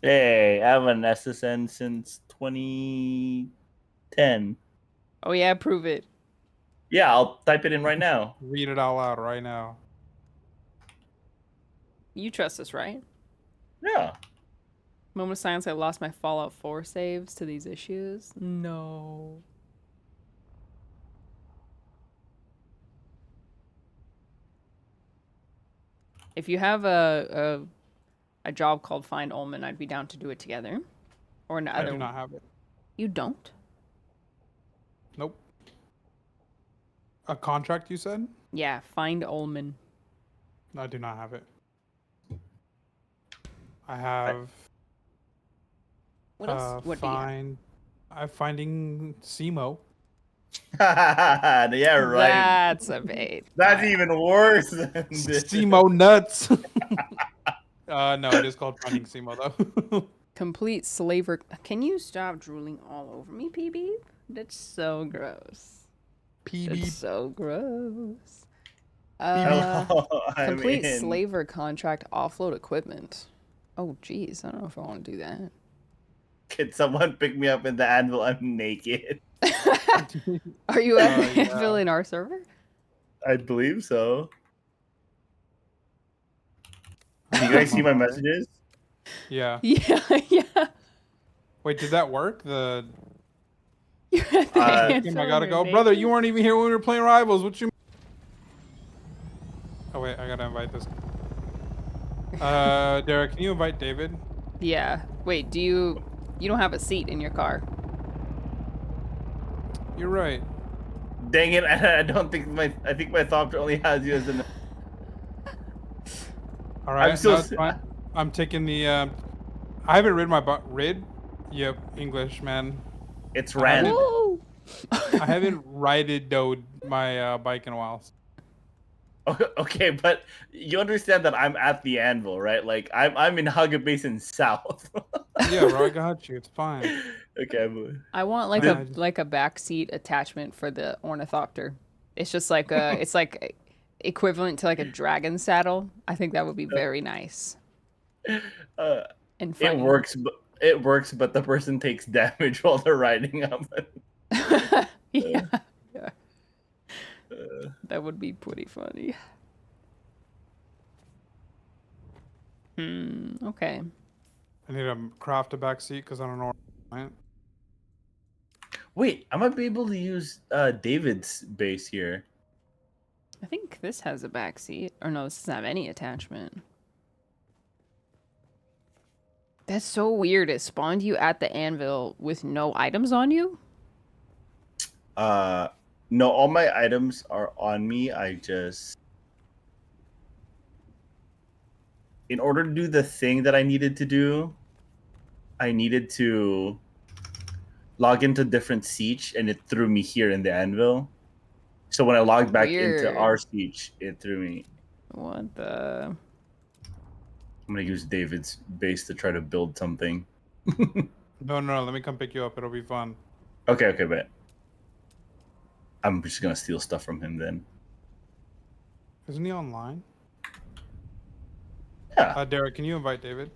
Hey, I have an SSN since 2010. Oh yeah, prove it. Yeah, I'll type it in right now. Read it out loud right now. You trust us, right? Yeah. Moment of silence. I lost my Fallout 4 saves to these issues. No. If you have a job called Find Ullman, I'd be down to do it together. Or I another. do not have it. You don't? Nope. A contract, you said? Yeah, Find Ullman. I do not have it. I have. What else? What do you have? I'm finding Simo. Yeah, right. That's a bait. That's even worse than this. Simo nuts. No, it is called finding Simo though. Complete slaver. Can you stop drooling all over me, PB? That's so gross. PB. That's so gross. Hello, I'm Complete in. slaver contract offload equipment. Oh, geez. I don't know if I want to do that. Can someone pick me up in the anvil? I'm naked. Are you at yeah. Anvil in our server? I believe so. Do you guys see my messages? Yeah. Yeah, yeah. Wait, did that work? The You're at the Uh, Anvil I gotta in go, your brother. base? You weren't even here when we were playing Rivals. What you? Oh wait, I gotta invite this. Derek, can you invite David? Yeah. Wait, you don't have a seat in your car. You're right. Dang it! I don't think I think my thought only has you as an. All right. I'm so no, it's fine. I'm taking the. I haven't rid my rid. Yep, English man. It's I random. Woo! I haven't rided my bike in a while. Okay, but you understand that I'm at the anvil, right? Like I'm in Hugga Basin South. Yeah, bro, I got you. It's fine. Okay. I want like Yeah, a backseat attachment for the ornithopter. It's just like it's like equivalent to like a dragon saddle. I think that would be very nice. And fun. It works, but the person takes damage while they're riding up. Yeah. Yeah. That would be pretty funny. Okay. I need to craft a back seat because I don't know. Right? Wait, I might be able to use David's base here. I think this has a backseat. Or no, this doesn't have any attachment. That's so weird. It spawned you at the anvil with no items on you? No, all my items are on me. In order to do the thing that I needed to do, I needed to log into different siege, and it threw me here in the anvil. So when I logged back into our siege, it threw me. What the? I'm gonna use David's base to try to build something. No, let me come pick you up. It'll be fun. Okay, bet. I'm just gonna steal stuff from him then. Isn't he online? Yeah. Derek, can you invite David?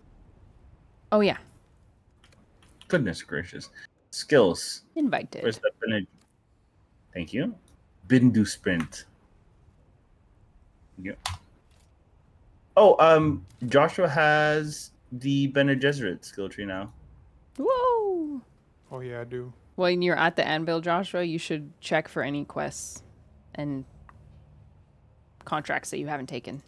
Oh yeah. Goodness gracious. Skills. Invited. Where's the Bene? Thank you. Bindu sprint. Yeah. Oh, Joshua has the Bene Gesserit skill tree now. Whoa. Oh yeah, I do. When you're at the anvil, Joshua, you should check for any quests and contracts that you haven't taken.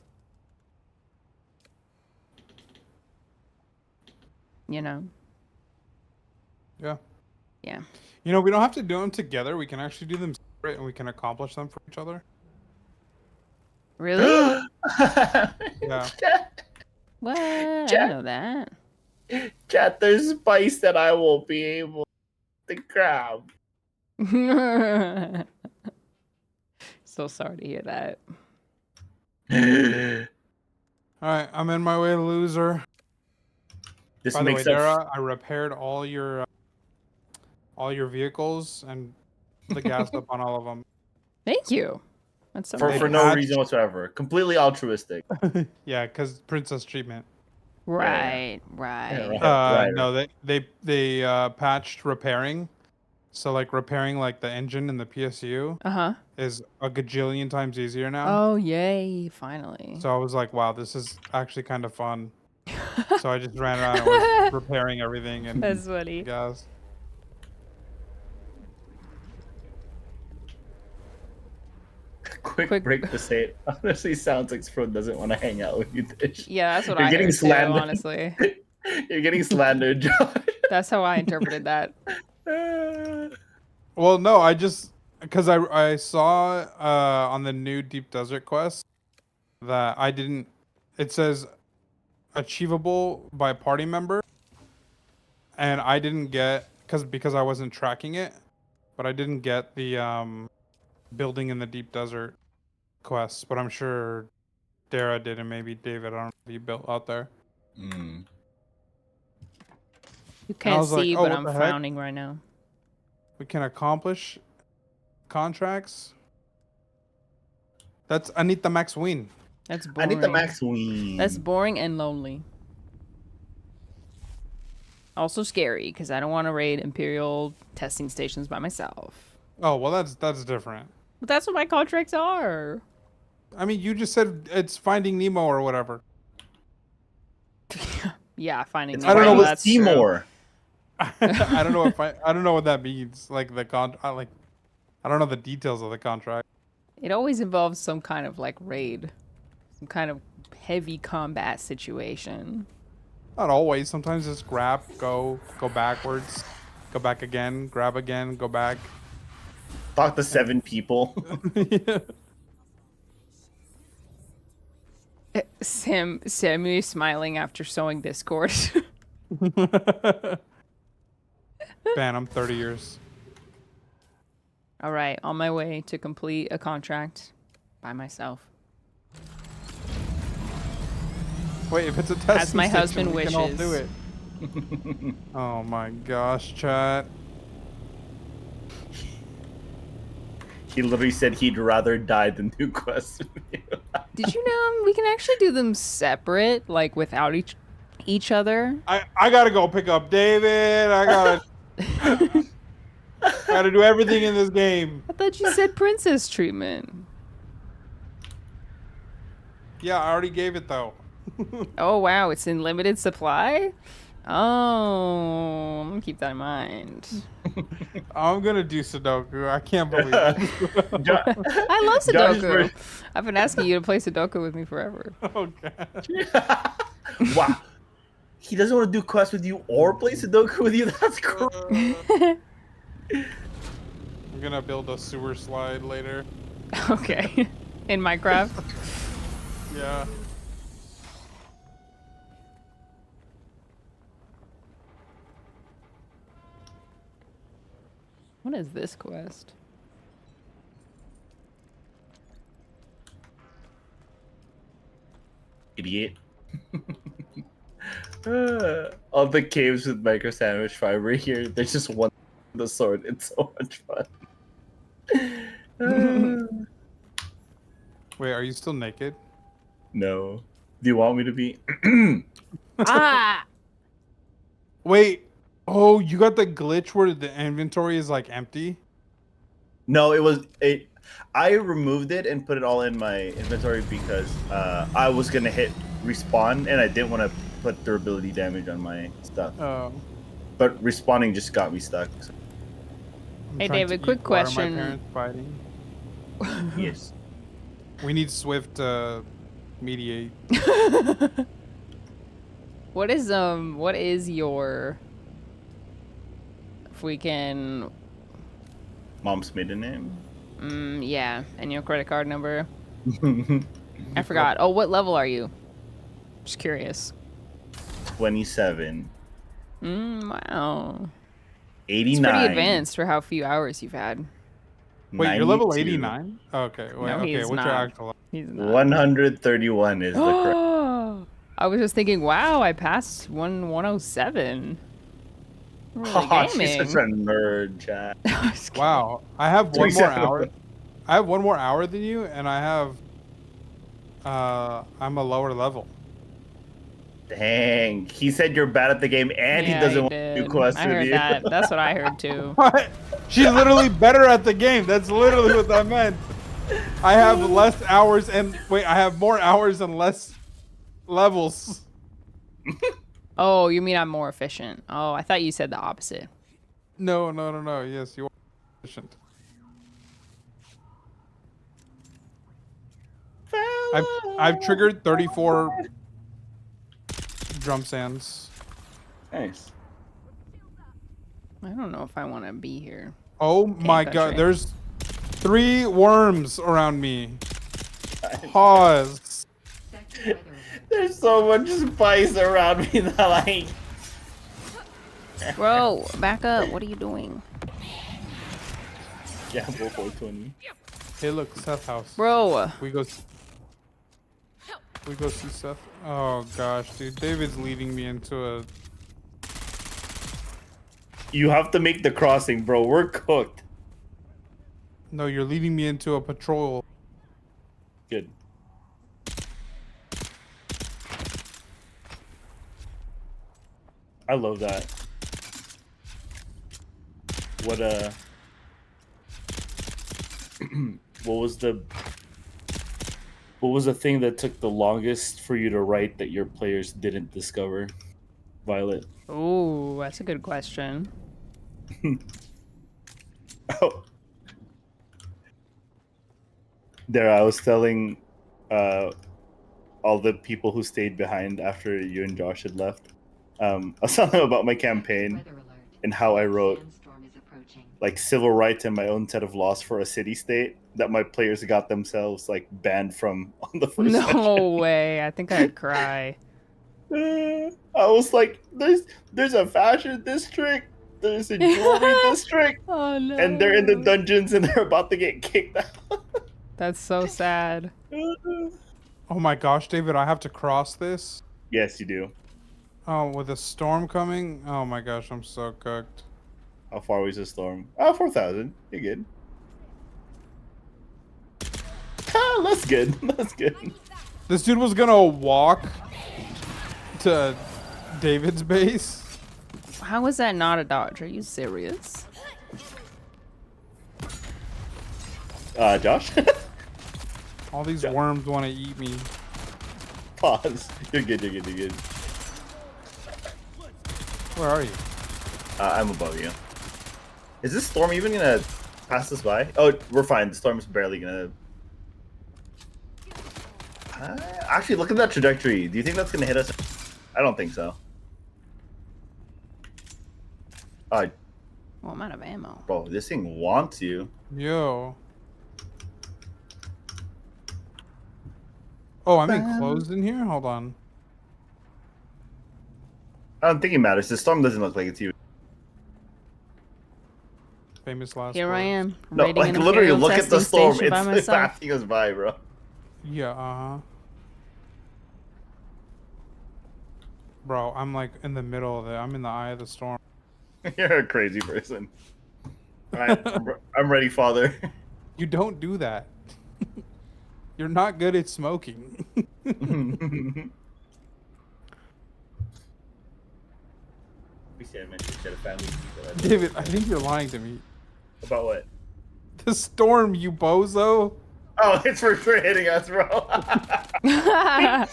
You know? Yeah. Yeah. You know, we don't have to do them together. We can actually do them separate, and we can accomplish them for each other. Really? Yeah. What? I Chat. didn't know that. Chat, there's spice that I won't be able to grab. So sorry to hear that. All right, I'm in my way, loser. This By the way, makes up. Dara, I repaired all your vehicles and the gas up on all of them. Thank you. That's so For nice. no reason whatsoever. Completely altruistic. Yeah, because princess treatment. Right. No, they patched repairing. So like repairing like the engine and the PSU is a gajillion times easier now. Oh, yay, finally. So I was like, wow, this is actually kind of fun. So I just ran around and was repairing everything and That's funny. gas. Quick break to say it. Honestly, sounds like Spro doesn't want to hang out with you, Dish. Yeah, that's what You're I getting heard too, slandered. honestly. You're getting slandered, Josh. That's how I interpreted that. Well, no, I just because I saw on the new Deep Desert quest that I didn't. It says achievable by party member, and I didn't get because I wasn't tracking it, but I didn't get the building in the Deep Desert quest. But I'm sure Dara did, and maybe David. I don't know if he built out there. You I can't was like, see, oh, but what I'm the heck? frowning right now. We can accomplish contracts. That's Anita Max Win. That's boring. Anita Max Win. That's boring and lonely. Also scary, because I don't want to raid Imperial testing stations by myself. Oh, well, that's different. But that's what my contracts are. I mean, you just said it's Finding Nemo or whatever. Yeah, finding. I don't know what that's Seymour. I don't know if I don't know what that means. Like the I don't know the details of the contract. It always involves some kind of like raid, some kind of heavy combat situation. Not always. Sometimes it's grab, go backwards, go back again, grab again, go back. Talk to 7 people. Sammy smiling after sowing discord. Man, I'm 30 years. All right, on my way to complete a contract by myself. Wait, if it's a test, As my husband we can all wishes. do it. Oh my gosh, chat. He literally said he'd rather die than do quests with you. Did you know we can actually do them separate, like without each other? I gotta go pick up David. I gotta do everything in this game. I thought you said princess treatment. Yeah, I already gave it though. Oh wow, it's in limited supply? Oh, I'm gonna keep that in mind. I'm gonna do Sudoku. I can't believe it. I love Sudoku. I've been asking you to play Sudoku with me forever. Okay. Wow. He doesn't want to do quests with you or play Sudoku with you? That's crazy. I'm gonna build a sewer slide later. Okay. In Minecraft? Yeah. What is this quest? Idiot. All the caves with micro sandwich fiber here, there's just one the sword. It's so much fun. Wait, are you still naked? No. Do you want me to be? Ah! Wait. Oh, you got the glitch where the inventory is like empty? No, I removed it and put it all in my inventory because I was gonna hit respawn and I didn't want to put durability damage on my stuff. Oh. But respawning just got me stuck. So. Hey David, quick question. My parents fighting. Yes. We need Swift to mediate. What is your, if we can, Mom's maiden name. yeah, and your credit card number? I forgot. Oh, what level are you? Just curious. 27. Wow. 89. It's pretty advanced for how few hours you've had. Wait, you're level 92. 89? Okay, wait, No, okay, he's what's your not. actual? He's not. 131 is the correct. I was just thinking, wow, I passed 107. Really Oh, she's gaming. such a nerd, chat. Wow, I have one more 27. hour. I have one more hour than you, and I have. I'm a lower level. Dang, he said you're bad at the game, and he doesn't want to do quests I with heard you. that. That's what I heard too. What? She's literally better at the game. That's literally what that meant. I have less hours and wait, I have more hours and less levels. Oh, you mean I'm more efficient? Oh, I thought you said the opposite. No. Yes, you are efficient. I've triggered 34 drum sands. Nice. I don't know if I want to be here. Oh my god, there's 3 worms around me. Pause. There's so much spice around me that like. Bro, back up. What are you doing? Yeah, go 420. Hey, look, Seth house. Bro. We go see Seth. Oh gosh, dude, David's leading me into a. You have to make the crossing, bro. We're cooked. No, you're leading me into a patrol. Good. I love that. What what was the thing that took the longest for you to write that your players didn't discover, Violet? Oh, that's a good question. Oh. There, I was telling all the people who stayed behind after you and Josh had left. I was telling them about my campaign and how I wrote like civil rights and my own set of laws for a city-state that my players got themselves like banned from on the first session. No way. I think I'd cry. I was like, there's a fashion district, there's a jewelry district, Oh no. and they're in the dungeons and they're about to get kicked out. That's so sad. Oh my gosh, David, I have to cross this. Yes, you do. Oh, with a storm coming? Oh my gosh, I'm so cooked. How far was the storm? Oh, 4,000. You're good. Ah, that's good. That's good. This dude was gonna walk to David's base. How is that not a dodge? Are you serious? Josh? All these worms want to eat me. Pause. You're good, you're good, you're good. Where are you? I'm above you. Is this storm even gonna pass us by? Oh, we're fine. The storm's barely gonna... actually, look at that trajectory. Do you think that's gonna hit us? I don't think so. Well, I'm out of ammo. Bro, this thing wants you. Yo. Oh, I'm enclosed in here? Hold on. I don't think it matters. The storm doesn't look like it's you. Famous last Here words. I am. No, raiding like an literally Imperial look at the testing storm. station by It's myself. passing us by, bro. Yeah, Bro, I'm like in the middle of it. I'm in the eye of the storm. You're a crazy person. Alright, I'm ready, father. You don't do that. You're not good at smoking. David, I think you're lying to me. About what? The storm, you bozo. Oh, it's for sure hitting us, bro. I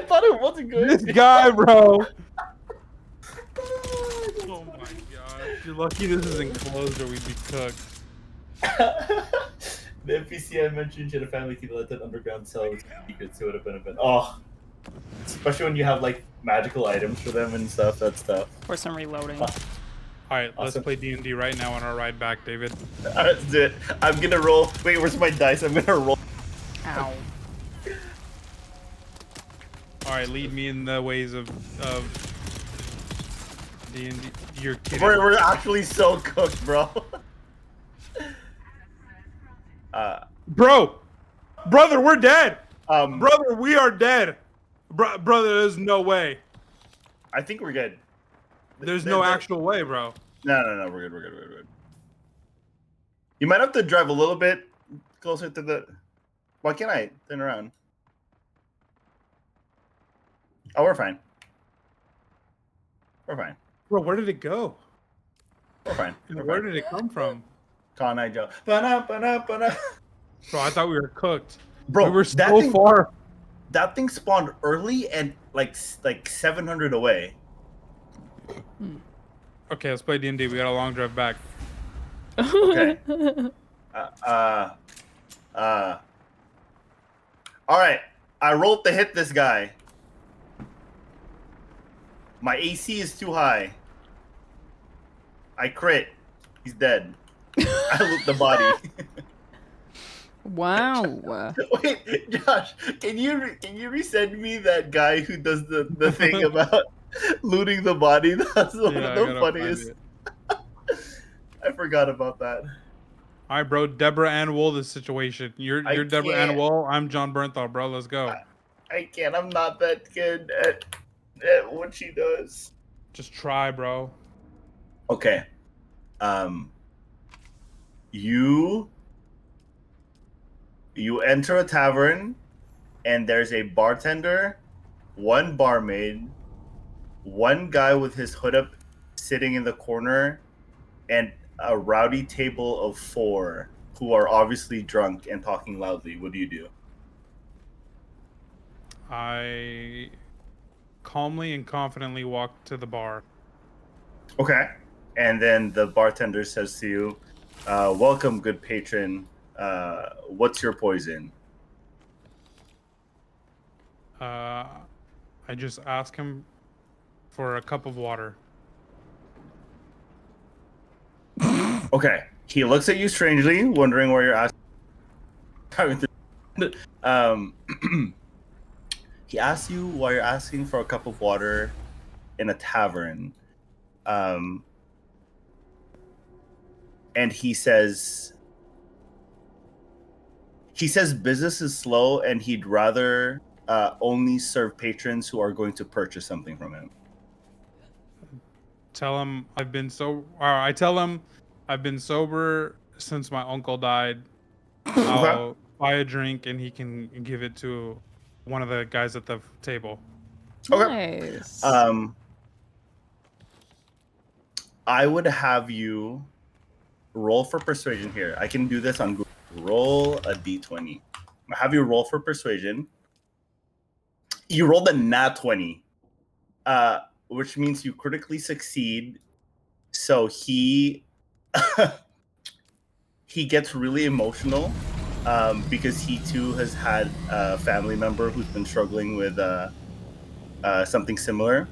thought it wasn't good. This guy, bro. Oh my gosh. You're lucky this is enclosed or we'd be cooked. The NPC I mentioned should have family key to let that underground cell with secrets. It would have been a bit. Oh, Especially when you have like magical items for them and stuff. That stuff. For some reloading. All right, let's Awesome. play D&D right now on our ride back, David. Alright, let's do it. I'm gonna roll. Wait, where's my dice? I'm gonna roll. Ow. All right, lead me in the ways of D&D. You're kidding. We're actually so cooked, bro. Brother, we're dead. Um, Brother, we are dead. Brother, there's no way. I think we're good. There's no actual way, bro. No, we're good. You might have to drive a little bit closer to the. Why can't I turn around? Oh, we're fine. We're fine. Bro, where did it go? We're fine. Where did it come from? Con I Joe. Ba-na. Bro, I thought we were cooked. Bro, we were that so thing, far. That thing spawned early and like 700 away. Okay, let's play D&D. We got a long drive back. Okay. All right. I rolled to hit this guy. My AC is too high. I crit. He's dead. I loot the body. Wow. Wait, Josh, can you resend me that guy who does the thing about looting the body? That's one of the funniest. I forgot about that. All right, bro. Deborah Ann Wool, this situation. You're Deborah Ann Wool. I'm John Bernthal, bro. Let's go. I can't. I'm not that good at what she does. Just try, bro. Okay. You enter a tavern, and there's a bartender, one barmaid, one guy with his hood up sitting in the corner, and a rowdy table of 4 who are obviously drunk and talking loudly. What do you do? I calmly and confidently walk to the bar. Okay. And then the bartender says to you, welcome, good patron. What's your poison? I just ask him for a cup of water. Okay. He looks at you strangely, wondering where you're asking. He asks you why you're asking for a cup of water in a tavern. And he says business is slow and he'd rather only serve patrons who are going to purchase something from him. Tell him I've been I tell him I've been sober since my uncle died. I'll buy a drink and he can give it to one of the guys at the table. Okay. Nice. I would have you roll for persuasion here. I can do this on Google. Roll a d20. I have you roll for persuasion. You rolled a nat 20, which means you critically succeed. So he gets really emotional because he too has had a family member who's been struggling with something similar.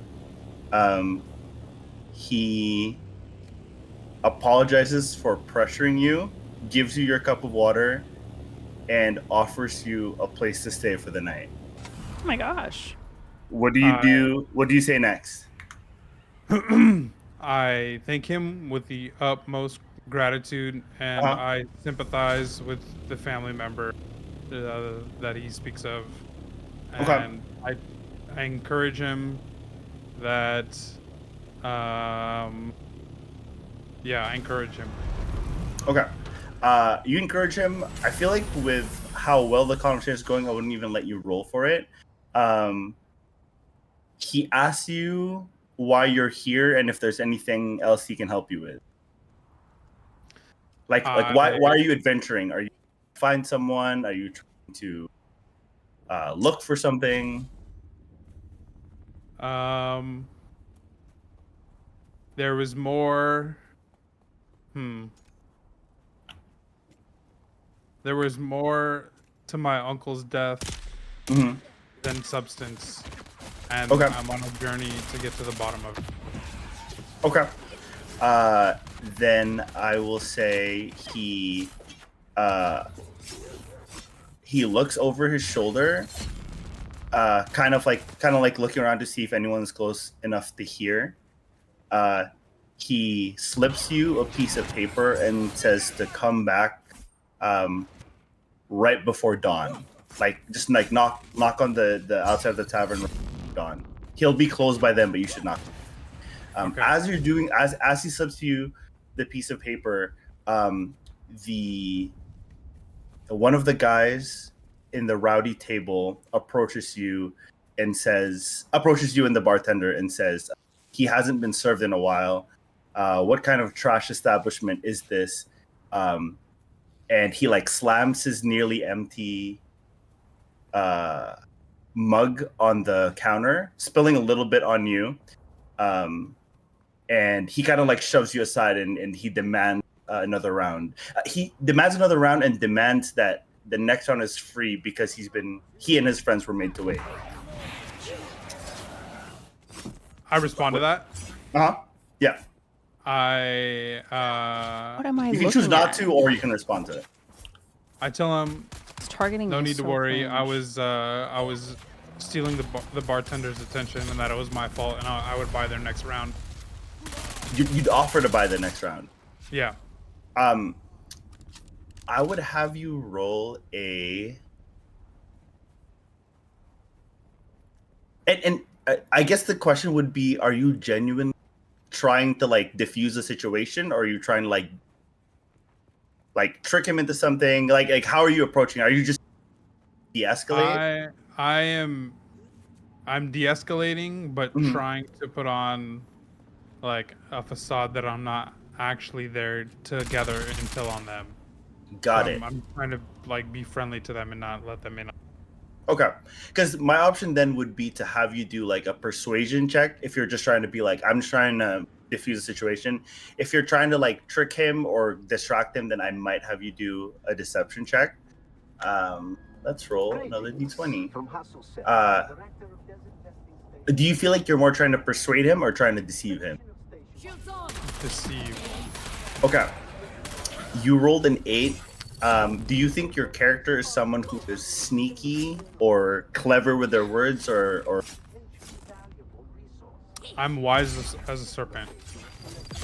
He apologizes for pressuring you, gives you your cup of water, and offers you a place to stay for the night. Oh my gosh. What do you do? What do you say next? I thank him with the utmost gratitude, and I sympathize with the family member that he speaks of. And I encourage him that, I encourage him. Okay. You encourage him. I feel like with how well the conversation is going, I wouldn't even let you roll for it. He asks you why you're here and if there's anything else he can help you with. Like why are you adventuring? Are you trying to find someone? Are you trying to look for something? There was more. There was more to my uncle's death than substance, and Okay. I'm on a journey to get to the bottom of it. Okay. Then I will say he looks over his shoulder, kind of like looking around to see if anyone's close enough to hear. He slips you a piece of paper and says to come back right before dawn. Like just like knock on the outside of the tavern right before dawn. He'll be closed by then, but you should knock. Okay. As you're doing, as he slips you the piece of paper, the one of the guys in the rowdy table approaches you and the bartender and says, he hasn't been served in a while. What kind of trash establishment is this? And he like slams his nearly empty mug on the counter, spilling a little bit on you. And he kind of like shoves you aside and he demands another round. He demands another round and demands that the next round is free because he and his friends were made to wait. I respond to that. Yeah. What am I You can choose looking not at? to, or you can respond to it. I tell him, It's targeting no me need to so worry. I cringe. was stealing the bartender's attention, and that it was my fault, and I would buy their next round. You'd offer to buy the next round. Yeah. I would have you roll a. And I guess the question would be: are you genuine trying to like diffuse the situation, or are you trying to like trick him into something? Like how are you approaching? Are you just de-escalate? I'm de-escalating, but Mhm. trying to put on like a facade that I'm not actually there to gather intel on them. Got So it. I'm trying to like be friendly to them and not let them in. Okay, because my option then would be to have you do like a persuasion check if you're just trying to be like, I'm just trying to diffuse the situation. If you're trying to like trick him or distract him, then I might have you do a deception check. Let's roll another d20. Do you feel like you're more trying to persuade him or trying to deceive him? Deceive. Okay. You rolled an 8. Do you think your character is someone who is sneaky or clever with their words, or I'm wise as a serpent.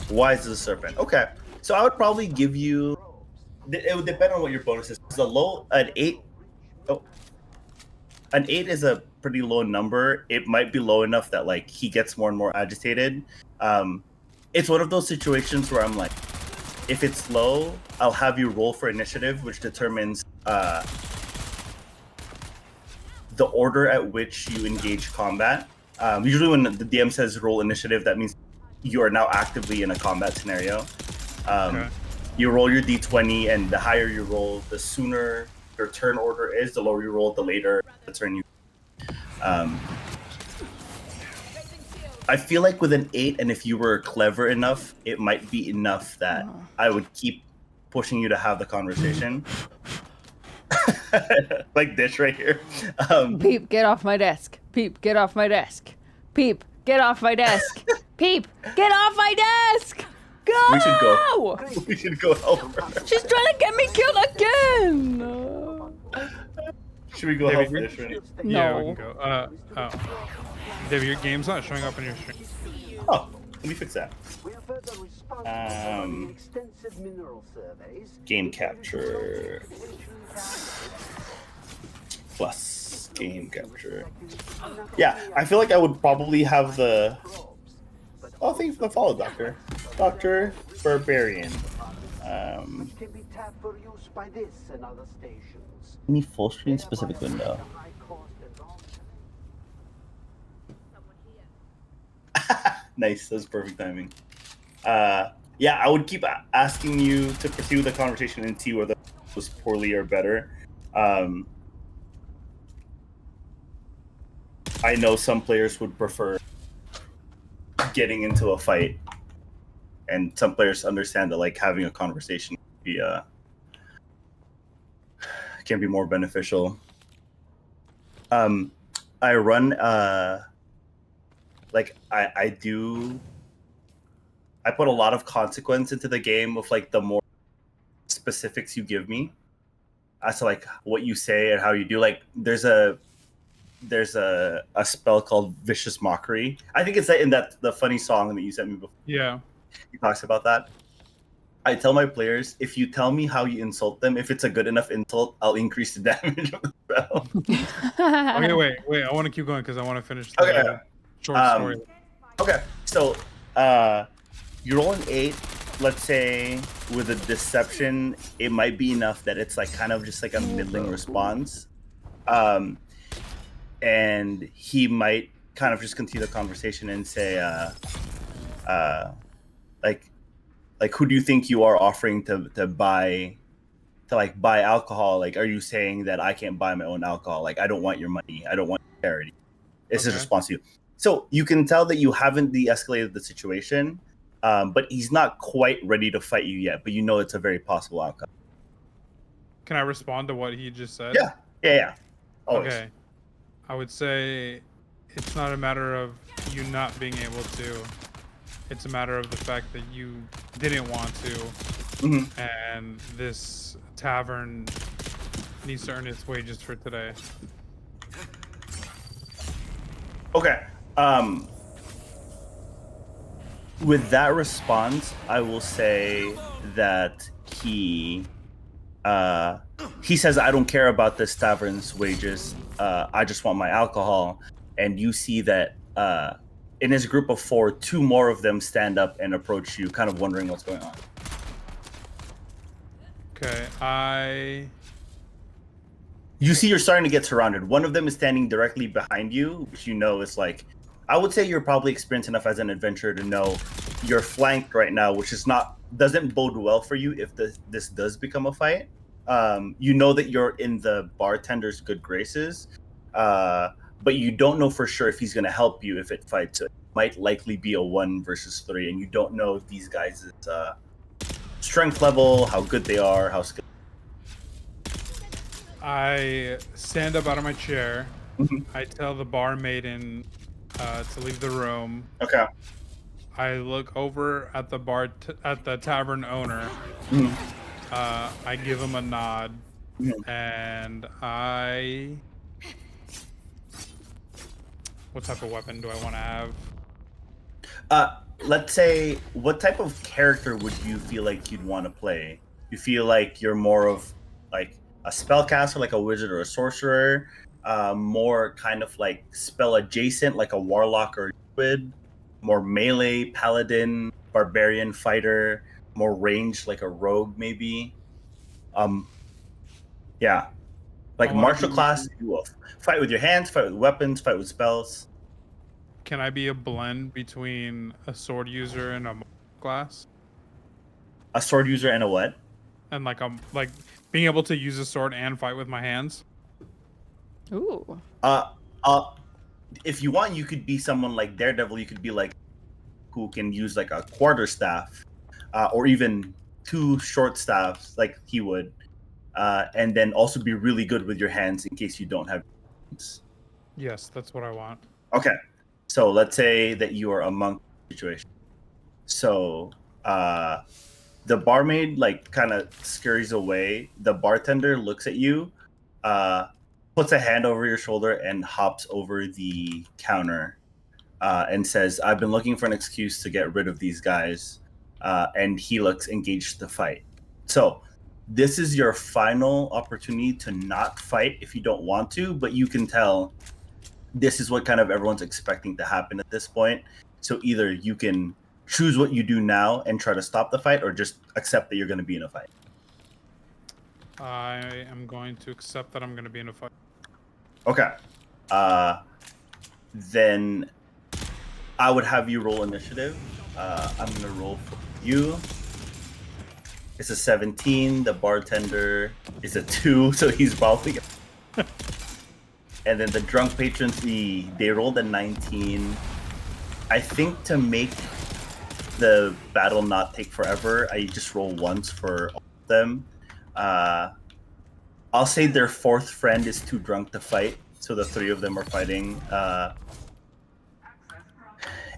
wise as a serpent? Okay. So I would probably give you. It would depend on what your bonus is. An 8. Oh, an 8 is a pretty low number. It might be low enough that like he gets more and more agitated. It's one of those situations where I'm like, if it's low, I'll have you roll for initiative, which determines the order at which you engage combat. Usually when the DM says roll initiative, that means you are now actively in a combat scenario. Okay. You roll your d20, and the higher you roll, the sooner your turn order is. The lower you roll, the later the turn you. I feel like with an 8, and if you were clever enough, it might be enough that I would keep pushing you to have the conversation. Like this right here. Peep, get off my desk. Peep, get off my desk. Peep, get off my desk. Peep, get off my desk. Go! We should go. We should go help her. She's trying to get me killed again. Should we go David, help this right? Yeah, we No. can go. David, your game's not showing up on your stream. Oh, let me fix that. Game capture plus game capture. Yeah, I feel like I would probably have the. Oh, thank you for the follow, Doctor. Dr. Barbarian. Any full screen specific window? Nice, that's perfect timing. Yeah, I would keep asking you to pursue the conversation and see whether it was poorly or better. I know some players would prefer getting into a fight, and some players understand that like having a conversation can be more beneficial. I run like I put a lot of consequence into the game with like the more specifics you give me as to like what you say and how you do. Like there's a spell called Vicious Mockery. I think it's in the funny song that you sent me before. Yeah. He talks about that. I tell my players, if you tell me how you insult them, if it's a good enough insult, I'll increase the damage of the spell. Okay, wait. I want to keep going because I want to finish the short story. Okay, so you roll an 8. Let's say with a deception, it might be enough that it's like kind of just like a middling response. And he might kind of just continue the conversation and say, like who do you think you are offering to buy alcohol? Like, are you saying that I can't buy my own alcohol? Like, I don't want your money. I don't want charity. It's his response to you. So you can tell that you haven't de-escalated the situation, but he's not quite ready to fight you yet. But you know it's a very possible outcome. Can I respond to what he just said? Yeah. Always. Okay. I would say it's not a matter of you not being able to. It's a matter of the fact that you didn't want to, and this tavern needs to earn its wages for today. Okay. With that response, I will say that he says, I don't care about this tavern's wages. I just want my alcohol. And you see that in his group of 4, 2 more of them stand up and approach you, kind of wondering what's going on. Okay, You see you're starting to get surrounded. One of them is standing directly behind you, which you know is like, I would say you're probably experienced enough as an adventurer to know you're flanked right now, which doesn't bode well for you if this does become a fight. You know that you're in the bartender's good graces, but you don't know for sure if he's going to help you if it fights. It might likely be a 1 versus 3, and you don't know these guys' strength level, how good they are, how skilled. I stand up out of my chair. I tell the barmaiden to leave the room. Okay. I look over at the at the tavern owner. I give him a nod, and what type of weapon do I want to have? Let's say, what type of character would you feel like you'd want to play? You feel like you're more of like a spellcaster, like a wizard or a sorcerer, more kind of like spell adjacent, like a warlock or druid, more melee, paladin, barbarian, fighter, more ranged, like a rogue maybe. Yeah, like martial class. You will fight with your hands, fight with weapons, fight with spells. Can I be a blend between a sword user and a class? A sword user and a what? And like being able to use a sword and fight with my hands. Ooh. If you want, you could be someone like Daredevil. You could be like who can use like a quarterstaff, or even 2 short staffs, like he would, and then also be really good with your hands in case you don't have hands. Yes, that's what I want. Okay, so let's say that you are a monk situation. So the barmaid like kind of scurries away. The bartender looks at you, puts a hand over your shoulder, and hops over the counter, and says, I've been looking for an excuse to get rid of these guys. And he looks engaged to fight. So this is your final opportunity to not fight if you don't want to, but you can tell this is what kind of everyone's expecting to happen at this point. So either you can choose what you do now and try to stop the fight, or just accept that you're going to be in a fight. I am going to accept that I'm going to be in a fight. Okay. Then I would have you roll initiative. I'm going to roll for you. It's a 17. The bartender is a 2, so he's probably... And then the drunk patrons, they rolled a 19. I think to make the battle not take forever, I just roll once for all of them. I'll say their 4th friend is too drunk to fight, So the three of them are fighting,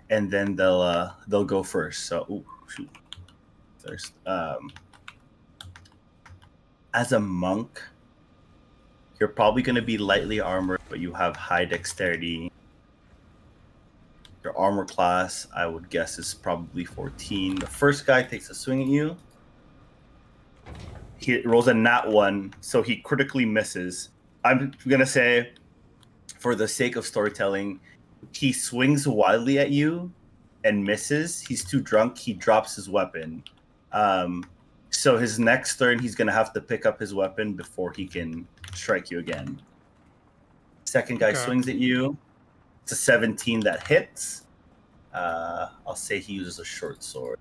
and then they'll go first. So, ooh, shoot, first. As a monk, you're probably going to be lightly armored, but you have high dexterity. Your armor class, I would guess, is probably 14. The first guy takes a swing at you. He rolls a nat 1, so he critically misses. I'm going to say, for the sake of storytelling, he swings wildly at you and misses. He's too drunk. He drops his weapon. So his next turn, he's going to have to pick up his weapon before he can strike you again. Second guy swings at you. It's a 17 that hits. I'll say he uses a short sword.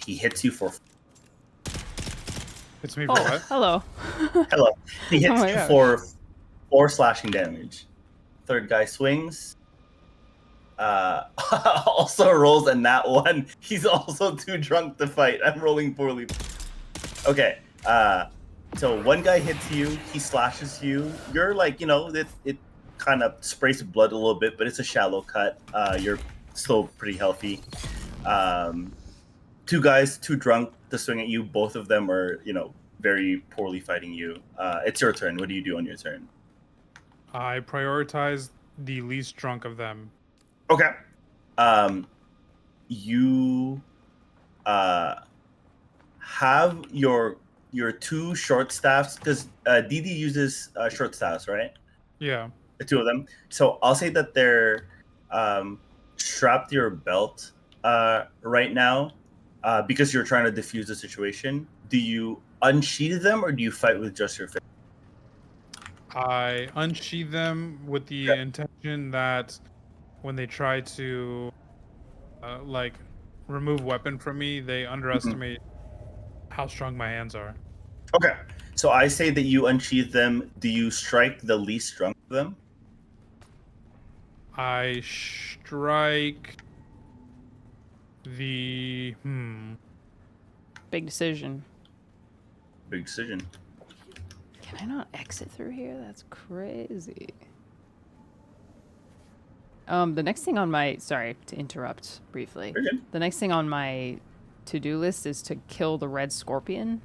He hits you for... Hits me for what? Hello. Hello. He hits Oh you gosh. for 4 slashing damage. Third guy swings. Also rolls a nat 1. He's also too drunk to fight. I'm rolling poorly. Okay. So one guy hits you. He slashes you. You're like, it kind of sprays blood a little bit, but it's a shallow cut. You're still pretty healthy. 2 guys, too drunk to swing at you. Both of them are, very poorly fighting you. It's your turn. What do you do on your turn? I prioritize the least drunk of them. Okay. You have your 2 short staffs, because DD uses short staffs, right? Yeah. The 2 of them. So I'll say that they're strapped to your belt right now because you're trying to defuse the situation. Do you unsheath them or do you fight with just your fist? I unsheath them with the intention that when they try to remove weapon from me, they underestimate how strong my hands are. Okay. So I say that you unsheath them. Do you strike the least drunk of them? I strike the Big decision. Big decision. Can I not exit through here? That's crazy. The next thing on my... Sorry to interrupt briefly. You're good. The next thing on my to-do list is to kill the red scorpion.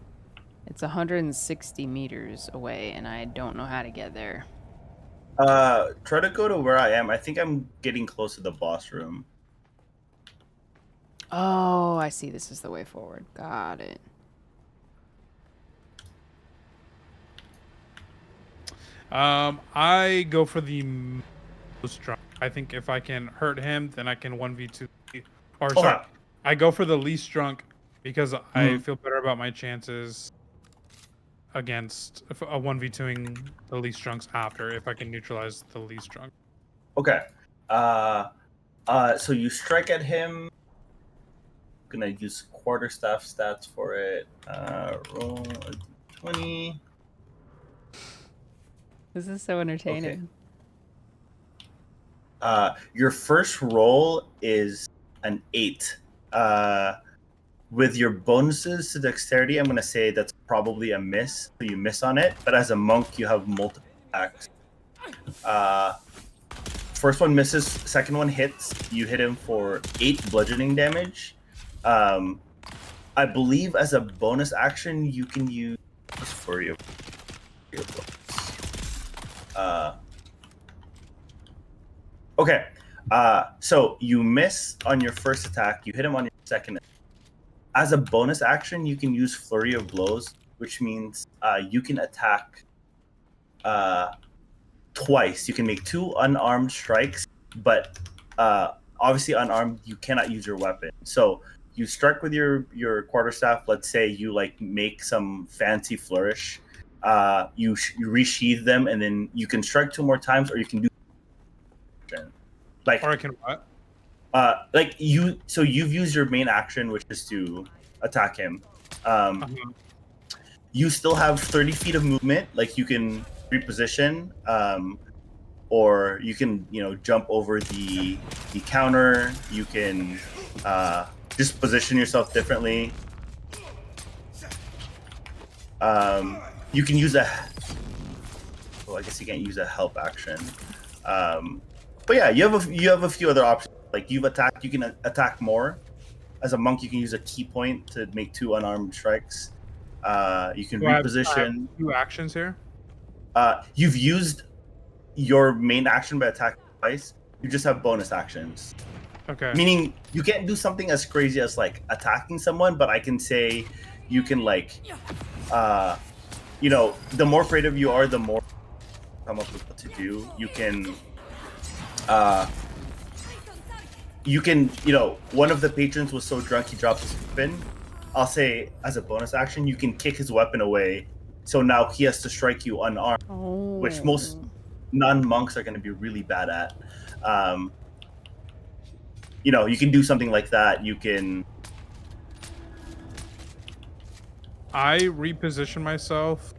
It's 160 meters away, and I don't know how to get there. Try to go to where I am. I think I'm getting close to the boss room. Oh, I see. This is the way forward. Got it. I go for the most drunk. I think if I can hurt him, then I can 1v2. Or sorry, I go for the least drunk because I feel better about my chances against a 1v2ing the least drunks after if I can neutralize the least drunk. Okay. So you strike at him. Gonna use quarterstaff stats for it. Roll a 20. This is so entertaining. Your first roll is an 8. With your bonuses to dexterity, I'm gonna say that's probably a miss. So you miss on it, but as a monk, you have multiple attacks. First one misses, second one hits. You hit him for 8 bludgeoning damage. I believe as a bonus action, you can use for your okay. So you miss on your first attack. You hit him on your second. As a bonus action, you can use Flurry of Blows, which means you can attack twice. You can make 2 unarmed strikes, but obviously unarmed, you cannot use your weapon. So you strike with your quarterstaff. Let's say you make some fancy flourish. You resheath them, and then you can strike 2 more times, or you can do or I can what? So you've used your main action, which is to attack him. You still have 30 feet of movement. Like you can reposition, or you can jump over the counter. You can just position yourself differently. You can use a so I guess you can't use a help action. But yeah, you have a few other options. Like you can attack more. As a monk, you can use a key point to make 2 unarmed strikes. You can Do I have reposition. 2 actions here? You've used your main action by attacking twice. You just have bonus actions. Okay. Meaning you can't do something as crazy as like attacking someone, but I can say you can like, the more creative you are, the more you come up with what to do. You can, one of the patrons was so drunk he dropped his weapon. I'll say as a bonus action, you can kick his weapon away. So now he has to strike you unarmed, which most non-monks are going to be really bad at. You can do something like that. You can. I reposition myself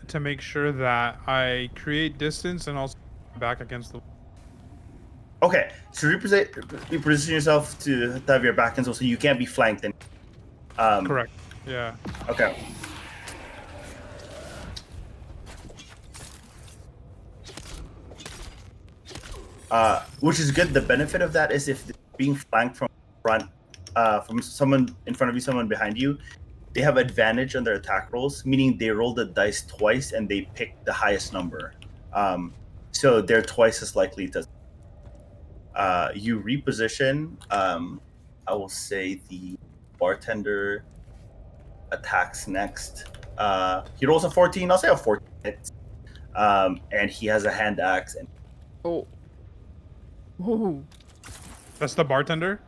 to make sure that I create distance and also back against the. Okay, so reposition yourself to have your back and so you can't be flanked. Correct. Yeah. Okay. Which is good. The benefit of that is if being flanked from front, from someone in front of you, someone behind you, they have advantage on their attack rolls, meaning they roll the dice twice and they pick the highest number. So they're twice as likely to. You reposition. I will say the bartender attacks next. He rolls a 14. I'll say a 14 hits. And he has a hand axe. And Ooh. That's the bartender?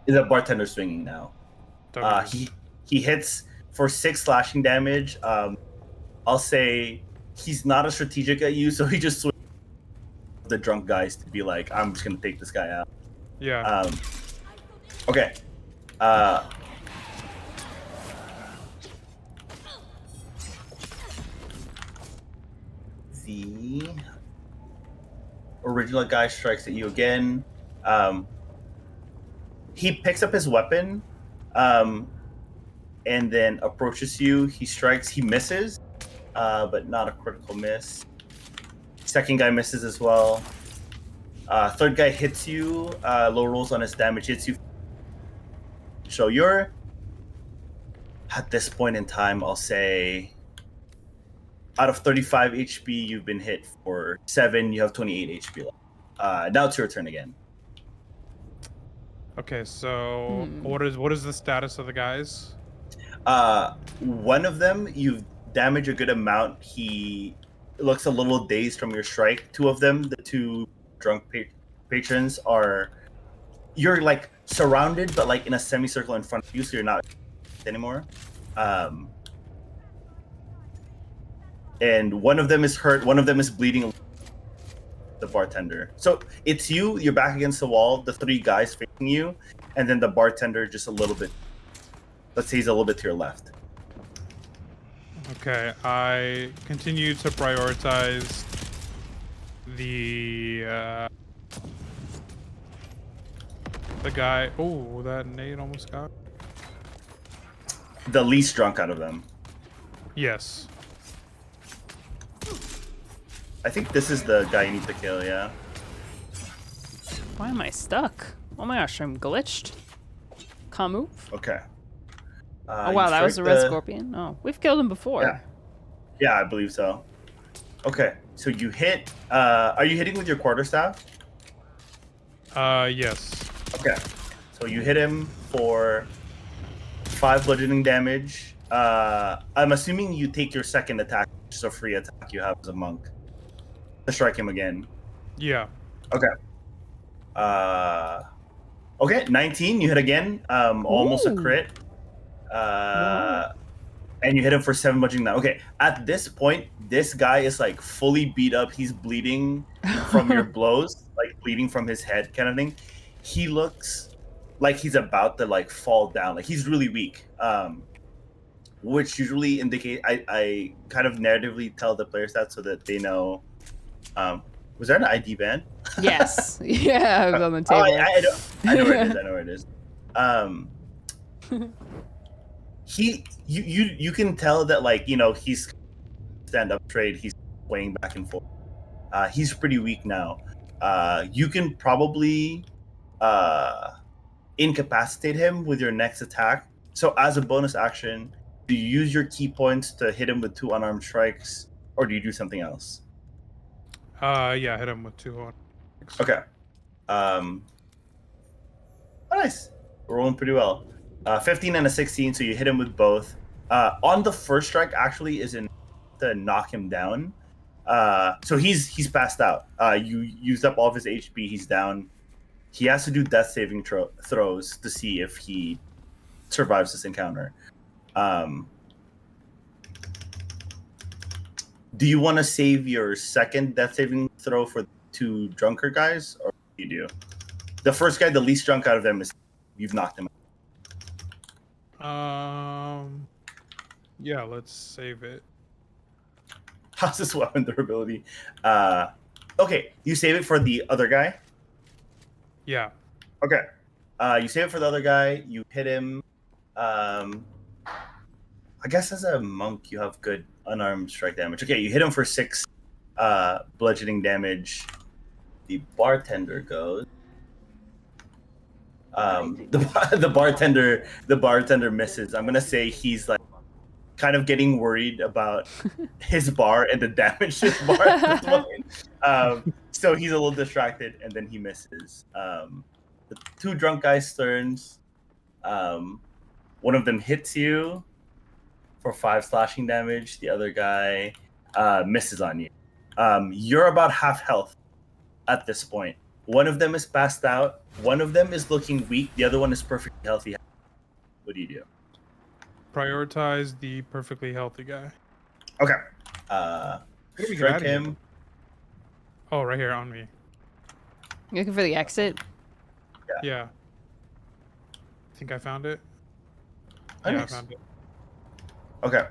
The bartender swinging now. He hits for 6 slashing damage. I'll say he's not as strategic at you, so he just swings the drunk guys to be like, I'm just gonna take this guy out. Yeah. Okay. The original guy strikes at you again. He picks up his weapon, and then approaches you. He strikes. He misses, but not a critical miss. Second guy misses as well. Third guy hits you. Low rolls on his damage, hits you. So you're at this point in time, I'll say, out of 35 HP, you've been hit for 7. You have 28 HP left. Now it's your turn again. Okay, so what is the status of the guys? One of them, you've damaged a good amount. He looks a little dazed from your strike. 2 of them, the 2 drunk patrons, you're like surrounded, but like in a semicircle in front of you, so you're not anymore. And one of them is hurt. One of them is bleeding. The bartender. So it's you. You're back against the wall. The 3 guys facing you, and then the bartender just a little bit. Let's say he's a little bit to your left. Okay, I continue to prioritize the guy. Oh, that nade almost got. The least drunk out of them. Yes. I think this is the guy you need to kill, yeah. Why am I stuck? Oh my gosh, I'm glitched. Can't move. Okay. Oh wow, that was a red scorpion. Oh, we've killed him before. Yeah, I believe so. Okay, so you hit. Are you hitting with your quarterstaff? Yes. Okay, so you hit him for 5 bludgeoning damage. I'm assuming you take your second attack, which is a free attack you have as a monk, to strike him again. Yeah. Okay. Okay, 19. You hit again. Almost a crit. And you hit him for 7 bludgeoning now. Okay, at this point, this guy is like fully beat up. He's bleeding from your blows, like bleeding from his head, kind of thing. He looks like he's about to like fall down. Like he's really weak. Which usually indicate I kind of narratively tell the players that so that they know. Was there an ID ban? Yes. Yeah, it was on the table. I know where it is. I know where it is. You can tell that, like, you know, he's stand up straight. He's swaying back and forth. He's pretty weak now. You can probably incapacitate him with your next attack. So as a bonus action, do you use your key points to hit him with 2 unarmed strikes, or do you do something else? Yeah, hit him with 2 on. Okay. Oh, nice. We're rolling pretty well. 15 and a 16, so you hit him with both. On the first strike, actually, is in to knock him down. So he's passed out. You used up all of his HP. He's down. He has to do death saving throws to see if he survives this encounter. Do you want to save your second death saving throw for the 2 drunker guys, or what do you do? The first guy, the least drunk out of them, is you've knocked him out. Yeah, let's save it. How's this weapon durability? Okay, you save it for the other guy. Yeah. Okay. You save it for the other guy. You hit him. I guess as a monk, you have good unarmed strike damage. Okay, you hit him for 6 bludgeoning damage. The bartender goes. The bartender misses. I'm gonna say he's like kind of getting worried about his bar and the damage to his bar at this point. So he's a little distracted, and then he misses. The 2 drunk guys' turns. One of them hits you for 5 slashing damage. The other guy misses on you. You're about half health at this point. One of them is passed out. One of them is looking weak. The other one is perfectly healthy. What do you do? Prioritize the perfectly healthy guy. Okay. Where do we get Strike out of here? him. Oh, right here on me. You looking for the exit? Yeah. I think I found it. Oh, Yeah, nice. I found it. Okay.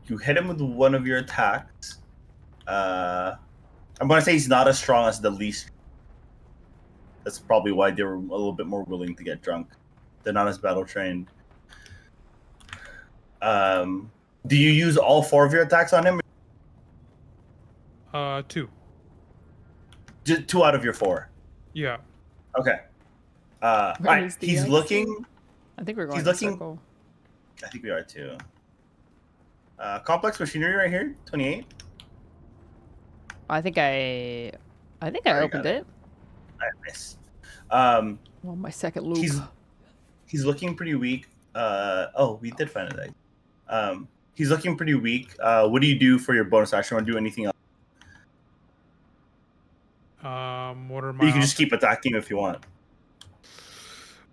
You hit him with one of your attacks. I'm gonna say he's not as strong as the least. That's probably why they were a little bit more willing to get drunk. They're not as battle trained. Do you use all 4 of your attacks on him? 2. Just 2 out of your 4. Yeah. Okay. Where Right. is the He's exit? looking. I think we're going He's in a looking. circle. I think we are too. Complex machinery right here. 28. I think I you opened got it. Nice. Oh, my second loop. He's looking pretty weak. Oh, we did find it. He's looking pretty weak. What do you do for your bonus action? Want to do anything else? What are my You can just keep attacking if you want.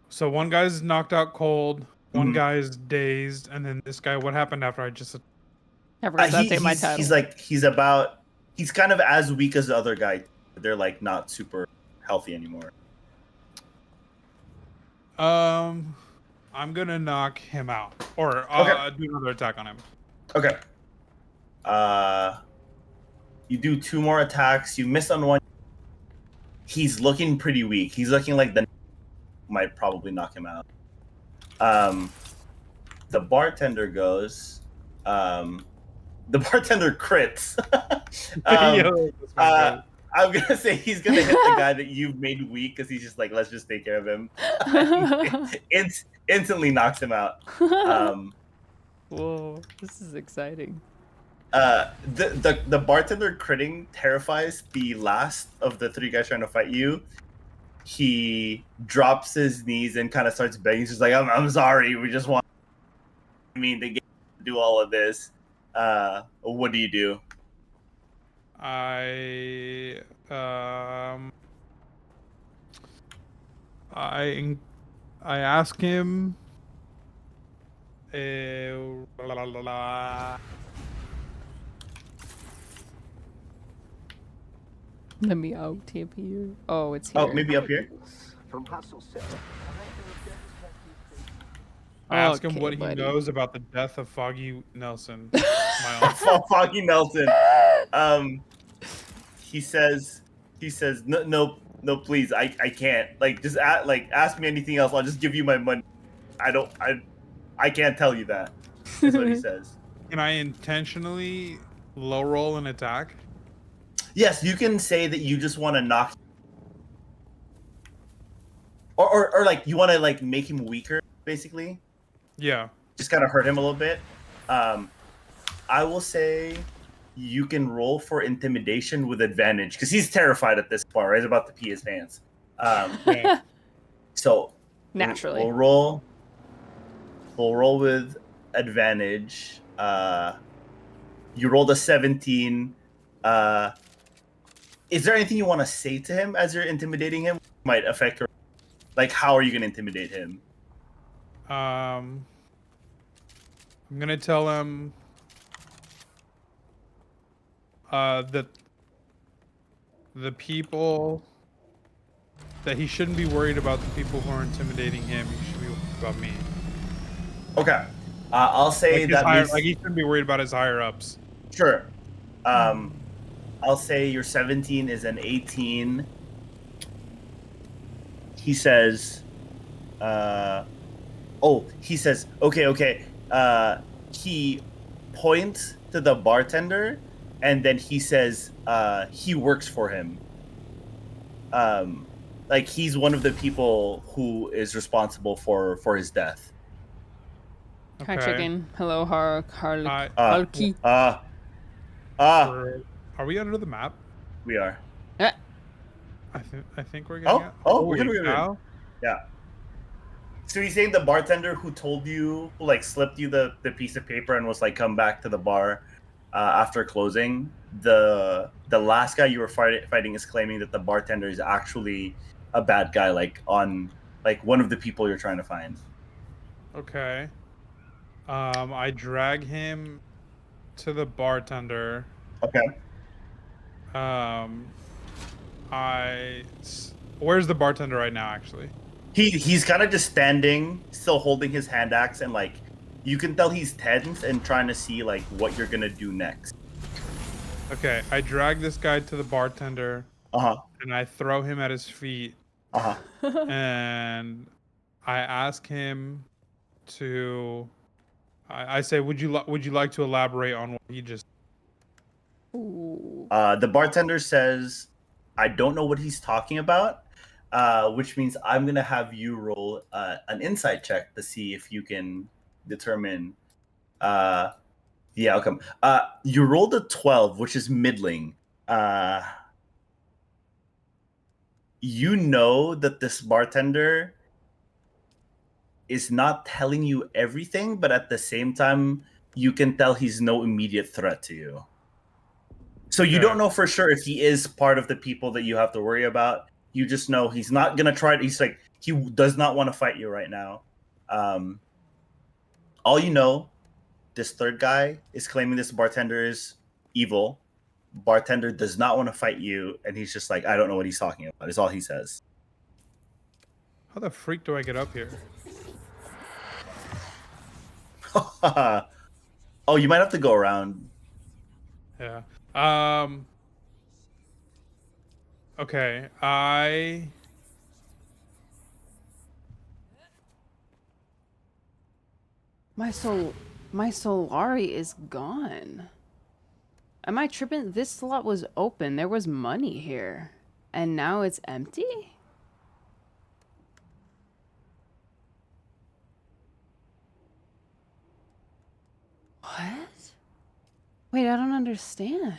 So one guy's knocked out cold, one Mhm. guy's dazed, and then this guy, what happened after I just... Never update my title. He's kind of as weak as the other guy. They're like not super healthy anymore. I'm gonna knock him out. Or do another attack on him. Okay. You do 2 more attacks. You miss on one. He's looking pretty weak. He's looking like the might probably knock him out. The bartender goes. The bartender crits. I'm gonna say he's gonna hit the guy that you've made weak because he's just like, let's just take care of him. Instantly knocks him out. Whoa, this is exciting. The bartender critting terrifies the last of the 3 guys trying to fight you. He drops his knees and kind of starts begging. He's just like, I'm sorry. We just want. I mean, they get to do all of this. What do you do? I ask him. Let me out here. Oh, it's here. Oh, maybe up here. I ask him Okay, what buddy. he knows about the death of Foggy Nelson. Foggy Nelson. He says, no, please, I can't. Like, just ask me anything else. I'll just give you my money. I can't tell you that. Is what he says. Can I intentionally low roll an attack? Yes, you can say that you just want to knock, or like you want to like make him weaker, basically. Yeah. Just kind of hurt him a little bit. I will say you can roll for intimidation with advantage because he's terrified at this point, right? He's about to pee his pants. So Naturally. we'll roll. We'll roll with advantage. You rolled a 17. Is there anything you want to say to him as you're intimidating him? Might affect your, like, how are you going to intimidate him? I'm gonna tell him that the people that he shouldn't be worried about the people who are intimidating him. He should be worried about me. Okay. I'll say that like he shouldn't be worried about his higher ups. Sure. I'll say your 17 is an 18. He says, he says, okay. He points to the bartender, and then he says, he works for him. Like he's one of the people who is responsible for his death. Hi, chicken. Hello, Harley. Are we under the map? We are. I think we're getting out. We're gonna be now. Yeah. So he's saying the bartender who told you, who like slipped you the piece of paper and was like, come back to the bar after closing. The last guy you were fighting is claiming that the bartender is actually a bad guy, like one of the people you're trying to find. Okay. I drag him to the bartender. Okay. Where's the bartender right now, actually? He's kind of just standing, still holding his hand axe, and like you can tell he's tense and trying to see like what you're gonna do next. Okay, I drag this guy to the bartender. And I throw him at his feet. And I ask him to. I say, would you like to elaborate on what he just? The bartender says, "I don't know what he's talking about," which means I'm gonna have you roll an insight check to see if you can determine the outcome. You rolled a 12, which is middling. You know that this bartender is not telling you everything, but at the same time, you can tell he's no immediate threat to you. So you don't know for sure if he is part of the people that you have to worry about. You just know he's not gonna try. He's like, he does not want to fight you right now. All you know, this third guy is claiming this bartender is evil. Bartender does not want to fight you, and he's just like, I don't know what he's talking about. Is all he says. How the freak do I get up here? Oh, you might have to go around. Yeah. Okay. My Solari is gone. Am I tripping? This slot was open. There was money here. And now it's empty? What? Wait, I don't understand.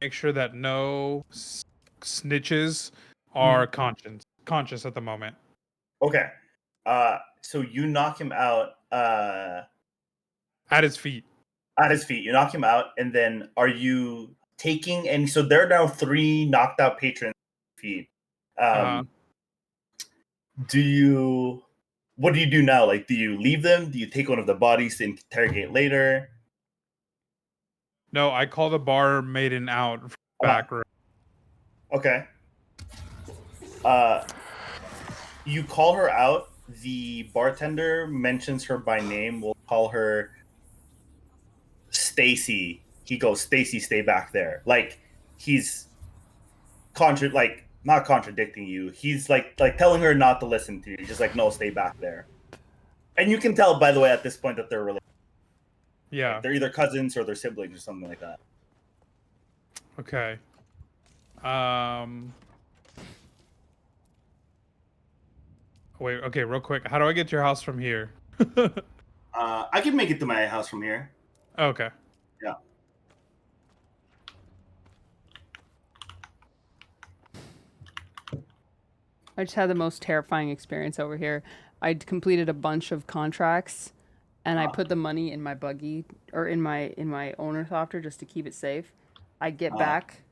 Make sure that no snitches are conscious at the moment. Okay. So you knock him out. At his feet. At his feet. You knock him out, and then are you taking? And so there are now 3 knocked out patrons at feet. What do you do now? Like, do you leave them? Do you take one of the bodies to interrogate later? No, I call the bar maiden out from the back room. Okay. You call her out. The bartender mentions her by name. We'll call her Stacy. He goes, Stacy, stay back there. Like, he's not contradicting you. He's like telling her not to listen to you. He's just like, no, stay back there. And you can tell, by the way, at this point that they're related. Yeah. Like, they're either cousins or they're siblings or something like that. Okay. Wait. Okay. Real quick. How do I get to your house from here? I can make it to my house from here. Okay. Yeah. I just had the most terrifying experience over here. I'd completed a bunch of contracts, and I put the money in my buggy or in my owner softer just to keep it safe. I get back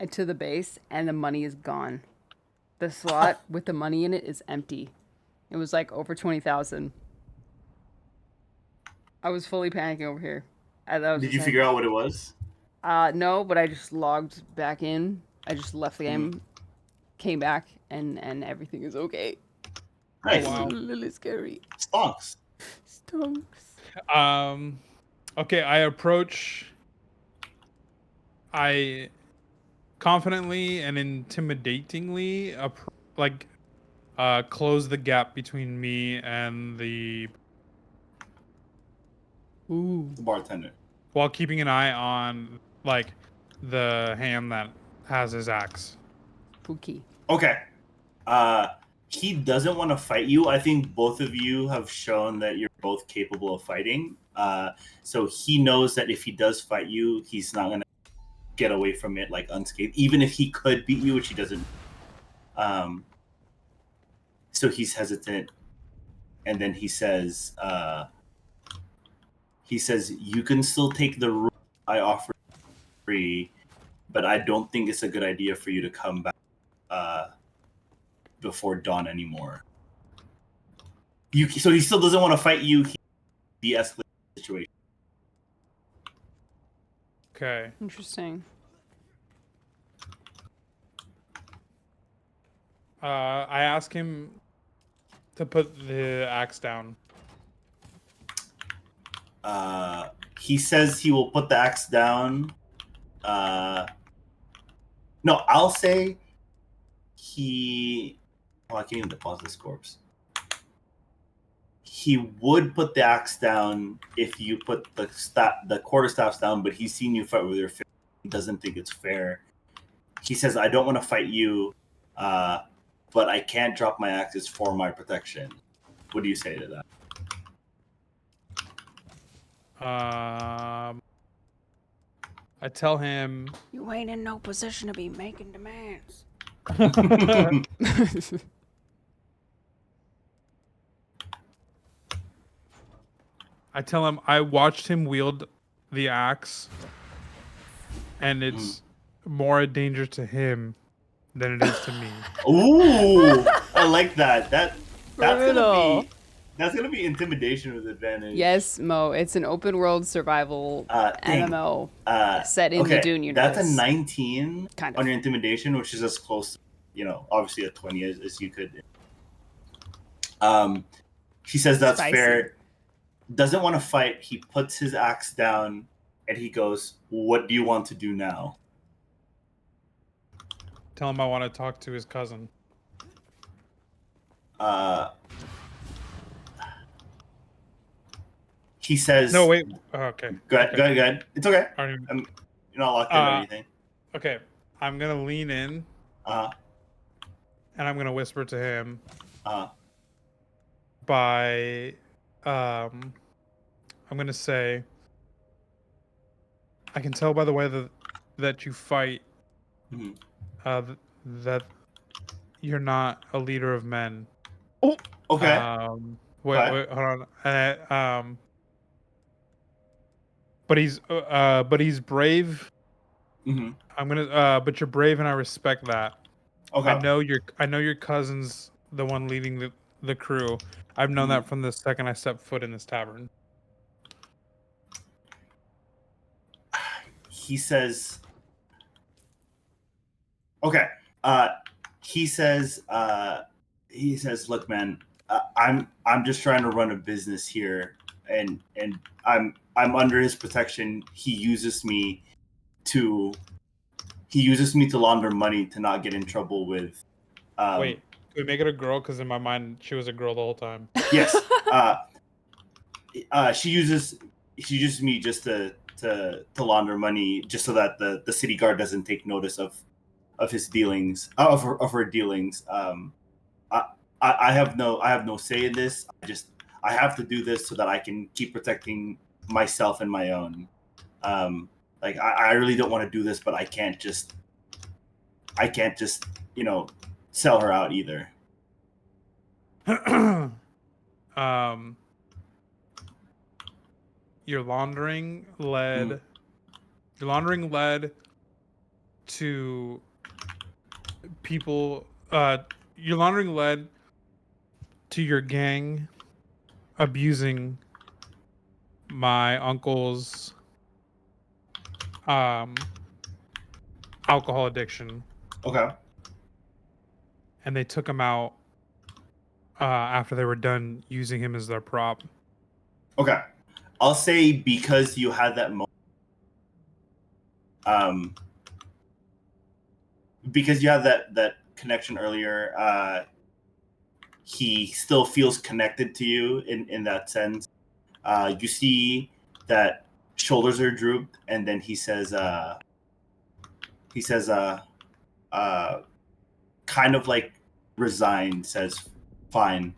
to the base, and the money is gone. The slot with the money in it is empty. It was like over 20,000. I was fully panicking over here. Did you figure out what it was? No, but I just logged back in. I just left the game, came back, and everything is okay. Nice. It's a little scary. Stonks. Okay, I confidently and intimidatingly close the gap between me and the bartender, while keeping an eye on like the hand that has his axe. Spooky. Okay. He doesn't want to fight you. I think both of you have shown that you're both capable of fighting. So he knows that if he does fight you, he's not gonna get away from it like unscathed, even if he could beat you, which he doesn't. So he's hesitant, and then he says, "You can still take the room I offer free, but I don't think it's a good idea for you to come back before dawn anymore." So he still doesn't want to fight you. He de-escalate the situation. Okay. Interesting. I ask him to put the axe down. He says he will put the axe down. No, I'll say he. Oh, I can't even deposit this corpse. He would put the axe down if you put the quarterstaffs down, but he's seen you fight with your fist. He doesn't think it's fair. He says, "I don't want to fight you, but I can't drop my axes for my protection." What do you say to that? I tell him You ain't in no position to be making demands. I tell him I watched him wield the axe, and it's more a danger to him than it is to me. Ooh, I like that. That's Brutal. gonna be intimidation with advantage. Yes, Mo. It's an open world survival MMO set in okay, the Dune universe. That's a 19 Kind of. on your intimidation, which is as close to, obviously a 20 as you could. He says that's Spicy. fair. Doesn't want to fight. He puts his axe down and he goes, "What do you want to do now?" Tell him I want to talk to his cousin. He says, No, wait. Oh, okay. Go ahead, Okay. go ahead. It's okay. Alright. You're not locked in or anything. Okay. I'm gonna lean in and I'm gonna whisper to him by I'm gonna say, I can tell by the way that you fight that you're not a leader of men. Oh, okay. Wait, hold on. But he's brave. I'm gonna but you're brave and I respect that. Okay. I know your cousin's the one leading the crew. I've known that from the second I stepped foot in this tavern. He says, okay. He says, look, man, I'm just trying to run a business here, and I'm under his protection. He uses me to launder money to not get in trouble with. Wait, we make it a girl? Because in my mind, she was a girl the whole time. Yes. She uses me just to launder money, just so that the city guard doesn't take notice of his dealings, of her dealings. I have no say in this. I have to do this so that I can keep protecting myself and my own. Like I really don't want to do this, but I can't just sell her out either. You're laundering lead. You're laundering lead to people. You're laundering lead to your gang, abusing my uncle's alcohol addiction. Okay. And they took him out after they were done using him as their prop. Okay. I'll say because you had that moment. Because you had that connection earlier, he still feels connected to you in that sense. You see that shoulders are drooped, and then he says, kind of like resigned, says, "Fine.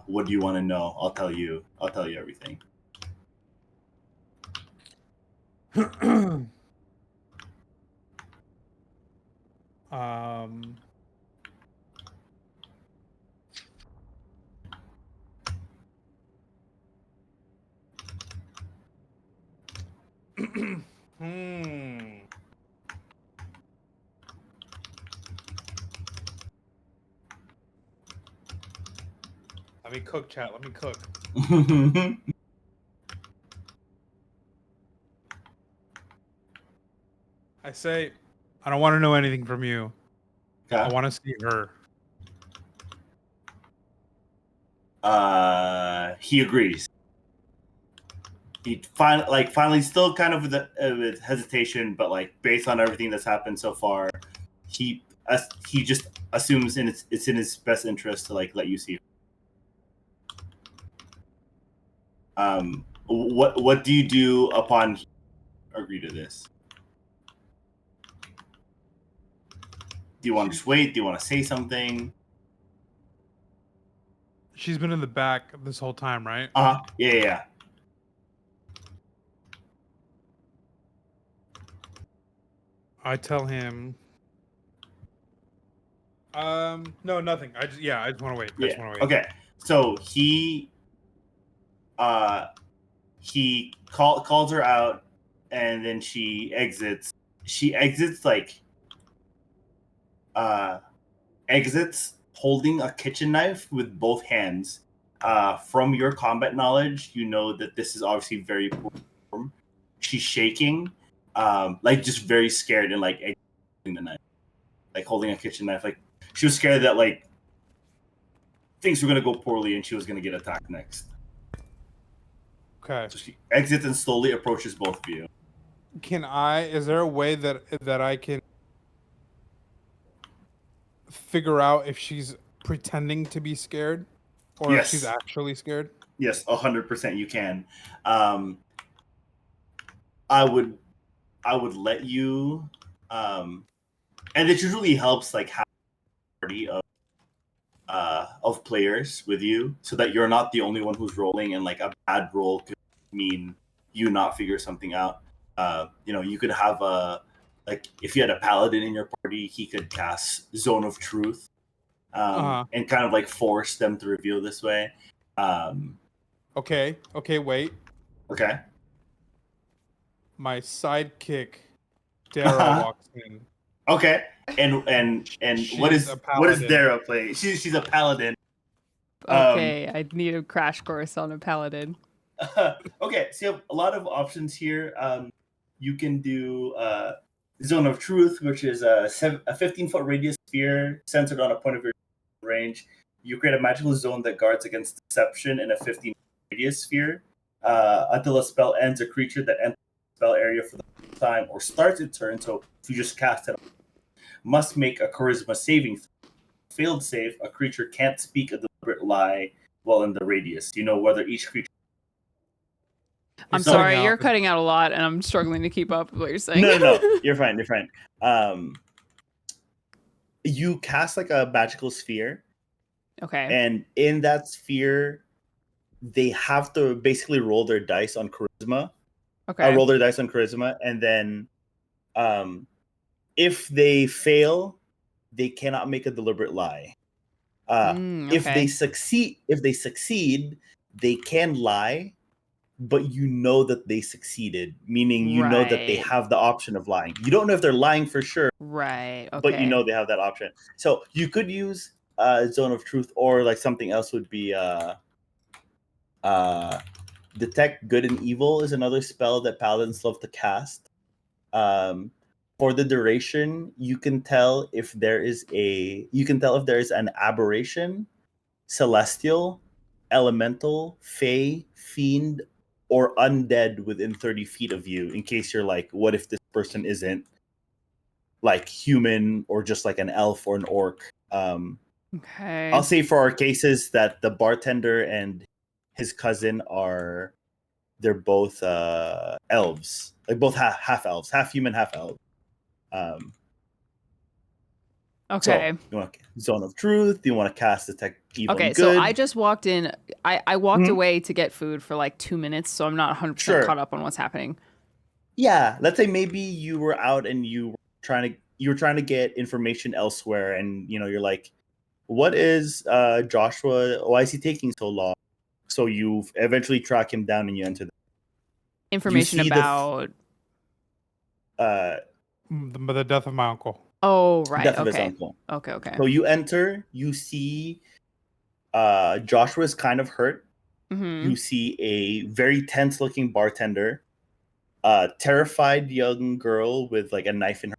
What do you want to know? I'll tell you everything." Let me cook, chat. Let me cook. I say, I don't want to know anything from you. Okay. I want to see her. He agrees. He finally still kind of with hesitation, but like based on everything that's happened so far, he just assumes it's in his best interest to like let you see her. What do you do upon agree to this? Do you want to just wait? Do you want to say something? She's been in the back this whole time, right? Yeah. I tell him. No, nothing. I just want to wait. Yeah. Okay. So he calls her out, and then she exits. She exits exits holding a kitchen knife with both hands. From your combat knowledge, you know that this is obviously very poor form. She's shaking, like just very scared and like holding the knife, like holding a kitchen knife. Like she was scared that like things were gonna go poorly and she was gonna get attacked next. Okay. So she exits and slowly approaches both of you. Is there a way that I can figure out if she's pretending to be scared or if she's actually scared? Yes, 100% you can. I would let you, and it usually helps like have a party of players with you, so that you're not the only one who's rolling, and like a bad roll could mean you not figure something out. You could have like if you had a paladin in your party, he could cast Zone of Truth, and kind of like force them to reveal this way. Okay, wait. Okay. My sidekick, Dara, walks in. Okay. And what is Dara play? She's a paladin. Okay, I need a crash course on a paladin. Okay, so you have a lot of options here. You can do Zone of Truth, which is a 15-foot radius sphere centered on a point of your range. You create a magical zone that guards against deception in a 15 radius sphere. Until a spell ends, a creature that enters the spell area for the first time or starts its turn, so if you just cast it, must make a charisma saving throw. failed save, a creature can't speak a deliberate lie while in the radius. You know whether each creature. I'm So- sorry, Cutting you're out. cutting out a lot, and I'm struggling to keep up with what you're saying. No. You're fine. You're fine. You cast like a magical sphere, Okay. and in that sphere, they have to basically roll their dice on charisma. Okay. Roll their dice on charisma, and then, if they fail, they cannot make a deliberate lie. If Okay. they succeed, they can lie, but you know that they succeeded, meaning you know that they Right. have the option of lying. You don't know if they're lying for sure, Right. Okay. but you know they have that option. So you could use Zone of Truth, or like something else would be Detect Good and Evil is another spell that paladins love to cast. For the duration, you can tell if there is an aberration, celestial, elemental, fey, fiend, or undead within 30 feet of you, in case you're like, what if this person isn't like human or just like an elf or an orc? Okay. I'll say for our cases that the bartender and his cousin they're both elves, like both half elves, half human, half elf. Okay. So you want Zone of Truth? Do you want to cast Detect Evil Okay, and Good? so I just walked in. I walked Mhm. away to get food for like 2 minutes, so I'm not 100% Sure. caught up on what's happening. Yeah, let's say maybe you were out and you were trying to get information elsewhere, and you're like, what is Joshua? Why is he taking so long? So you eventually track him down and you enter. Information see the f- about. The death of my uncle. Oh, right. Death of his Okay. uncle. Okay. So you enter, you see Joshua's kind of hurt. Mm-hmm. You see a very tense looking bartender, a terrified young girl with like a knife in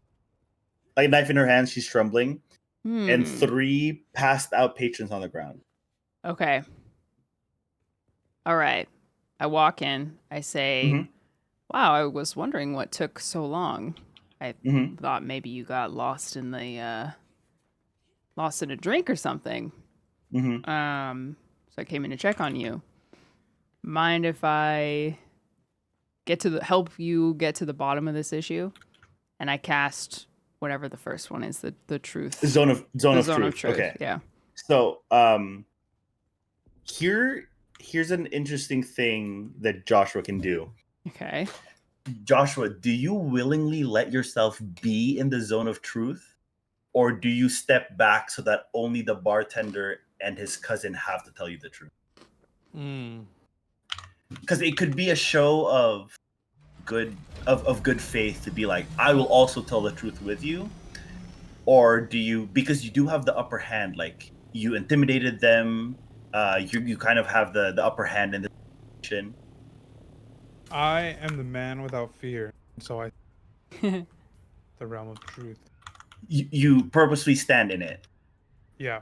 her hand, she's trembling, and 3 passed out patrons on the ground. Okay. All right. I walk in. I say, Mhm. wow, I was wondering what took so long. I Mhm. thought maybe you got lost in a drink or something. Mhm. So I came in to check on you. Mind if I help you get to the bottom of this issue? And I cast whatever the first one is, the truth. Zone of Zone Truth. of Truth. Okay. Yeah. So here's an interesting thing that Joshua can do. Okay. Joshua, do you willingly let yourself be in the Zone of Truth, or do you step back so that only the bartender and his cousin have to tell you the truth? Because it could be a show of good faith to be like, I will also tell the truth with you, or do you, because you do have the upper hand, like you intimidated them, you kind of have the upper hand in the situation. I am the man without fear, so I the realm of truth. You purposely stand in it. Yeah.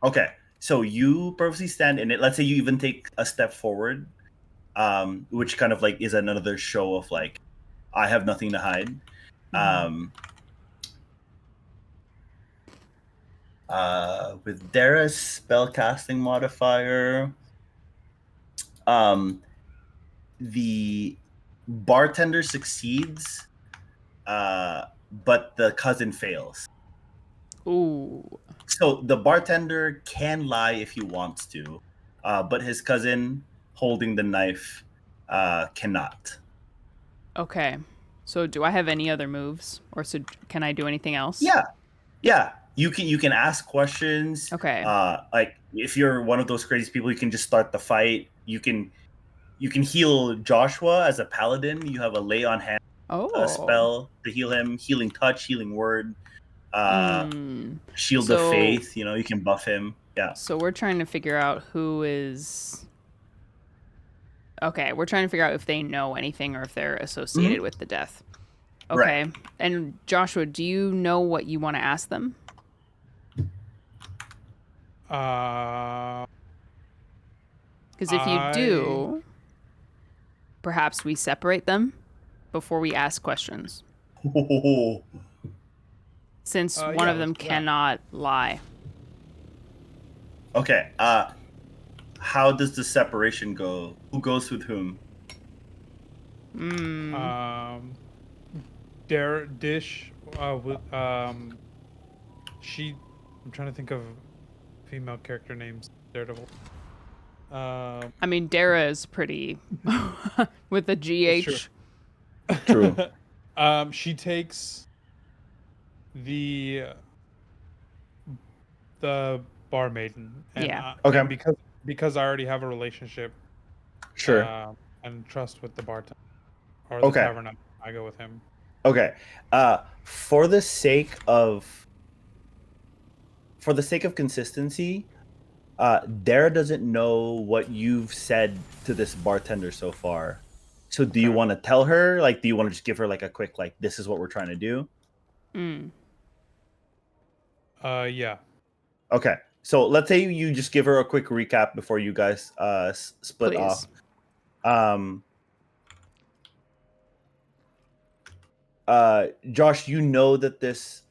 Okay, so you purposely stand in it. Let's say you even take a step forward, which kind of like is another show of like, I have nothing to hide. With Dara's spellcasting modifier, the bartender succeeds, but the cousin fails. Ooh. So the bartender can lie if he wants to, but his cousin holding the knife cannot. Okay. So do I have any other moves, or can I do anything else? Yeah. You can ask questions. Okay. Like if you're one of those crazy people, you can just start the fight. You can heal Joshua as a paladin. You have a lay on hand spell to heal him, healing touch, healing word, shield of faith. You can buff him. Yeah. So we're trying to figure out who is. Okay, we're trying to figure out if they know anything or if they're associated with the death. Okay. Right. And Joshua, do you know what you want to ask them? Because if you do, perhaps we separate them before we ask questions. Since one of them cannot lie. Okay. How does the separation go? Who goes with whom? Dish with she. I'm trying to think of female character names. Daredevil. I mean, Dara is pretty with the That's GH. True. She takes the bar maiden, and Yeah. Okay. and because I already have a relationship Sure. and trust with the bartender or the Okay. tavern, I go with him. Okay. For the sake of consistency, Dara doesn't know what you've said to this bartender so far. So do you Okay. want to tell her? Like, do you want to just give her like a quick like, this is what we're trying to do? Yeah. Okay. So let's say you just give her a quick recap before you guys split Please. off. Josh, you know that this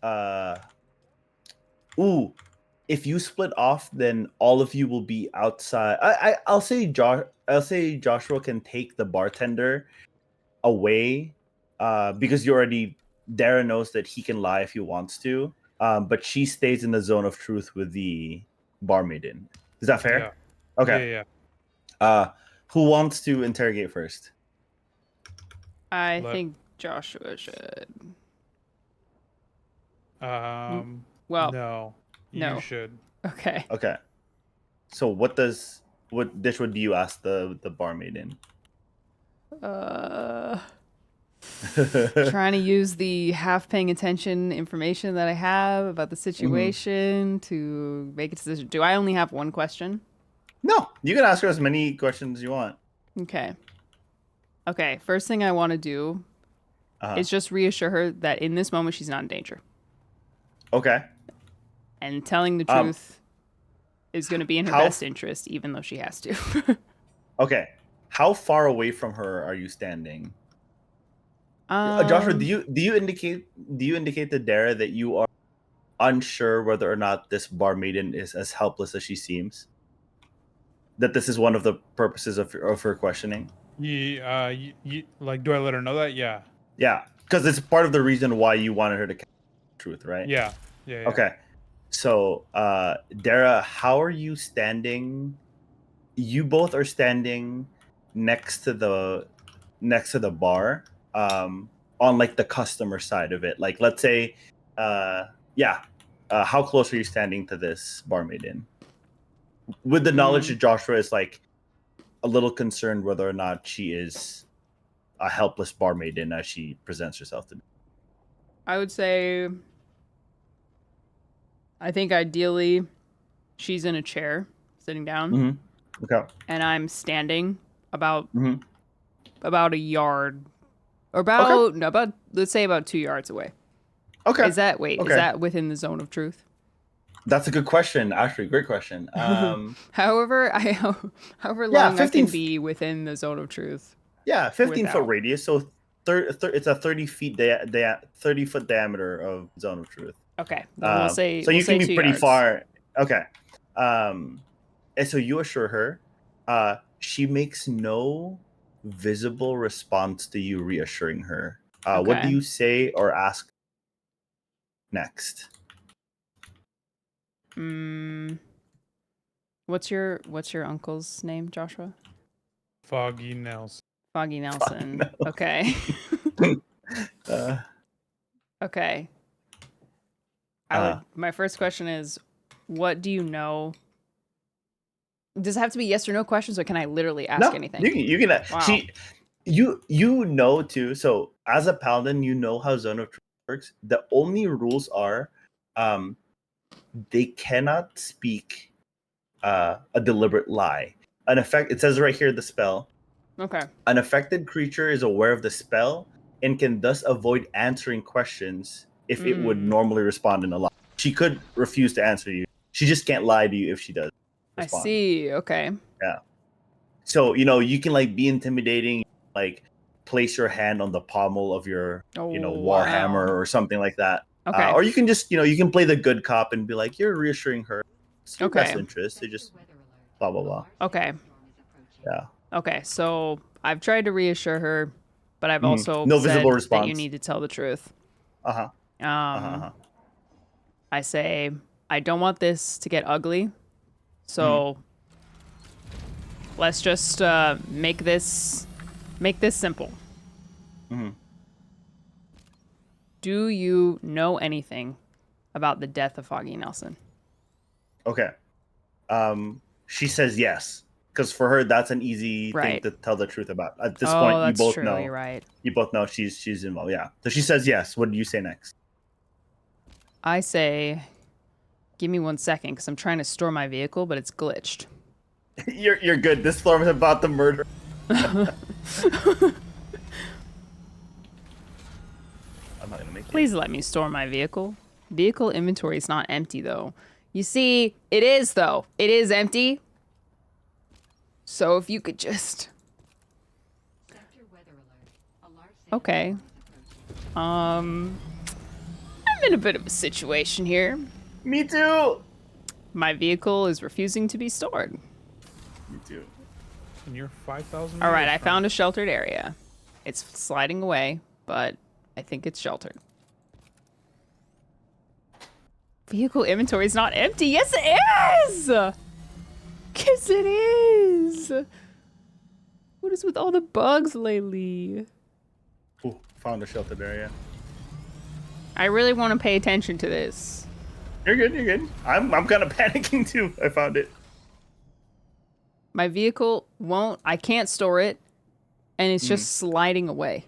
if you split off, then all of you will be outside. I'll say Joshua can take the bartender away, because Dara knows that he can lie if he wants to. But she stays in the zone of truth with the bar maiden. Is that fair? Yeah. Okay. Yeah. Who wants to interrogate first? I think Joshua should. Well, No. no. You should. Okay. Okay. So what dish would you ask the bar maiden? Trying to use the half paying attention information that I have about the situation to make a decision. Do I only have one question? No, you can ask her as many questions as you want. Okay. Okay. First thing I want to do is just reassure her that in this moment she's not in danger. Okay. And telling the truth is going to be in her best interest, even though she has to. Okay. How far away from her are you standing? Joshua, do you indicate to Dara that you are unsure whether or not this bar maiden is as helpless as she seems? That this is one of the purposes of her questioning? Yeah. Like, do I let her know that? Yeah. Yeah, because it's part of the reason why you wanted her to tell the truth, right? Yeah. Yeah. Okay. So, Dara, how are you standing? You both are standing next to the bar, on like the customer side of it. Like, let's say, how close are you standing to this bar maiden? With the knowledge that Joshua is like a little concerned whether or not she is a helpless bar maiden as she presents herself to be. I would say, I think ideally she's in a chair sitting down. Okay. And I'm standing about Mhm. about a yard, or about let's say about 2 yards away. Okay. Is that Okay. is that within the zone of truth? That's a good question. Actually, great question. However Yeah, long I 15 can be within the zone of truth. Yeah, 15-foot without. radius. So it's a 30-foot diameter of zone of truth. Okay, then we'll say so you can be 2 pretty yards. far. Okay. And so you assure her. She makes no visible response to you reassuring her. What do Okay. you say or ask next? What's your uncle's name, Joshua? Foggy Nelson. Foggy Nelson. Okay. Okay. My first question is, what do you know? Does it have to be yes or no questions, or can I literally ask anything? You can. Wow. You know too. So as a paladin, you know how Zone of Truth works. The only rules are, they cannot speak a deliberate lie. It says right here the spell. Okay. An affected creature is aware of the spell and can thus avoid answering questions if it would normally respond in a lie. She could refuse to answer you. She just can't lie to you if she does respond. I see. Okay. Yeah. So, you can like be intimidating, like place your hand on the pommel of your, warhammer or something like that. Okay. Or you can just, you can play the good cop and be like, you're reassuring her. It's your best Okay. interest. They just blah blah blah. Okay. Yeah. Okay. So I've tried to reassure her, but I've also No said visible that response. you need to tell the truth. Uh-huh. I say I don't want this to get ugly, so let's just make this simple. Do you know anything about the death of Foggy Nelson? Okay. She says yes, because for her that's an easy Right. thing to tell the truth about. At this Oh, point, you that's both true. know. You're right. You both know she's involved. Yeah. So she says yes. What do you say next? I say, give me 1 second, because I'm trying to store my vehicle, but it's glitched. You're good. This storm is about to murder. I'm not gonna make it. Please let me store my vehicle. Vehicle inventory is not empty, though. You see, it is, though. It is empty. So if you could just... Okay. I'm in a bit of a situation here. Me too. My vehicle is refusing to be stored. Me too. And you're 5,000. All right, I found a sheltered area. It's sliding away, but I think it's sheltered. Vehicle inventory is not empty. Yes, it is! Yes, it is! What is with all the bugs lately? Ooh, found a sheltered area. I really want to pay attention to this. You're good. You're good. I'm kind of panicking too. I found it. My vehicle won't... I can't store it, and it's just sliding away.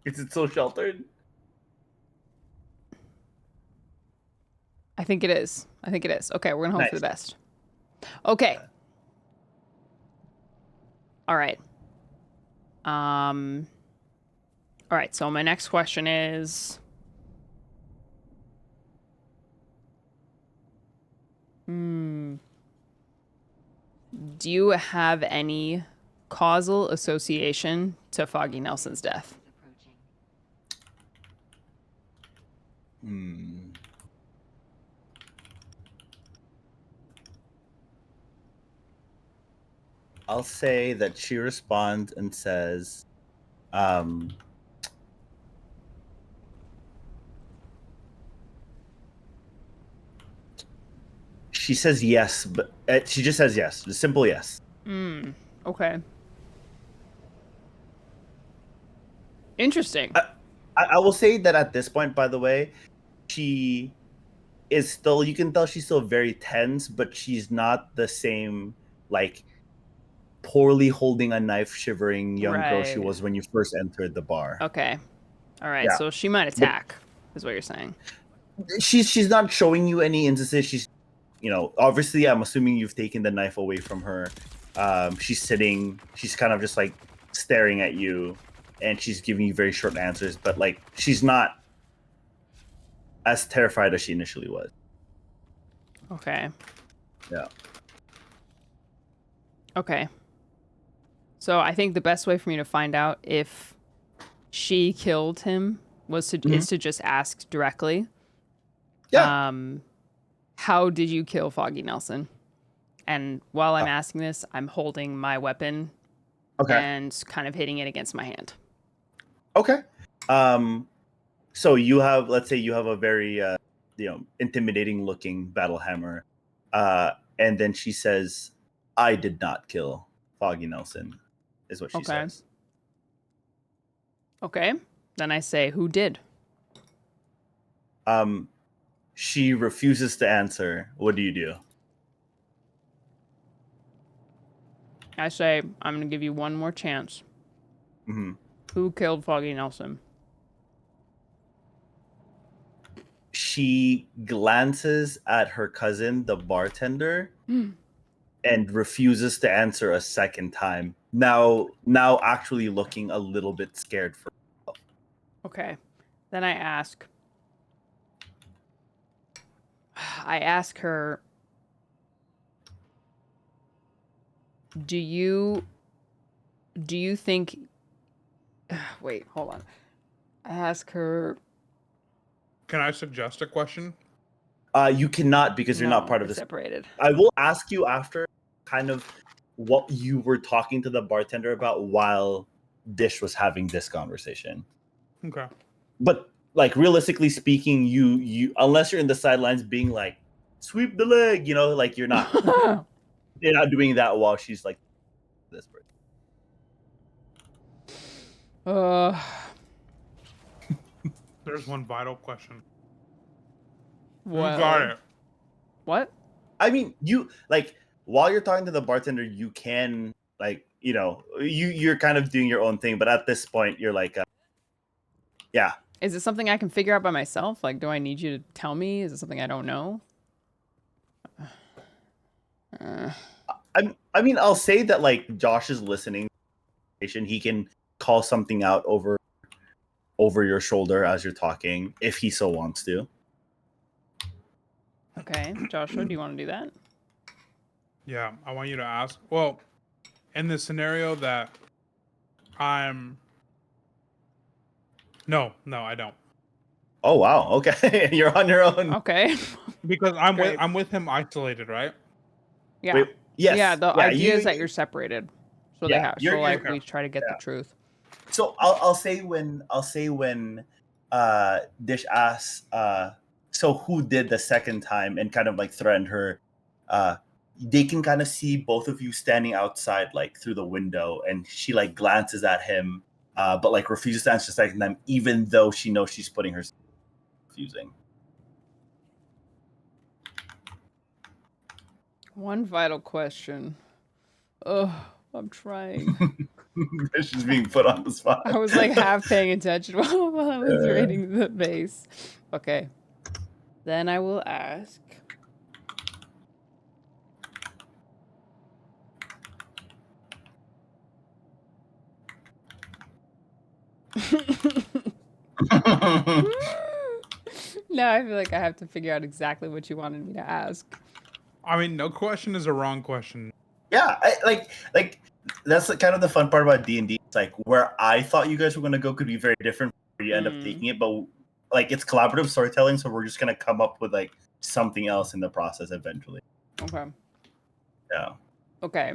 Is it so sheltered? I think it is. I think it is. Okay, we're gonna hope for the Nice. best. Okay. All right. All right, so my next question is... Do you have any causal association to Foggy Nelson's death? I'll say that she responds and says, she says yes, but she just says yes. A simple yes. Okay. Interesting. I will say that at this point, by the way, she is still, you can tell she's still very tense, but she's not the same, like, poorly holding a knife, shivering young girl she Right. was when you first entered the bar. Okay. All right, Yeah. so she might attack, is what you're saying. She's not showing you any instances. She's, obviously, I'm assuming you've taken the knife away from her. She's sitting, she's kind of just like staring at you, and she's giving you very short answers, but like she's not as terrified as she initially was. Okay. Yeah. Okay. So I think the best way for me to find out if she killed him is to just ask directly. Yeah. How did you kill Foggy Nelson? And while I'm asking this, I'm holding my weapon and kind of hitting it against my hand. Okay. So you have, let's say you have a very, intimidating looking battle hammer. And then she says, I did not kill Foggy Nelson, is what she says. Okay. Then I say, who did? She refuses to answer. What do you do? I say, I'm going to give you one more chance. Who killed Foggy Nelson? She glances at her cousin, the bartender, and refuses to answer a second time. Now actually looking a little bit scared for herself. Okay. Then I ask her, do you think... Wait, hold on. I ask her... Can I suggest a question? You cannot because you're not part of we're this. separated. I will ask you after kind of what you were talking to the bartender about while Dish was having this conversation. Okay. But like realistically speaking, you unless you're in the sidelines being like sweep the leg, like you're not doing that while she's like this person. There's one vital question. Well, You got it. What? I mean, you like while you're talking to the bartender, you can like you're kind of doing your own thing, but at this point, you're like, yeah. Is it something I can figure out by myself? Like, do I need you to tell me? Is it something I don't know? I mean, I'll say that like Josh is listening. He can call something out over your shoulder as you're talking if he so wants to. Okay, Joshua, do you want to do that? Yeah, I want you to ask. Well, in the scenario that I'm... No, I don't. Oh, wow. Okay. You're on your own. Okay. Because I'm with him isolated, right? Yeah. Wait, yes. Yeah, the Yeah, idea is that you're separated. So they Yeah, have. you're- So like you're- we try to get the yeah. truth. So I'll say when Dish asks so who did the second time and kind of like threatened her, they can kind of see both of you standing outside like through the window, and she like glances at him, but like refuses to answer the second time, even though she knows she's putting herself confusing. One vital question. Ugh, I'm trying. She's being put on the spot. I was like half paying attention while I was reading the base. Okay. Then I will ask. Now I feel like I have to figure out exactly what you wanted me to ask. I mean, no question is a wrong question. Yeah, like that's kind of the fun part about D&D. It's like where I thought you guys were gonna go could be very different where you end up taking it, but like it's collaborative storytelling, so we're just gonna come up with like something else in the process eventually. Okay. Yeah. Okay.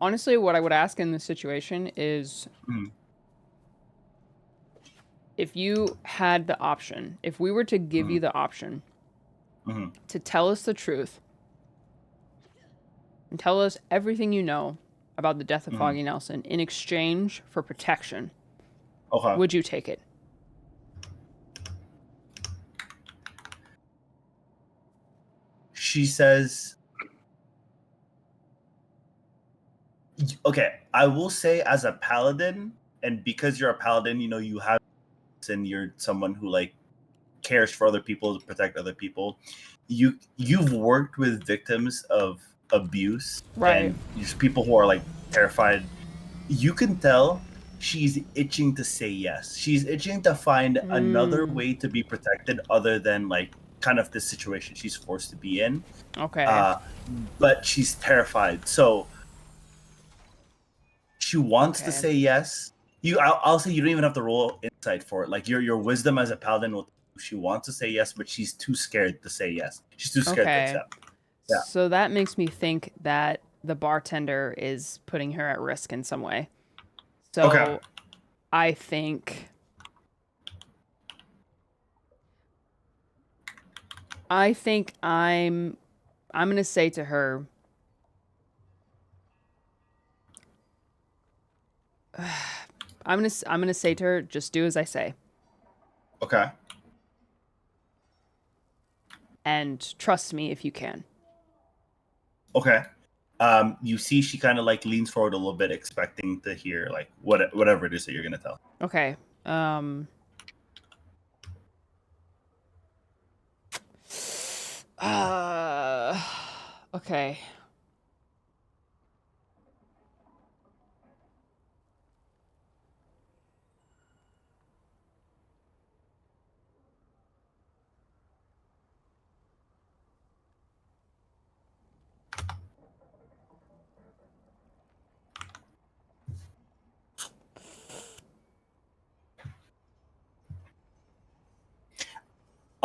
Honestly, what I would ask in this situation is if you had the option, if we were to give you the option to tell us the truth and tell us everything you know about the death of Foggy Nelson in exchange for protection, would you take it? She says, okay, I will say as a paladin, and because you're a paladin, you have, and you're someone who like cares for other people to protect other people. You've worked with victims of abuse, and just people who are like terrified. You can tell she's itching to say yes. She's itching to find another way to be protected other than like kind of this situation she's forced to be in. Okay. But she's terrified. So she wants to say yes. I'll say you don't even have to roll insight for it. Like your wisdom as a paladin will. She wants to say yes, but she's too scared to say yes. She's too scared to accept. Yeah. So that makes me think that the bartender is putting her at risk in some way. So I think I'm gonna say to her, I'm gonna say to her, just do as I say. Okay. And trust me if you can. Okay. You see she kind of like leans forward a little bit, expecting to hear like whatever it is that you're gonna tell. Okay. Okay.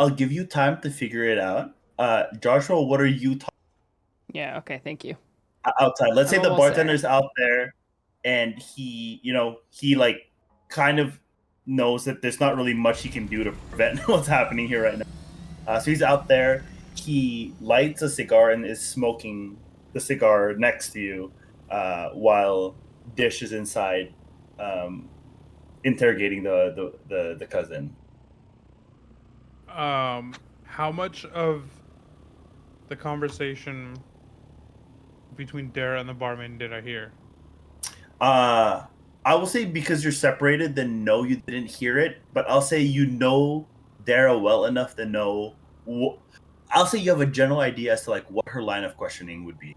I'll give you time to figure it out. Joshua, what are you talking Yeah. Okay. Thank you. outside? Let's I'm say the almost there. bartender's out there, and he like kind of knows that there's not really much he can do to prevent what's happening here right now. So he's out there. He lights a cigar and is smoking the cigar next to you, while Dish is inside, interrogating the cousin. How much of the conversation between Dara and the barman did I hear? I will say because you're separated, then no, you didn't hear it. But I'll say you know Dara well enough to know. I'll say you have a general idea as to like what her line of questioning would be.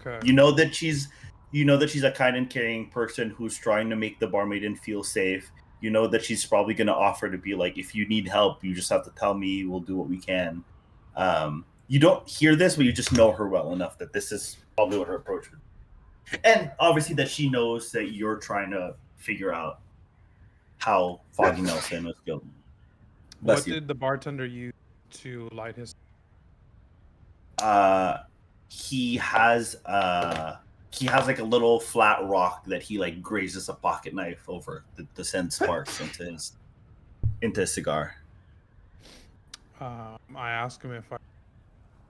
Okay. You know that she's a kind and caring person who's trying to make the barmaiden feel safe. You know that she's probably going to offer to be like, if you need help, you just have to tell me. We'll do what we can. You don't hear this, but you just know her well enough that this is probably what her approach would be. And obviously that she knows that you're trying to figure out how Foggy Nelson was killed. What did the bartender use to light his? He has like a little flat rock that he like grazes a pocket knife over to send sparks into his cigar. I asked him if I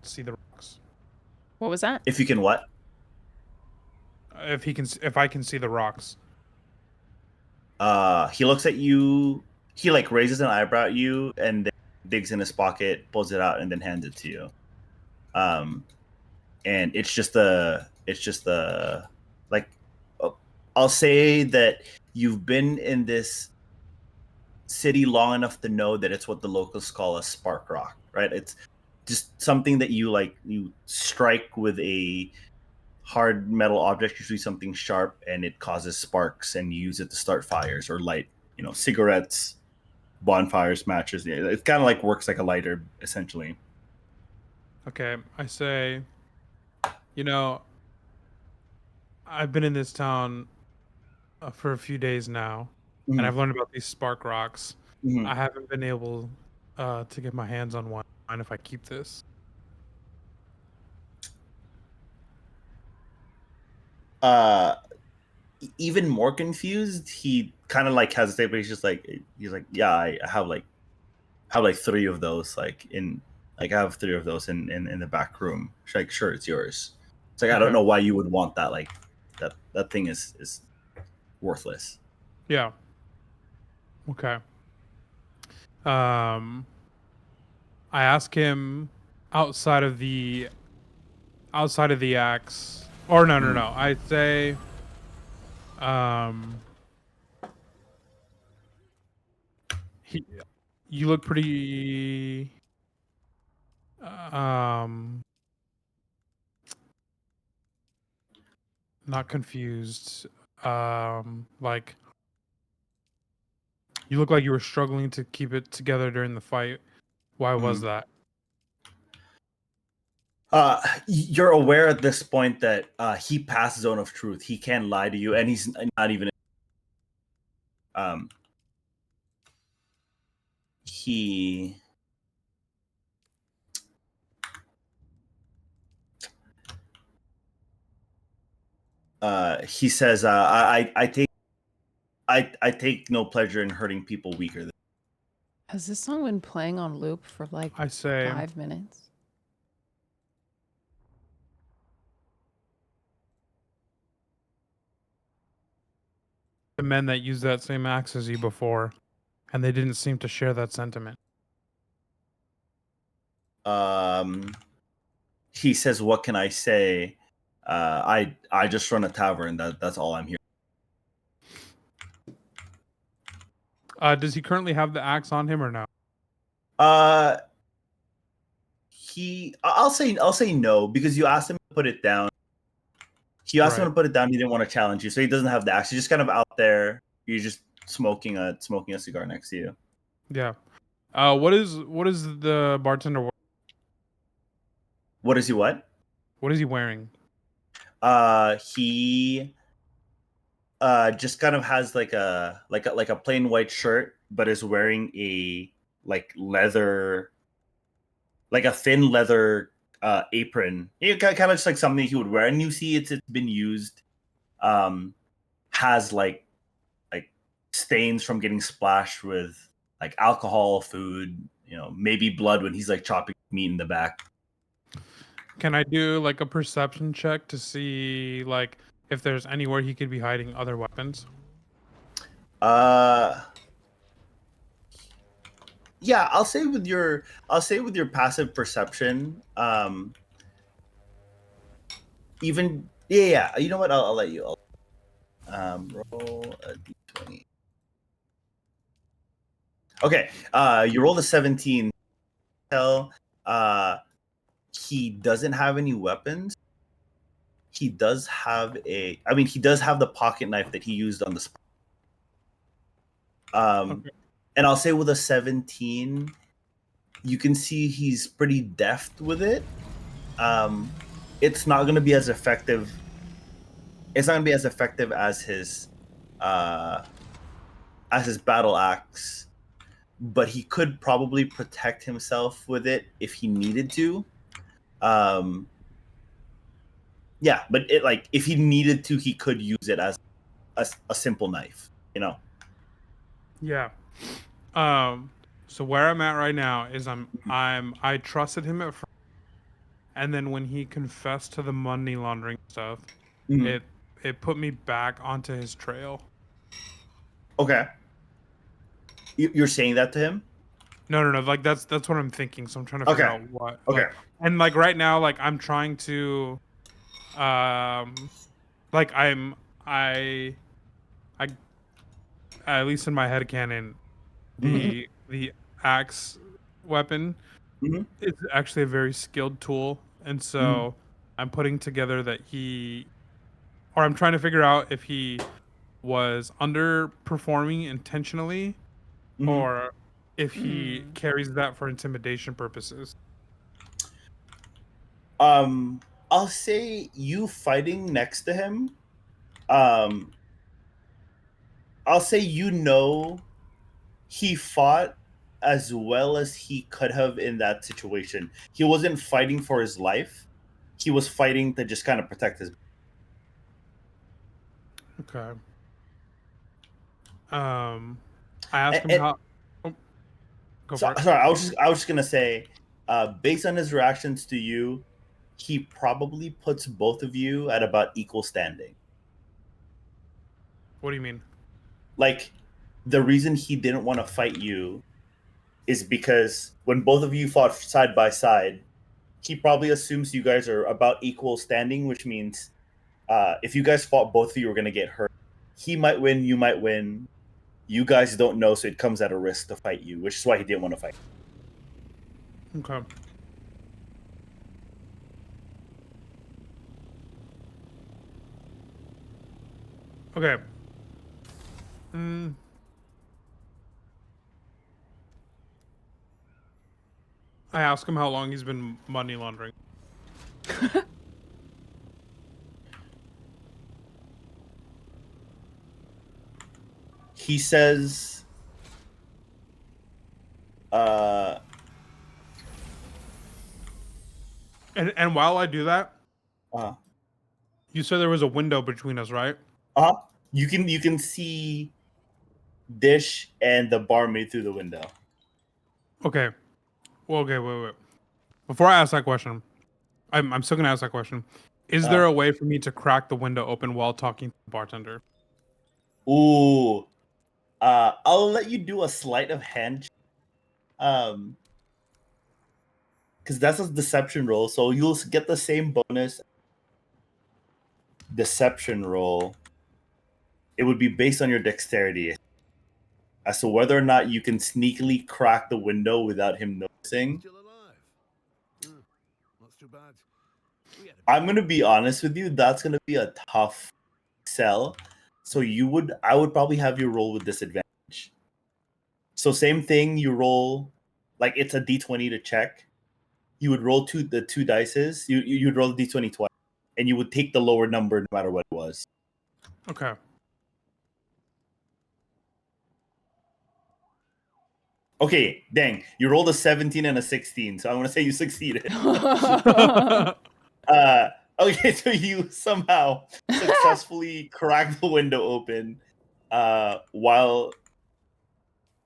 see the rocks. What was that? If you can what? If I can see the rocks. He looks at you. He like raises an eyebrow at you and then digs in his pocket, pulls it out, and then hands it to you. And it's just like, I'll say that you've been in this city long enough to know that it's what the locals call a spark rock, right? It's just something that you strike with a hard metal object, usually something sharp, and it causes sparks, and you use it to start fires or light, cigarettes, bonfires, matches. It kind of like works like a lighter, essentially. Okay, I say, I've been in this town for a few days now, and I've learned about these spark rocks. I haven't been able to get my hands on one. Mind if I keep this? Even more confused, he kind of like hesitates, but he's like, yeah, I have like 3 of those, I have 3 of those in the back room. She's like, sure, it's yours. It's like, I don't know why you would want that. Like that thing is worthless. Yeah. Okay. I ask him outside of the axe, or no. I say, you look pretty, not confused. Like, you look like you were struggling to keep it together during the fight. Why was that? You're aware at this point that he passed zone of truth. He can lie to you, and he's not even. He says, I take no pleasure in hurting people weaker than. Has this song been playing on loop for like I say 5 minutes? the men that used that same axe as you before, and they didn't seem to share that sentiment. He says, what can I say? I just run a tavern. That's all I'm here. Does he currently have the axe on him or no? I'll say no, because you asked him to put it down. You asked him to put it down. He didn't want to challenge you, so he doesn't have the axe. He's just kind of out there. You're just smoking a cigar next to you. Yeah. What is the bartender? What is he? What? What is he wearing? He just kind of has like a plain white shirt, but is wearing a like leather like a thin leather apron. It kind of looks like something he would wear, and you see it's been used. Has like stains from getting splashed with like alcohol, food, maybe blood when he's like chopping meat in the back. Can I do like a perception check to see like if there's anywhere he could be hiding other weapons? Yeah, I'll say with your passive perception, even yeah. You know what? I'll let you. Roll a d20. Okay, you rolled a 17. Tell he doesn't have any weapons. He does have he does have the pocket knife that he used on the spot. Okay. And I'll say with a 17, you can see he's pretty deft with it. It's not going to be as effective. It's not going to be as effective as his battle axe, but he could probably protect himself with it if he needed to. Yeah, but it like if he needed to, he could use it as a simple knife. Yeah. So where I'm at right now is I trusted him at first, and then when he confessed to the money laundering stuff, Mhm. it put me back onto his trail. Okay. You're saying that to him? No, like that's what I'm thinking. So I'm trying to figure out what. Okay. Like, and like right now, like I'm trying to, like I at least in my head canon, the axe weapon Mhm. is actually a very skilled tool, and so I'm putting together that I'm trying to figure out if he was underperforming intentionally, or if he carries that for intimidation purposes. I'll say you fighting next to him. I'll say he fought as well as he could have in that situation. He wasn't fighting for his life. He was fighting to just kind of protect his. Okay. I asked him how. Oh, go for it. Sorry, I was just gonna say, based on his reactions to you, he probably puts both of you at about equal standing. What do you mean? Like, the reason he didn't want to fight you is because when both of you fought side by side, he probably assumes you guys are about equal standing, which means if you guys fought, both of you are going to get hurt. He might win, you might win. You guys don't know, so it comes at a risk to fight you, which is why he didn't want to fight. Okay. Okay. I asked him how long he's been money laundering. He says, and while I do that, uh, you said there was a window between us, right? you can see Dish and the barmaid through the window. Okay. Well, okay, wait. Before I ask that question, I'm still gonna ask that question. Is there a way for me to crack the window open while talking to the bartender? Ooh. I'll let you do a sleight of hand. Because that's a deception roll, so you'll get the same bonus. Deception roll. It would be based on your dexterity as to whether or not you can sneakily crack the window without him noticing. Still alive. Not too bad. I'm gonna be honest with you. That's gonna be a tough sell. So I would probably have you roll with disadvantage. So same thing. You roll like it's a d20 to check. You would roll the two dices. You'd roll the d20 twice, and you would take the lower number no matter what it was. Okay. Okay, dang. You rolled a 17 and a 16, so I want to say you succeeded. Okay, so you somehow successfully crack the window open while,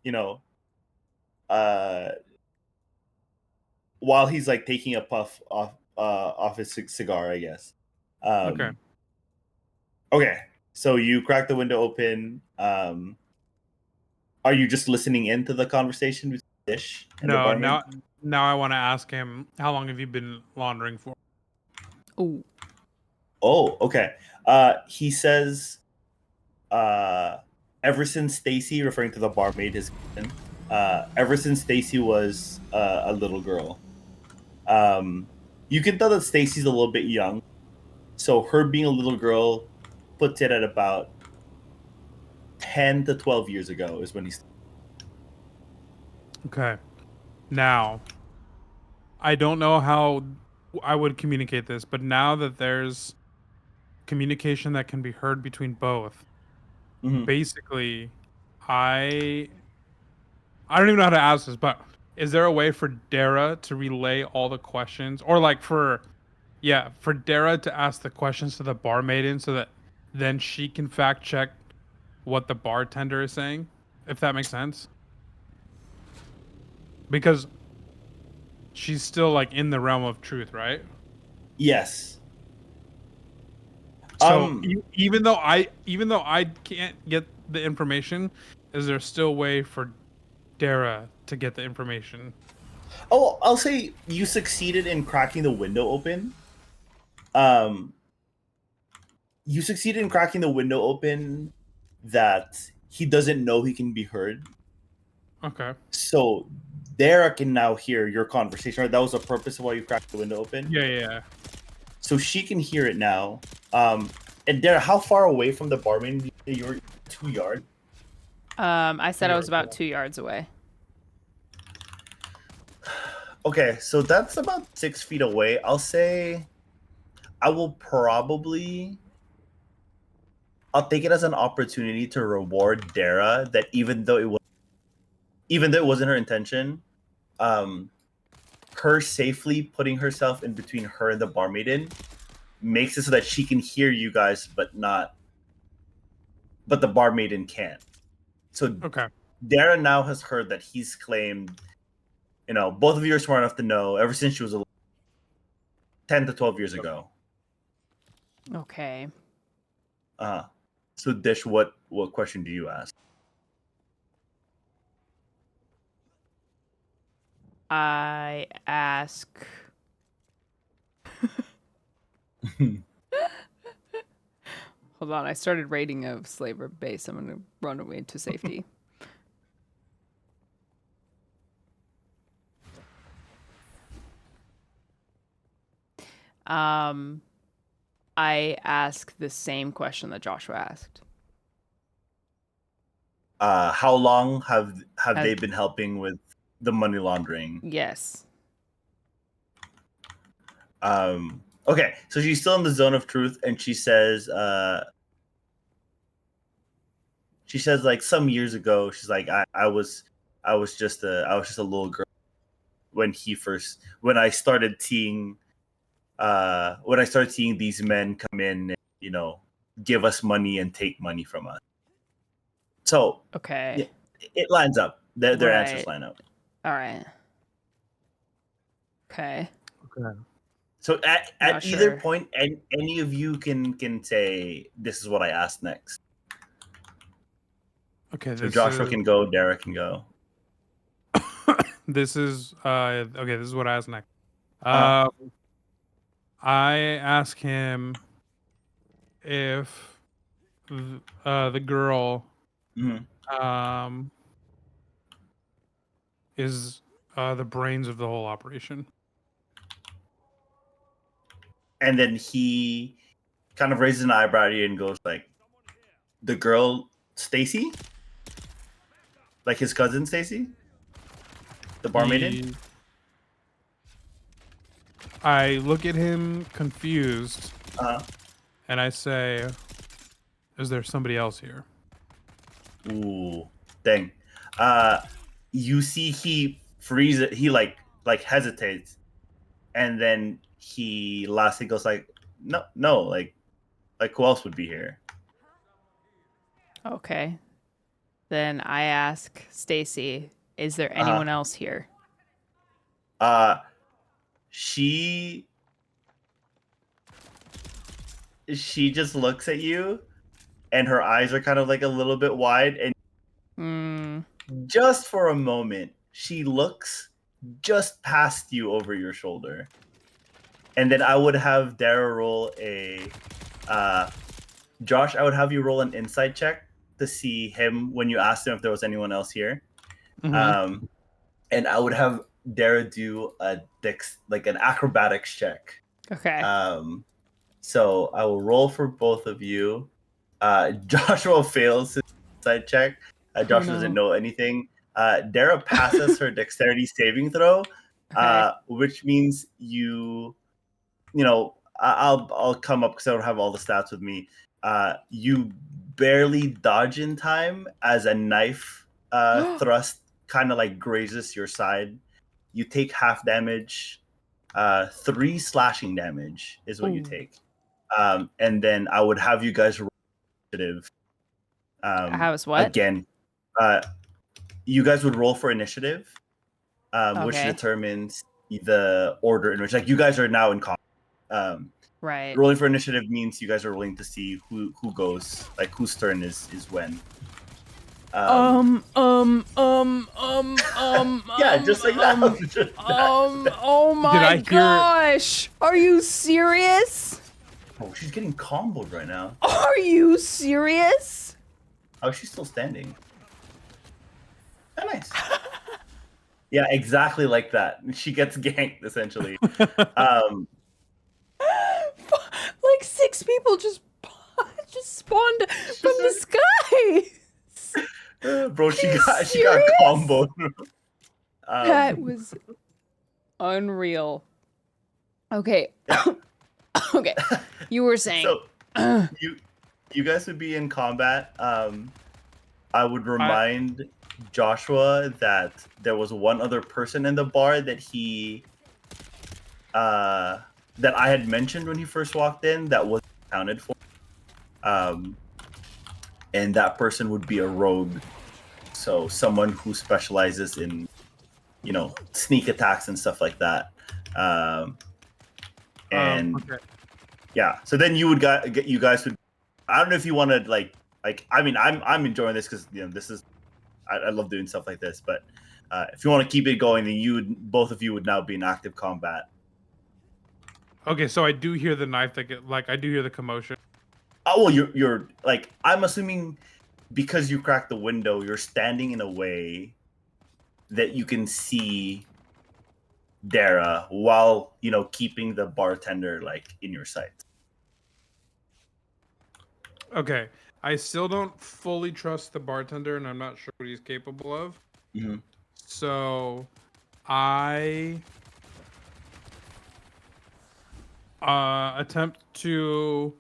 you know, uh, while he's like taking a puff off his cigar, I guess. Okay. Okay, so you crack the window open. Are you just listening into the conversation with Dish and the No, barmaid? now I want to ask him, how long have you been laundering for? Ooh. Oh, okay. He says, ever since Stacy, referring to the barmaid, his cousin, ever since Stacy was a little girl. You can tell that Stacy's a little bit young, so her being a little girl puts it at about 10 to 12 years ago is when he's. Okay. Now, I don't know how I would communicate this, but now that there's communication that can be heard between both, basically, I don't even know how to ask this, but is there a way for Dara to relay all the questions, or like for Dara to ask the questions to the barmaiden so that then she can fact check what the bartender is saying, if that makes sense? Because she's still like in the realm of truth, right? Yes. So even though I can't get the information, is there still a way for Dara to get the information? Oh, I'll say you succeeded in cracking the window open. You succeeded in cracking the window open that he doesn't know he can be heard. Okay. So Dara can now hear your conversation. Right? That was the purpose of why you cracked the window open. Yeah. So she can hear it now. And Dara, how far away from the barman? You were 2 yards. I said I was about 2 yards away. Okay, so that's about 6 feet away. I'll say I'll take it as an opportunity to reward Dara that even though it wasn't her intention, her safely putting herself in between her and the barmaiden makes it so that she can hear you guys, but the barmaiden can't. So Okay. Dara now has heard that he's claimed, both of you are smart enough to know ever since she was 10 to 12 years ago. Okay. So Dish, what question do you ask? I ask. Hold on, I started raiding a slaver base. I'm gonna run away to safety. I ask the same question that Joshua asked. How long have they been helping with the money laundering? Yes. Okay, so she's still in the zone of truth, and she says like some years ago, she's like, I was just a little girl when I started seeing these men come in and, give us money and take money from us. So okay, it lines up. Their right. answers line up. All right. Okay. So at Not either sure. point, any of you can say, this is what I asked next. Okay. So Joshua can go, Derek can go. This is okay. This is what I asked next. I ask him if the girl is the brains of the whole operation. And then he kind of raises an eyebrow at you and goes like, the girl Stacy? Like his cousin Stacy? The barmaiden? I look at him confused. And I say, is there somebody else here? Ooh, dang. you see he freezes. He like hesitates, and then he lastly goes like, no, like who else would be here? Okay. Then I ask Stacy, is there anyone else here? She just looks at you, and her eyes are kind of like a little bit wide, and just for a moment, she looks just past you over your shoulder. And then I would have Dara roll a Josh, I would have you roll an insight check to see him when you asked him if there was anyone else here. Mhm. And I would have Dara do an acrobatics check. Okay. So I will roll for both of you. Joshua fails his insight check. Joshua doesn't know anything. Dara passes her dexterity saving throw, which means I'll come up because I don't have all the stats with me. You barely dodge in time as a knife thrust kind of like grazes your side. You take half damage. 3 slashing damage is what you take. And then I would have you guys roll initiative. How is what? Again, you guys would roll for initiative, which Okay. determines the order in which, like, you guys are now in combat. Right. Rolling for initiative means you guys are rolling to see who goes, like whose turn is when. Yeah, just like that. Oh my gosh! Are you serious? Oh, she's getting comboed right now. Are you serious? Oh, she's still standing. Oh, nice. Yeah, exactly like that. She gets ganked essentially. Like 6 people just spawned from the sky. Bro, she got comboed. That was unreal. Okay. Okay. You were saying. So you guys would be in combat. I would remind Joshua that there was one other person in the bar that that I had mentioned when he first walked in that was accounted for. And that person would be a rogue. So someone who specializes in, sneak attacks and stuff like that. Yeah. So then you guys would. I don't know if you want to like. I mean, I'm enjoying this because this is. I love doing stuff like this, but if you want to keep it going, then both of you would now be in active combat. Okay, so I do hear the knife I do hear the commotion. Oh well, you're like, I'm assuming because you cracked the window, you're standing in a way that you can see Dara while keeping the bartender like in your sight. Okay, I still don't fully trust the bartender, and I'm not sure what he's capable of. Mm-hmm. So, I attempt to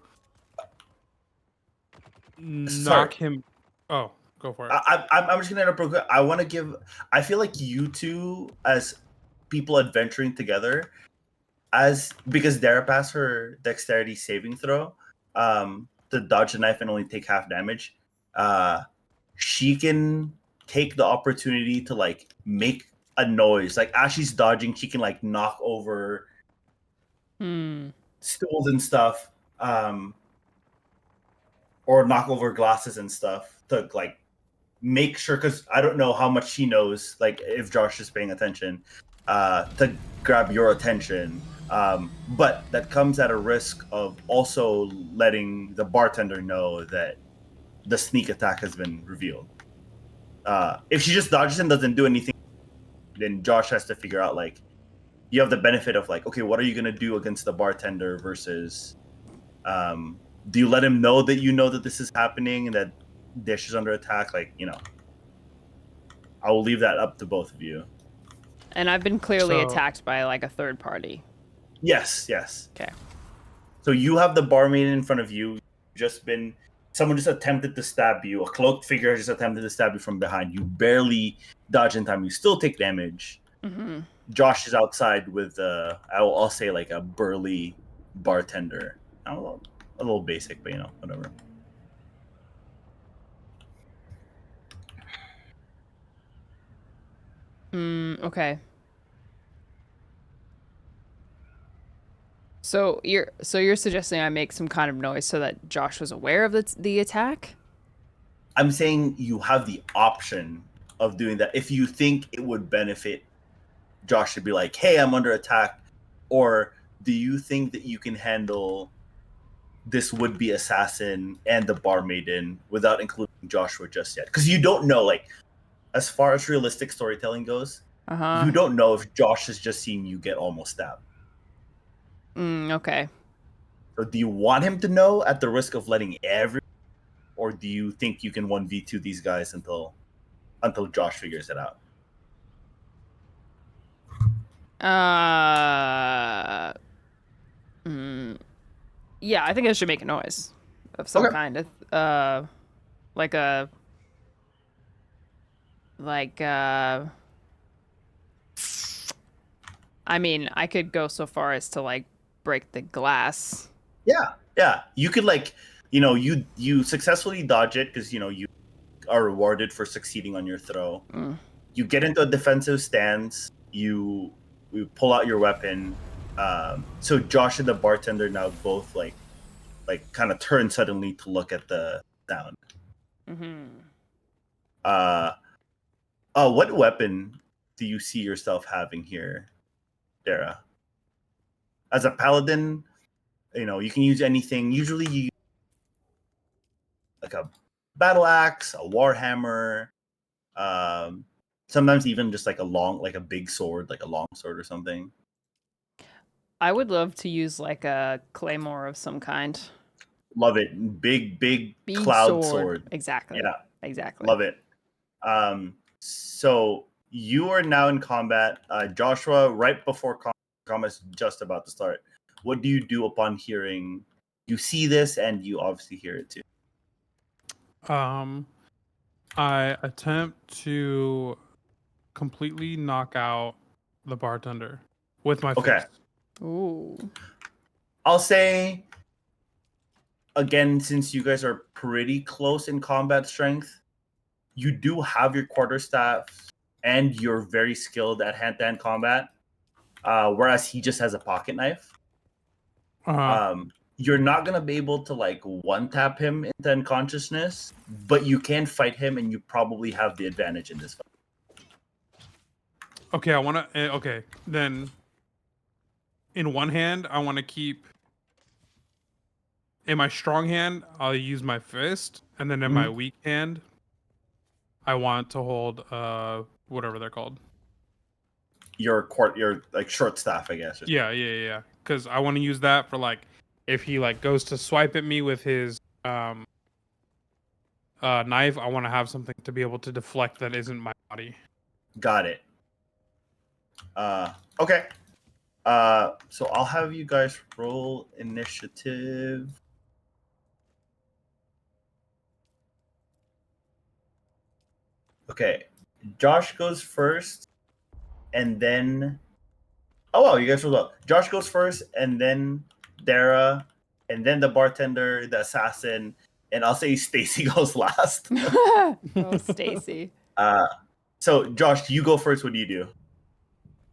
knock him. Oh, go for it. I'm just gonna interrupt real quick. I want to give. I feel like you two, as people adventuring together, because Dara passed her dexterity saving throw, to dodge the knife and only take half damage. She can take the opportunity to like make a noise. Like as she's dodging, she can like knock over stools and stuff, or knock over glasses and stuff to like make sure. Because I don't know how much she knows. Like if Josh is paying attention, to grab your attention. But that comes at a risk of also letting the bartender know that the sneak attack has been revealed. If she just dodges and doesn't do anything, then Josh has to figure out like, you have the benefit of like, okay, what are you gonna do against the bartender versus, do you let him know that you know that this is happening and that Dish is under attack? Like, I will leave that up to both of you. And I've been clearly attacked by like a third party. Yes. Okay. So you have the barmaid in front of you. Just been someone just attempted to stab you. A cloaked figure just attempted to stab you from behind. You barely dodge in time. You still take damage. Mm-hmm. Josh is outside with I'll say like a burly bartender. A little basic, but whatever. Okay. So you're suggesting I make some kind of noise so that Josh was aware of the attack? I'm saying you have the option of doing that if you think it would benefit Josh to be like, "Hey, I'm under attack," or do you think that you can handle this would-be assassin and the barmaiden without including Joshua just yet? Because you don't know, like, as far as realistic storytelling goes, you don't know if Josh has just seen you get almost stabbed. Okay. So do you want him to know at the risk of letting everyone, or do you think you can 1v2 these guys until Josh figures it out? Yeah, I think I should make a noise of some kind of like a I mean, I could go so far as to like break the glass. Yeah. You could you successfully dodge it because you are rewarded for succeeding on your throw. You get into a defensive stance. You pull out your weapon. So Josh and the bartender now both like kind of turn suddenly to look at the sound. What weapon do you see yourself having here, Dara? As a paladin, you can use anything. Usually you use like a battle axe, a warhammer, sometimes even just like a big sword, like a long sword or something. I would love to use like a claymore of some kind. Love it. Big cloud sword. Exactly. Yeah. Exactly. Love it. So you are now in combat. Joshua, right before combat's just about to start. What do you do upon hearing? You see this, and you obviously hear it too. I attempt to completely knock out the bartender with my fist. Ooh. I'll say, again, since you guys are pretty close in combat strength, you do have your quarterstaff and you're very skilled at hand-to-hand combat, whereas he just has a pocket knife. You're not going to be able to like one-tap him into unconsciousness, but you can fight him and you probably have the advantage in this fight. Okay, okay, then in one hand, I want to keep... In my strong hand, I'll use my fist, and then in my weak hand, I want to hold whatever they're called. Your like short staff, I guess. Yeah. Because I want to use that for like if he like goes to swipe at me with his knife, I want to have something to be able to deflect that isn't my body. Got it. Okay. So I'll have you guys roll initiative. Okay. Josh goes first, and then... Oh, wow, you guys rolled up. Josh goes first, and then Dara, and then the bartender, the assassin, and I'll say Stacy goes last. Oh, Stacy. So, Josh, you go first. What do? You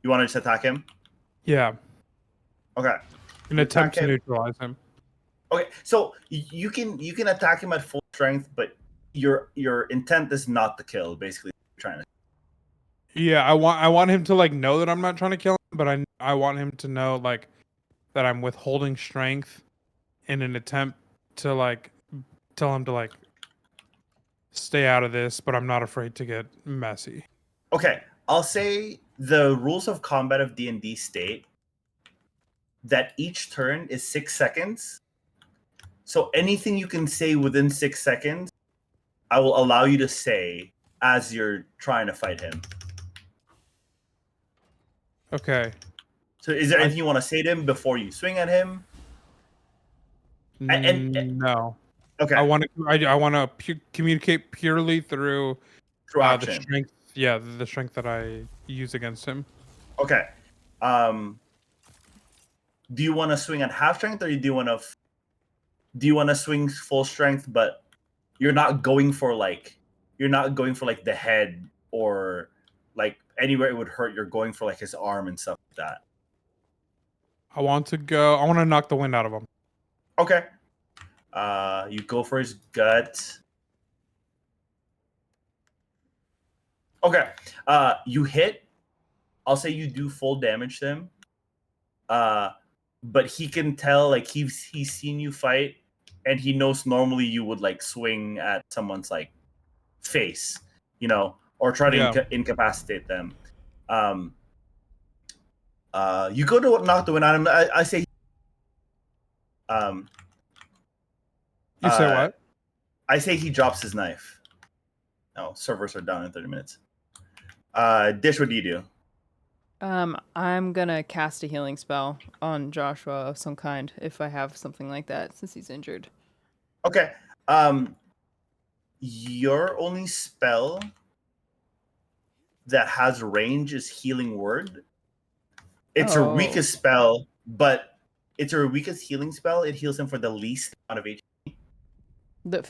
want to just attack him? Yeah. Okay. An attack to neutralize him. Okay, so you can attack him at full strength, but your intent is not to kill. Basically, trying to. Yeah, I want him to like know that I'm not trying to kill him, but I want him to know like that I'm withholding strength in an attempt to like tell him to like stay out of this, but I'm not afraid to get messy. Okay, I'll say the rules of combat of D&D state that each turn is 6 seconds. So anything you can say within 6 seconds, I will allow you to say as you're trying to fight him. Okay. So is there anything you want to say to him before you swing at him? No. Okay. I want to communicate purely through Through the action. strength. Yeah, the strength that I use against him. Okay. Do you want to swing at half strength, or do you want to swing full strength, but you're not going for like the head or like anywhere it would hurt. You're going for like his arm and stuff like that. I want to knock the wind out of him. Okay. You go for his gut. Okay. You hit. I'll say you do full damage to him. But he can tell, like, he's seen you fight, and he knows normally you would like swing at someone's like face, or try to incapacitate them. You go to knock the wind out of him. I say. You say what? I say he drops his knife. Oh, servers are down in 30 minutes. Dish, what do you do? I'm gonna cast a healing spell on Joshua of some kind if I have something like that, since he's injured. Okay. Your only spell that has range is Healing Word. It's her weakest spell, but it's her weakest healing spell. It heals him for the least amount of HP.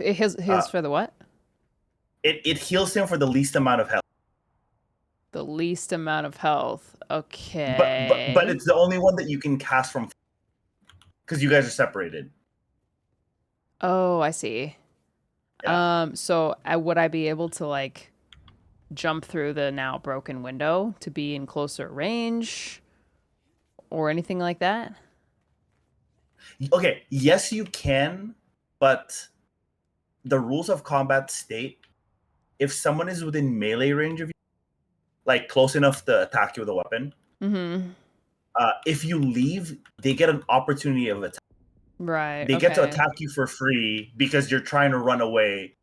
It heals for the what? It heals him for the least amount of health. The least amount of health. Okay. But it's the only one that you can cast from, because you guys are separated. Oh, I see. Yeah. So would I be able to like jump through the now broken window to be in closer range or anything like that? Okay, yes you can, but the rules of combat state if someone is within melee range of you, like close enough to attack you with a weapon, if you leave, they get an opportunity of attack. Right. They get to attack you for free because you're trying to run away,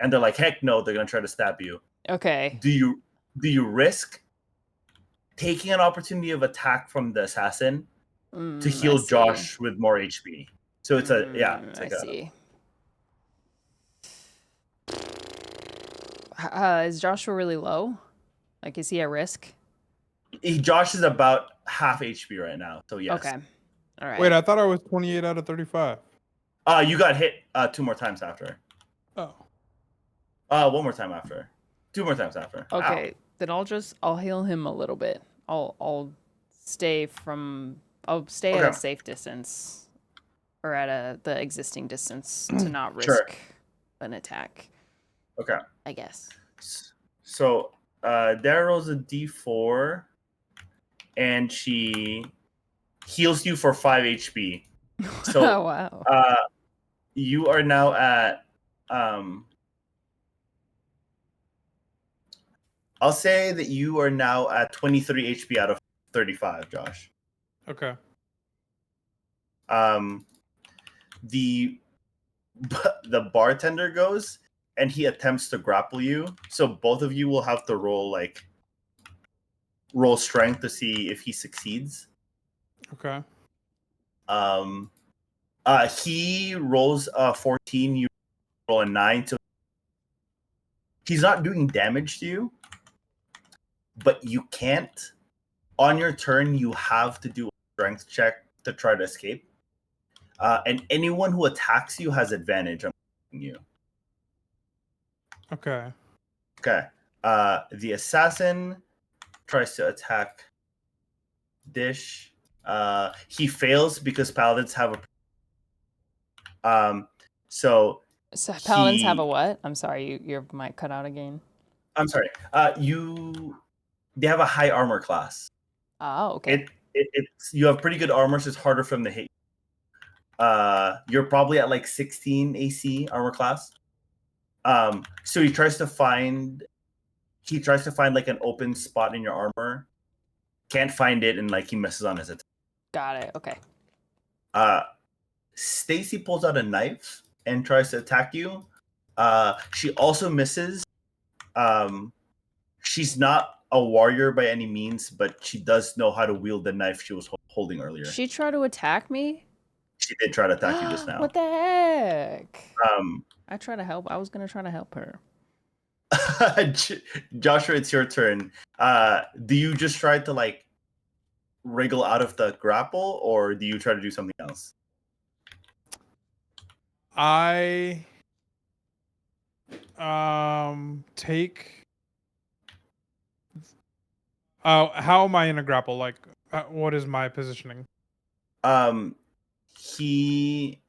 and they're like, heck no, they're gonna try to stab you. Okay. Do you risk taking an opportunity of attack from the assassin to heal Josh with more HP? So it's it's like I see. Is Joshua really low? Like, is he at risk? Josh is about half HP right now, so yes. Okay. All right. Wait, I thought I was 28 out of 35. You got hit 2 more times after. Oh. 1 more time after. 2 more times after. Okay. Ow. Then I'll heal him a little bit. I'll stay at a safe distance, or at the existing distance to not risk an attack. Okay. I guess. So Dara rolls a D4, and she heals you for 5 HP. So oh, wow. You are now at I'll say that you are now at 23 HP out of 35, Josh. Okay. The bartender goes and he attempts to grapple you. So both of you will have to roll strength to see if he succeeds. Okay. He rolls a 14, you roll a 9. So he's not doing damage to you, but you can't. On your turn, you have to do a strength check to try to escape. And anyone who attacks you has advantage on you. Okay. Okay. The assassin tries to attack Dish. He fails because paladins have a. So paladins have a what? I'm sorry, your mic cut out again. I'm sorry. They have a high armor class. Oh, okay. You have pretty good armor, so it's harder for them to hit you. You're probably at like 16 AC armor class. So he tries to find like an open spot in your armor. Can't find it, and like he misses on his attack. Got it. Okay. Stacy pulls out a knife and tries to attack you. She also misses. She's not a warrior by any means, but she does know how to wield the knife she was holding earlier. She tried to attack me? She did try to attack you just now. What the heck? Um, I try to help. I was gonna try to help her. Joshua, it's your turn. Do you just try to like wriggle out of the grapple, or do you try to do something else? I take. How am I in a grapple? Like, what is my positioning? He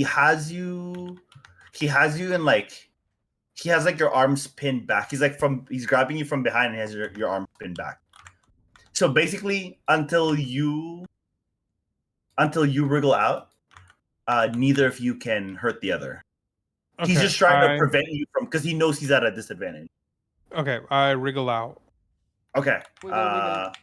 has you. He has you in like. He has like your arms pinned back. He's grabbing you from behind and has your arms pinned back. So basically, until you wriggle out, neither of you can hurt the other. Okay, He's just trying to prevent you from, because he knows he's at a disadvantage. Okay, I wriggle out. Okay. Wiggle.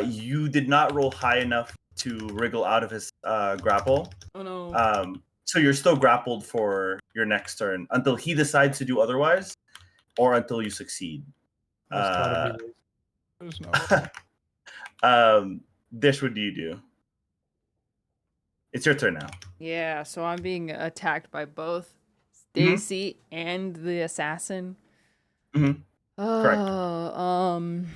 You did not roll high enough to wriggle out of his grapple. Oh no. So you're still grappled for your next turn until he decides to do otherwise, or until you succeed. That's gotta be. There's no way. Dish, what do you do? It's your turn now. Yeah, so I'm being attacked by both Stacy and the assassin. Mm-hmm. Correct.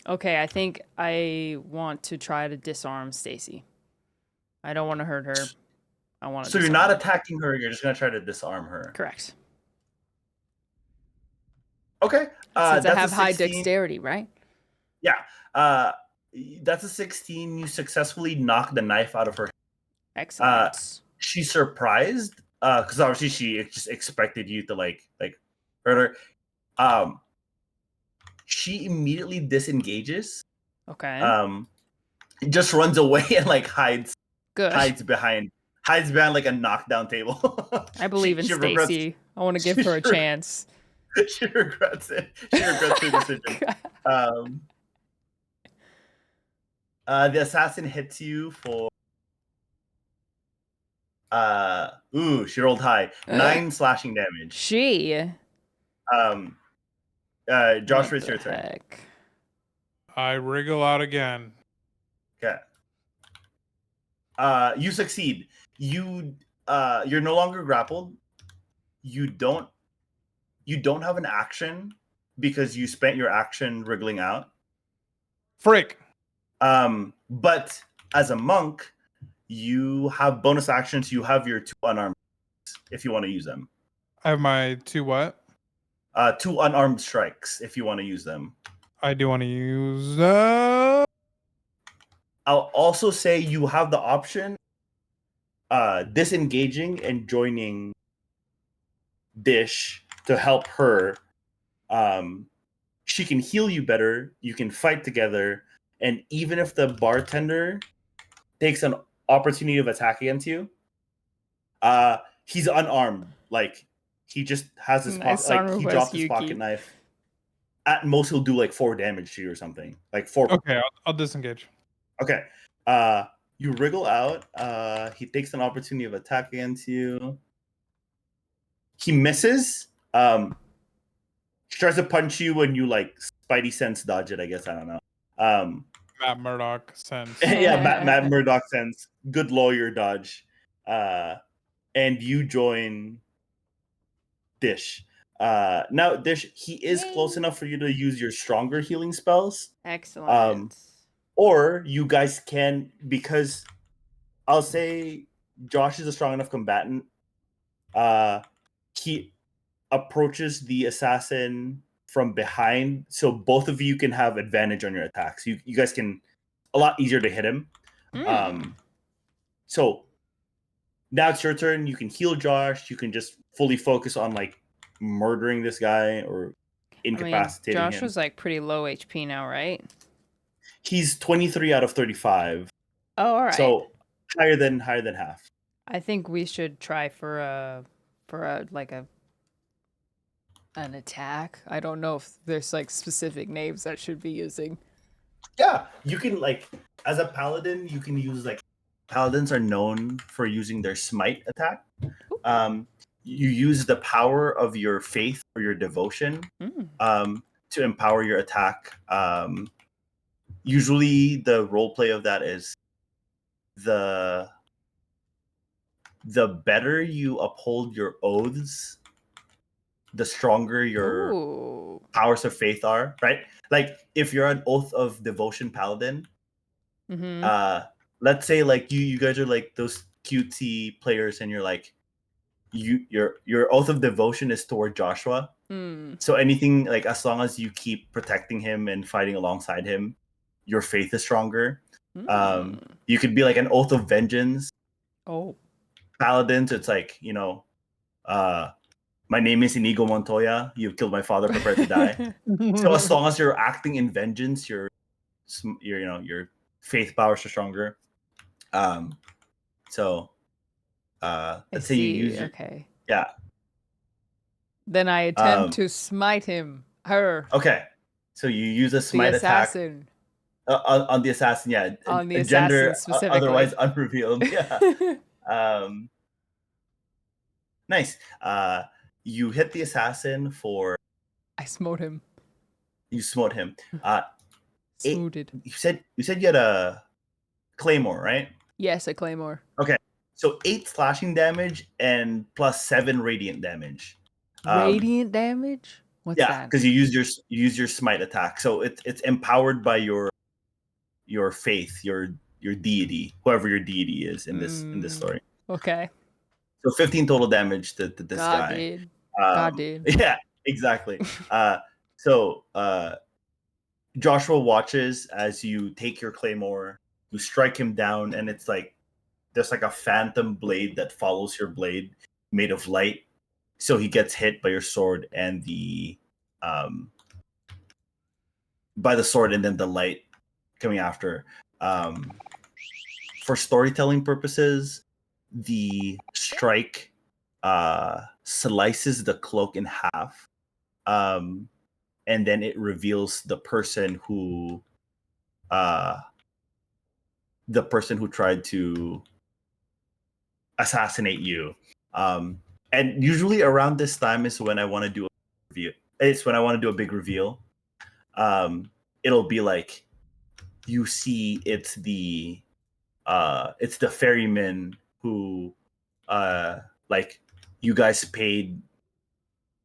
Okay, I think I want to try to disarm Stacy. I don't want to hurt her. I want to. So you're not attacking her. You're just gonna try to disarm her. Correct. Okay. Since I have high dexterity, right? Yeah. That's a 16. You successfully knock the knife out of her. Excellent. She's surprised because obviously she just expected you to like hurt her. She immediately disengages. Okay. Just runs away and like hides behind like a knockdown table. I believe in Stacy. I want to give her a chance. She regrets it. She regrets her decision. The assassin hits you for she rolled high. 9 slashing damage. Joshua, it's your turn. I wriggle out again. Okay. You succeed. You're no longer grappled. You don't have an action because you spent your action wriggling out. Frick. But as a monk, you have bonus actions. You have your 2 unarmed if you want to use them. I have my 2 what? 2 unarmed strikes if you want to use them. I do want to use I'll also say you have the option disengaging and joining Dish to help her. She can heal you better. You can fight together. And even if the bartender takes an opportunity of attack against you, he's unarmed. Like, he just has his pocket, like he drops his pocket knife. At most, he'll do like 4 damage to you or something. Like 4. Okay, I'll disengage. Okay. You wriggle out. He takes an opportunity of attack against you. He misses. He tries to punch you when you like Spidey sense dodge it. I guess I don't know. Matt Murdock sense. Yeah, Matt Murdock sense. Good lawyer dodge. And you join Dish. Now, Dish, he is close enough for you to use your stronger healing spells. Excellent. Or you guys can, because I'll say Josh is a strong enough combatant. He approaches the assassin from behind, so both of you can have advantage on your attacks. You guys can a lot easier to hit him. So now it's your turn. You can heal Josh. You can just fully focus on like murdering this guy or incapacitating him. Josh was like pretty low HP now, right? He's 23 out of 35. Oh, all right. So higher than half. I think we should try for an attack. I don't know if there's like specific names that should be using. Yeah, you can like as a paladin, you can use like paladins are known for using their smite attack. you use the power of your faith or your devotion to empower your attack. Usually the role play of that is the better you uphold your oaths, the stronger your Ooh. powers of faith are, right? Like if you're an oath of devotion paladin, let's say like you guys are like those cutesy players and you're like your oath of devotion is toward Joshua. So anything like as long as you keep protecting him and fighting alongside him, your faith is stronger. You could be like an oath of vengeance. Oh. Paladins, it's like, my name is Inigo Montoya. You've killed my father, prepare to die. So as long as you're acting in vengeance, your faith powers are stronger. So let's say you use your, yeah. Then I attempt to smite him. Her. Okay. So you use a smite attack on the assassin. Yeah. On the a gender assassin specifically. Otherwise unrevealed. Yeah. Nice. You hit the assassin for. I smote him. You smote him. Smoted. You said you had a claymore, right? Yes, a claymore. Okay. So 8 slashing damage and plus 7 radiant damage. Radiant damage? What's that? Yeah, because you use your smite attack. So it's empowered by your faith, your deity, whoever your deity is in this story. Okay. So 15 total damage to this God guy. Did. God did. Yeah, exactly. So Joshua watches as you take your claymore, you strike him down, and it's like there's like a phantom blade that follows your blade made of light. So he gets hit by your sword and by the sword and then the light coming after. For storytelling purposes, the strike slices the cloak in half, and then it reveals the person who tried to assassinate you. And usually around this time is when I want to do a review. It's when I want to do a big reveal. It'll be like you see it's the ferryman who like you guys paid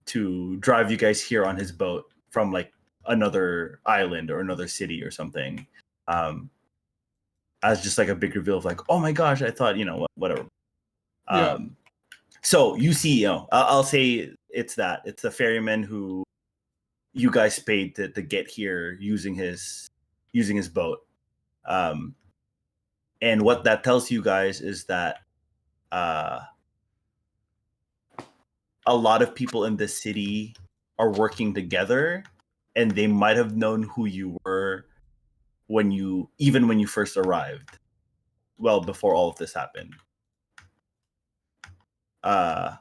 to drive you guys here on his boat from like another island or another city or something. As just like a big reveal of like, oh my gosh, I thought, whatever. Yeah. So you see, I'll say it's the ferryman who you guys paid to get here using his boat. And what that tells you guys is that a lot of people in this city are working together, and they might have known who you were when you first arrived, well before all of this happened. I'll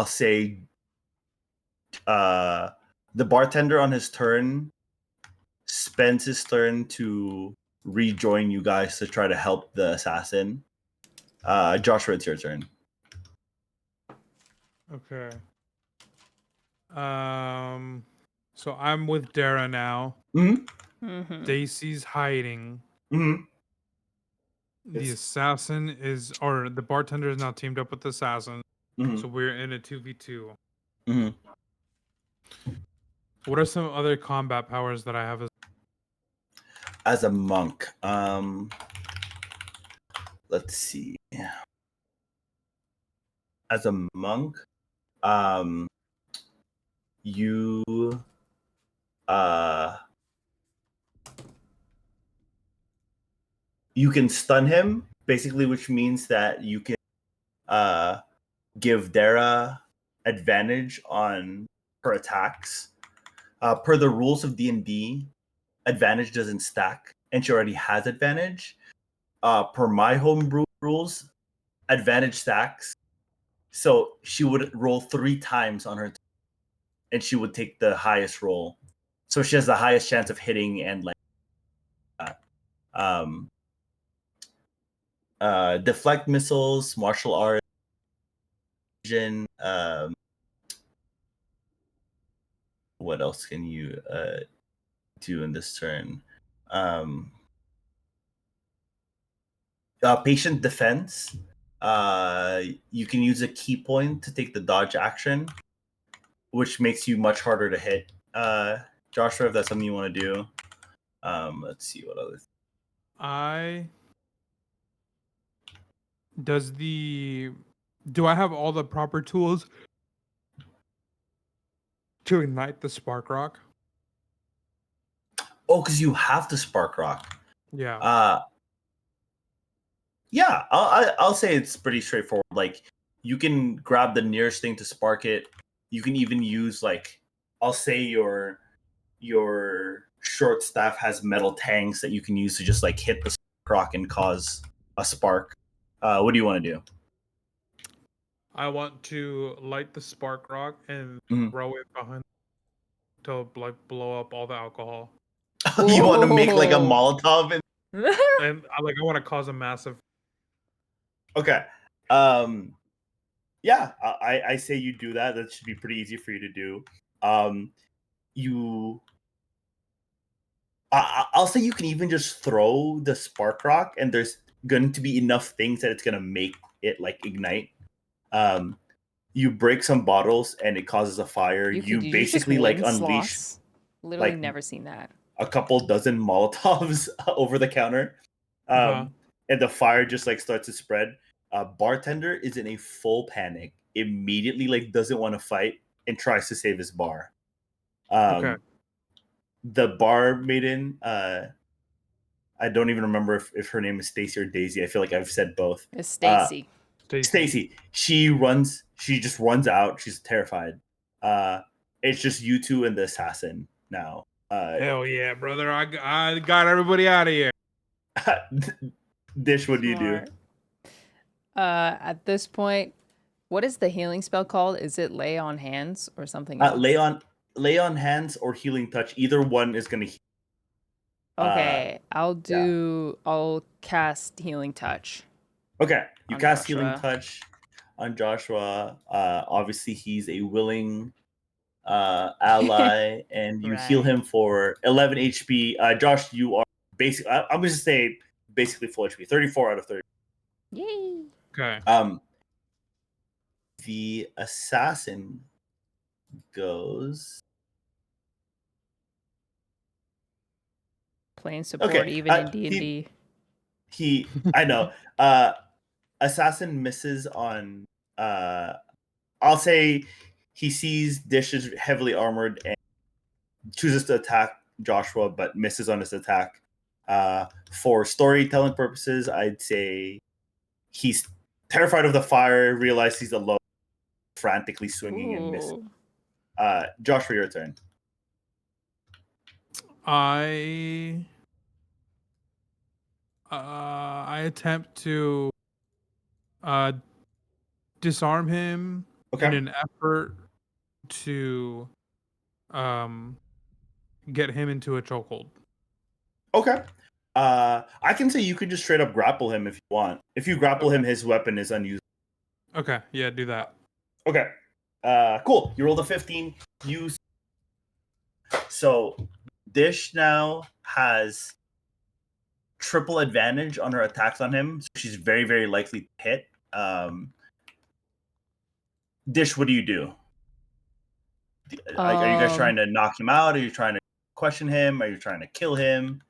say the bartender on his turn spends his turn to rejoin you guys to try to help the assassin. Joshua, it's your turn. Okay. So I'm with Dara now. Daisy's hiding. The assassin the bartender is now teamed up with the assassin. So we're in a 2v2. What are some other combat powers that I have as a monk? Let's see. As a monk, you you can stun him, basically, which means that you can give Dara advantage on her attacks. Per the rules of D&D, advantage doesn't stack, and she already has advantage. Per my homebrew rules, advantage stacks. So she would roll 3 times on her and she would take the highest roll. So she has the highest chance of hitting and like deflect missiles, martial arts, vision. What else can you do in this turn? Patient defense. You can use a key point to take the dodge action, which makes you much harder to hit. Joshua, if that's something you want to do. Let's see what other. Do I have all the proper tools to ignite the spark rock? Oh, because you have the spark rock. Yeah. Yeah, I'll say it's pretty straightforward. Like, you can grab the nearest thing to spark it. You can even use, like, I'll say your short staff has metal tangs that you can use to just like hit the spark rock and cause a spark. What do you want to do? I want to light the spark rock and Mhm. throw it behind to like blow up all the alcohol. You want to make like a Ooh. Molotov? And I want to cause a massive. Okay. Yeah, I say you do that. That should be pretty easy for you to do. I'll say you can even just throw the spark rock, and there's going to be enough things that it's going to make it like ignite. You break some bottles, and it causes a fire. You just basically like win unleash slots? Literally like never seen that. a couple dozen Molotovs over the counter, and the fire just like starts to spread. Bartender is in a full panic, immediately like doesn't want to fight and tries to save his bar. Okay. The bar maiden, I don't even remember if her name is Stacy or Daisy. I feel like I've said both. It's Stacy. Stacy. She just runs out. She's terrified. It's just you two and the assassin now. Hell yeah, brother! I got everybody out of here. Dish, what do you do? At this point, what is the healing spell called? Is it lay on hands or something else? Lay on hands or healing touch. Either one is gonna heal. Okay, I'll cast healing touch. Okay, you on cast Joshua. healing touch on Joshua. Obviously he's a willing ally, and you heal Right. him for 11 HP. Josh, you are basically, I'm gonna say basically full HP, 34 out of 30. Yay! Okay. The assassin goes. Playing support Okay, even in D&D. I know. Assassin misses on. I'll say he sees Dish is heavily armored and chooses to attack Joshua, but misses on his attack. For storytelling purposes, I'd say he's terrified of the fire, realizes he's alone, frantically swinging and missing. Joshua, your turn. I attempt to disarm him in an effort to get him into a chokehold. Okay. I can say you could just straight up grapple him if you want. If you grapple him, his weapon is unusable. Okay, yeah, do that. Okay. Cool. You rolled a 15. So Dish now has triple advantage on her attacks on him. So she's very, very likely to hit. Dish, what do you do? Are you guys trying to knock him out? Are you trying to question him? Are you trying to kill him?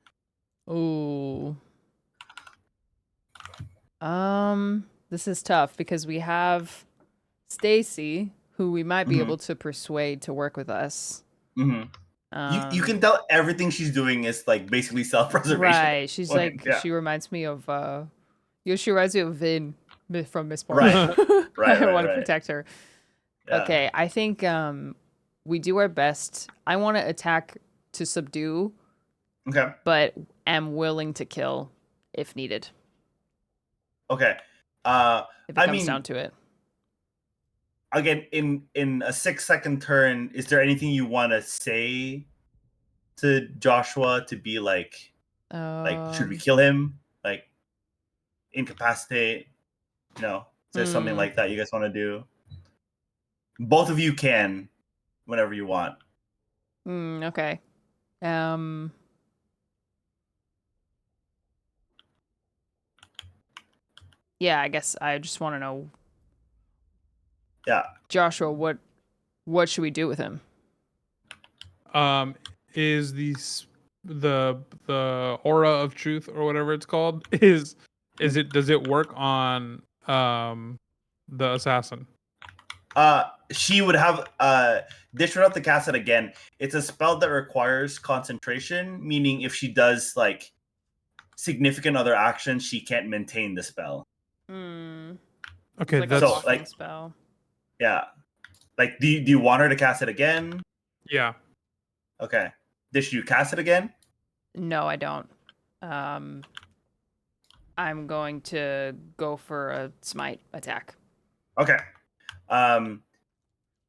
Ooh. This is tough because we have Stacy, who we might be able to persuade to work with us. Mm-hmm. You can tell everything she's doing is like basically self-preservation. Right. She's she reminds me of she reminds me of Vin from Miss Marvel. Right. I want to protect her. Yeah. Okay, I think we do our best. I want to attack to subdue. Okay. But am willing to kill if needed. Okay. If it comes down to it. Again, in a 6-second turn, is there anything you want to say to Joshua to be like should we kill him? Like incapacitate? No. Is there something like that you guys want to do? Both of you can, whenever you want. Okay. Yeah, I guess I just want to know, Yeah. Joshua, what should we do with him? Is the aura of truth or whatever it's called does it work on the assassin? She would have Dish would have to cast it again. It's a spell that requires concentration, meaning if she does like significant other actions, she can't maintain the spell. Okay, like that's a walking spell. Yeah. Like, do you want her to cast it again? Yeah. Okay. Dish, you cast it again? No, I don't. I'm going to go for a smite attack. Okay.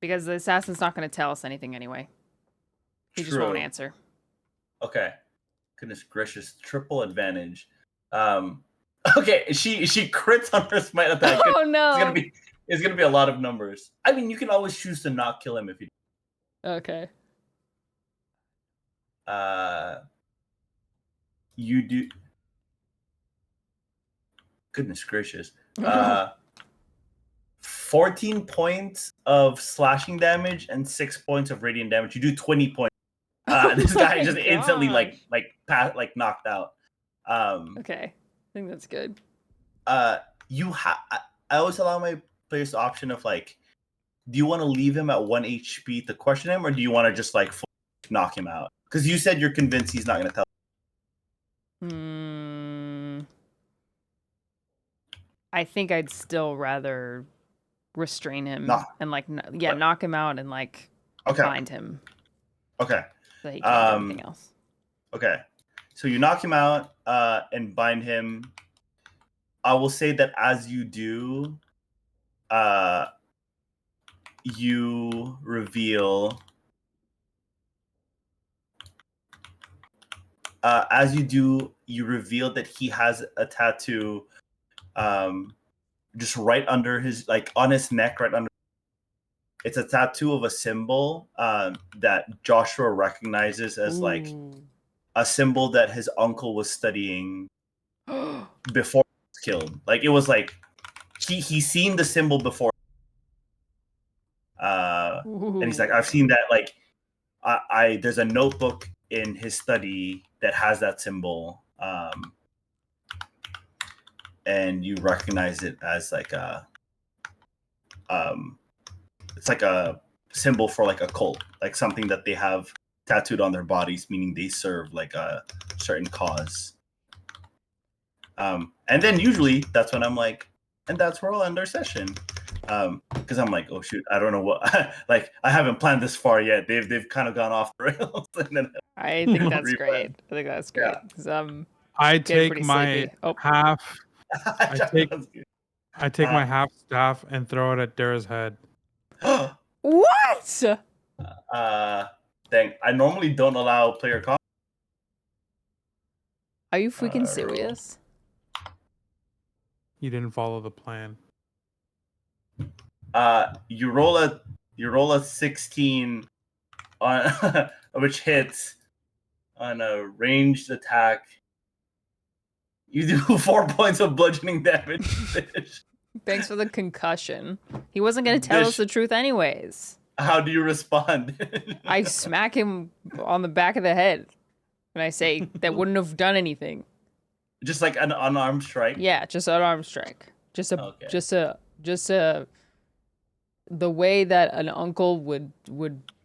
Because the assassin's not going to tell us anything anyway. He just won't answer. Okay. Goodness gracious, triple advantage. Okay, she crits on her smite attack. Oh no. It's gonna be a lot of numbers. I mean, you can always choose to not kill him if you Okay. You do. Goodness gracious. 14 points of slashing damage and 6 points of radiant damage. You do 20 points. This guy just instantly knocked out. Okay. I think that's good. I always allow my players the option of like, do you want to leave him at 1 HP to question him, or do you want to just like knock him out? Because you said you're convinced he's not going to tell. I think I'd still rather restrain him and knock him out and like bind him. Okay. So he can't do anything else. Okay. So you knock him out and bind him. I will say that as you do, you reveal. As you do, you reveal that he has a tattoo, just right under his, like on his neck, right under. It's a tattoo of a symbol that Joshua recognizes as like a symbol that his uncle was studying before he was killed. Like it was like he's seen the symbol before, and he's like, I've seen that. Like, there's a notebook in his study that has that symbol, and you recognize it as like it's like a symbol for like a cult, like something that they have tattooed on their bodies, meaning they serve like a certain cause. And then usually that's when I'm like, and that's where I'll end our session. Because I'm like, oh shoot, I don't know what, like I haven't planned this far yet. They've kind of gone off the rails. And then I think that's great. I think that's great. Yeah. I take my half. I take my half staff and throw it at Dara's head. What? Dang, I normally don't allow player combat. Are you freaking serious? You didn't follow the plan. You roll a 16 on which hits on a ranged attack. You do 4 points of bludgeoning damage. Thanks for the concussion. He wasn't going to tell us the truth anyways. How do you respond? I smack him on the back of the head. And I say, that wouldn't have done anything. Just like an unarmed strike? Yeah, just an unarmed strike. Just a the way that an uncle would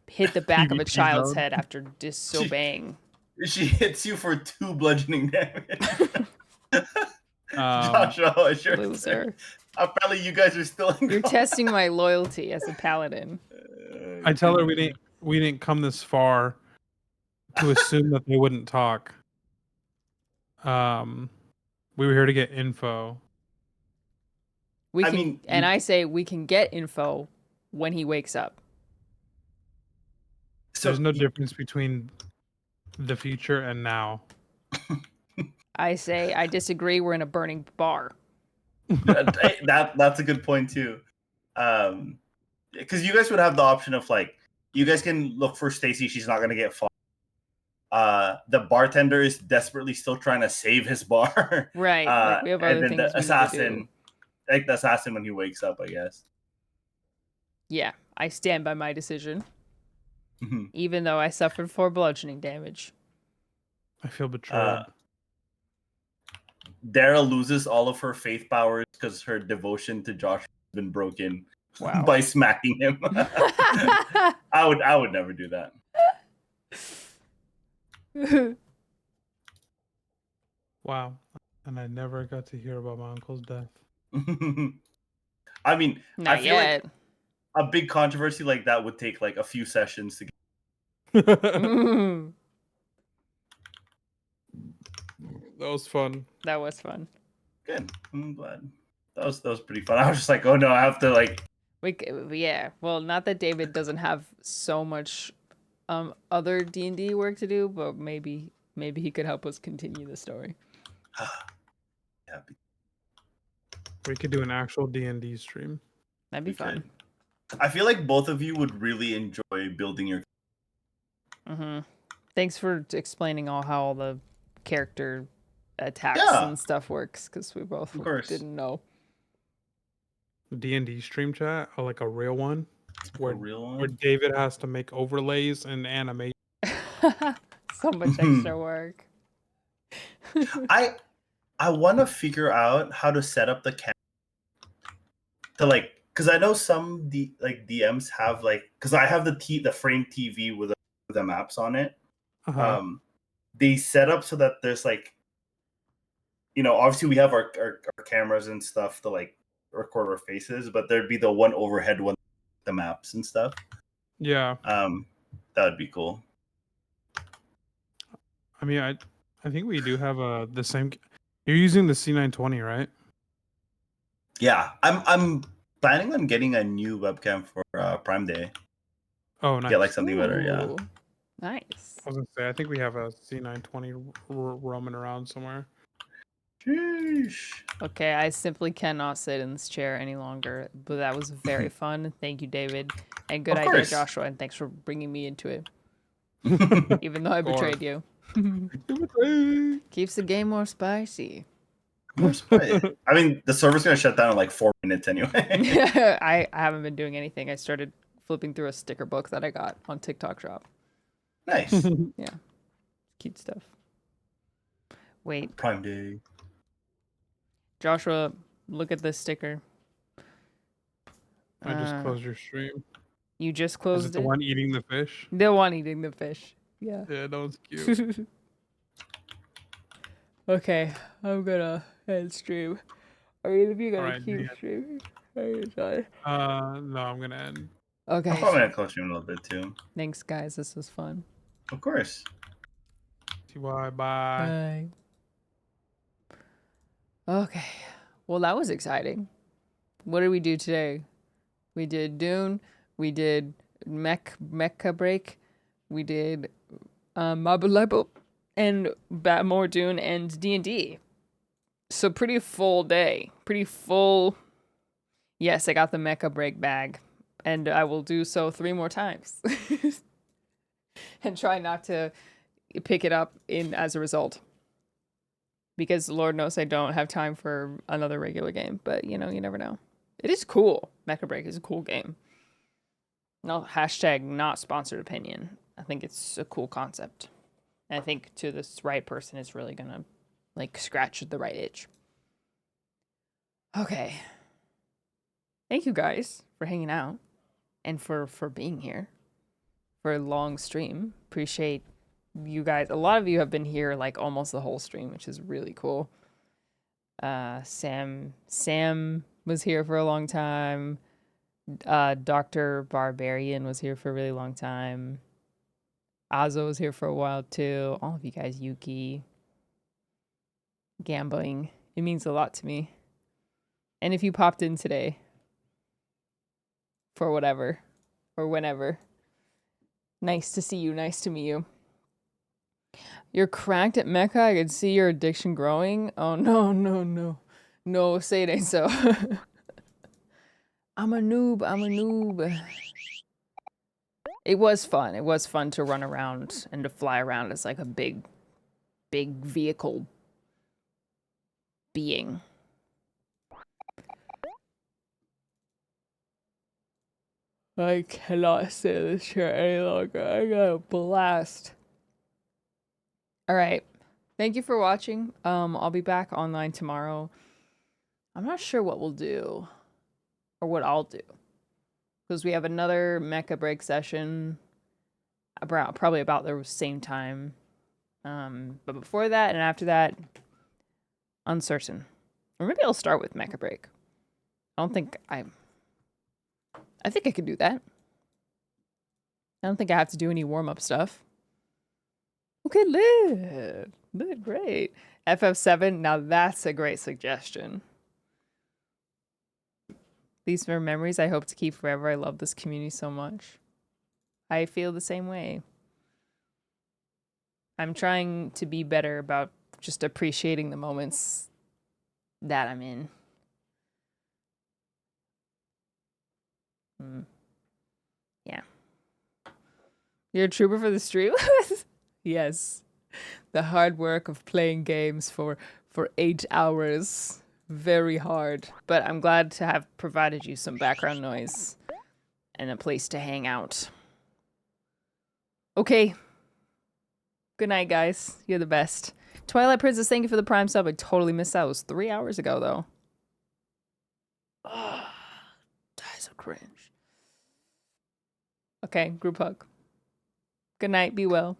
hit the back of a child's head after disobeying. She hits you for 2 bludgeoning damage. Joshua, loser. Apparently you guys are still in You're testing my loyalty as a paladin. I tell her we didn't come this far to assume that they wouldn't talk. We were here to get info. I say we can get info when he wakes up. So there's no difference between the future and now. I say I disagree. We're in a burning bar. That's a good point too. because you guys would have the option of like, you guys can look for Stacy. She's not gonna get fought. The bartender is desperately still trying to save his bar. Right. Like we have other and then things the we need to assassin, do. like the assassin when he wakes up, I guess. Yeah, I stand by my decision, Mhm. even though I suffered 4 bludgeoning damage. I feel betrayed. Dara loses all of her faith powers because her devotion to Josh has been broken Wow. by smacking him. I would never do that. Wow. And I never got to hear about my uncle's death. I mean, Not I feel yet. like a big controversy like that would take like a few sessions to get. Mm, That was fun. that was fun. Good. I'm glad. That was pretty fun. I was just like, oh no, I have to like. Yeah. Well, not that David doesn't have so much other D&D work to do, but maybe he could help us continue the story. Yeah, We could do an actual D&D stream. That'd be we fun. could. I feel like both of you would really enjoy building your. Thanks for explaining how all the character attacks Yeah. and stuff works, because we both Of course. didn't know. D&D stream chat, or like a real one, where real one? where David has to make overlays and animate. So much extra work. I want to figure out how to set up the camera to like, because I know some DMs have like, because I have the frame TV with the maps on it. Uh-huh. They set up so that there's like, obviously we have our cameras and stuff to like record our faces, but there'd be the one overhead one, the maps and stuff. Yeah. That would be cool. I mean, I think we do have the same. You're using the C920, right? Yeah, I'm planning on getting a new webcam for Prime Day. Oh, nice. Get like something better, yeah. Ooh, nice. I was gonna say, I think we have a C920 roaming around somewhere. Sheesh. Okay, I simply cannot sit in this chair any longer, but that was very fun. Thank you, David. And good Of idea, course. Joshua, and thanks for bringing me into it, even though I Of course. betrayed you. Keeps the game more spicy. I mean, the server's gonna shut down in like 4 minutes anyway. I haven't been doing anything. I started flipping through a sticker book that I got on TikTok Shop. Nice. Yeah, cute stuff. Wait, Prime Day. Joshua, look at this sticker. I just closed your stream. You just Is closed it the it? one eating the fish? The one eating the fish. Yeah. Yeah, that was cute. Okay, I'm gonna end stream. Are either of you gonna Alright, keep yeah. streaming? Are you done? No, I'm gonna end. Okay. I'm probably gonna close stream a little bit too. Thanks, guys. This was fun. Of course. Bye. Bye. Okay. Well, that was exciting. What did we do today? We did Dune. We did Mecha Break. We did Marble Level and more Dune and D&D. So pretty full day. Pretty full. Yes, I got the Mecha Break bag. And I will do so 3 more times. And try not to pick it up as a result. Because Lord knows I don't have time for another regular game. But, you never know. It is cool. Mecha Break is a cool game. No, hashtag not sponsored opinion. I think it's a cool concept. And I think to this right person, it's really going to, scratch the right itch. Okay. Thank you guys for hanging out. And for being here. For a long stream. Appreciate you guys. A lot of you have been here, almost the whole stream, which is really cool. Sam was here for a long time. Dr. Barbarian was here for a really long time. Azo was here for a while too. All of you guys, Yuki. Gambling. It means a lot to me. And if you popped in today, for whatever, or whenever, nice to see you, nice to meet you. You're cracked at Mecha? I could see your addiction growing? Oh, no. No, say it ain't so. I'm a noob. I'm a noob. It was fun. It was fun to run around and to fly around as like a big vehicle being. I cannot sit in this chair any longer. I got a blast. All right. Thank you for watching. I'll be back online tomorrow. I'm not sure what we'll do or what I'll do because we have another mecha break session probably about the same time. But before that and after that, uncertain. Or maybe I'll start with mecha break. I think I could do that. I don't think I have to do any warm-up stuff. Okay, lit. Lit, great. FF7, now that's a great suggestion. These are memories I hope to keep forever. I love this community so much. I feel the same way. I'm trying to be better about just appreciating the moments that I'm in. Yeah. You're a trooper for the stream? Yes. The hard work of playing games for 8 hours. Very hard. But I'm glad to have provided you some background noise and a place to hang out. Okay. Good night, guys. You're the best. Twilight Princess, thank you for the Prime sub. I totally missed that. It was 3 hours ago, though. That is so cringe. Okay, group hug. Good night. Be well.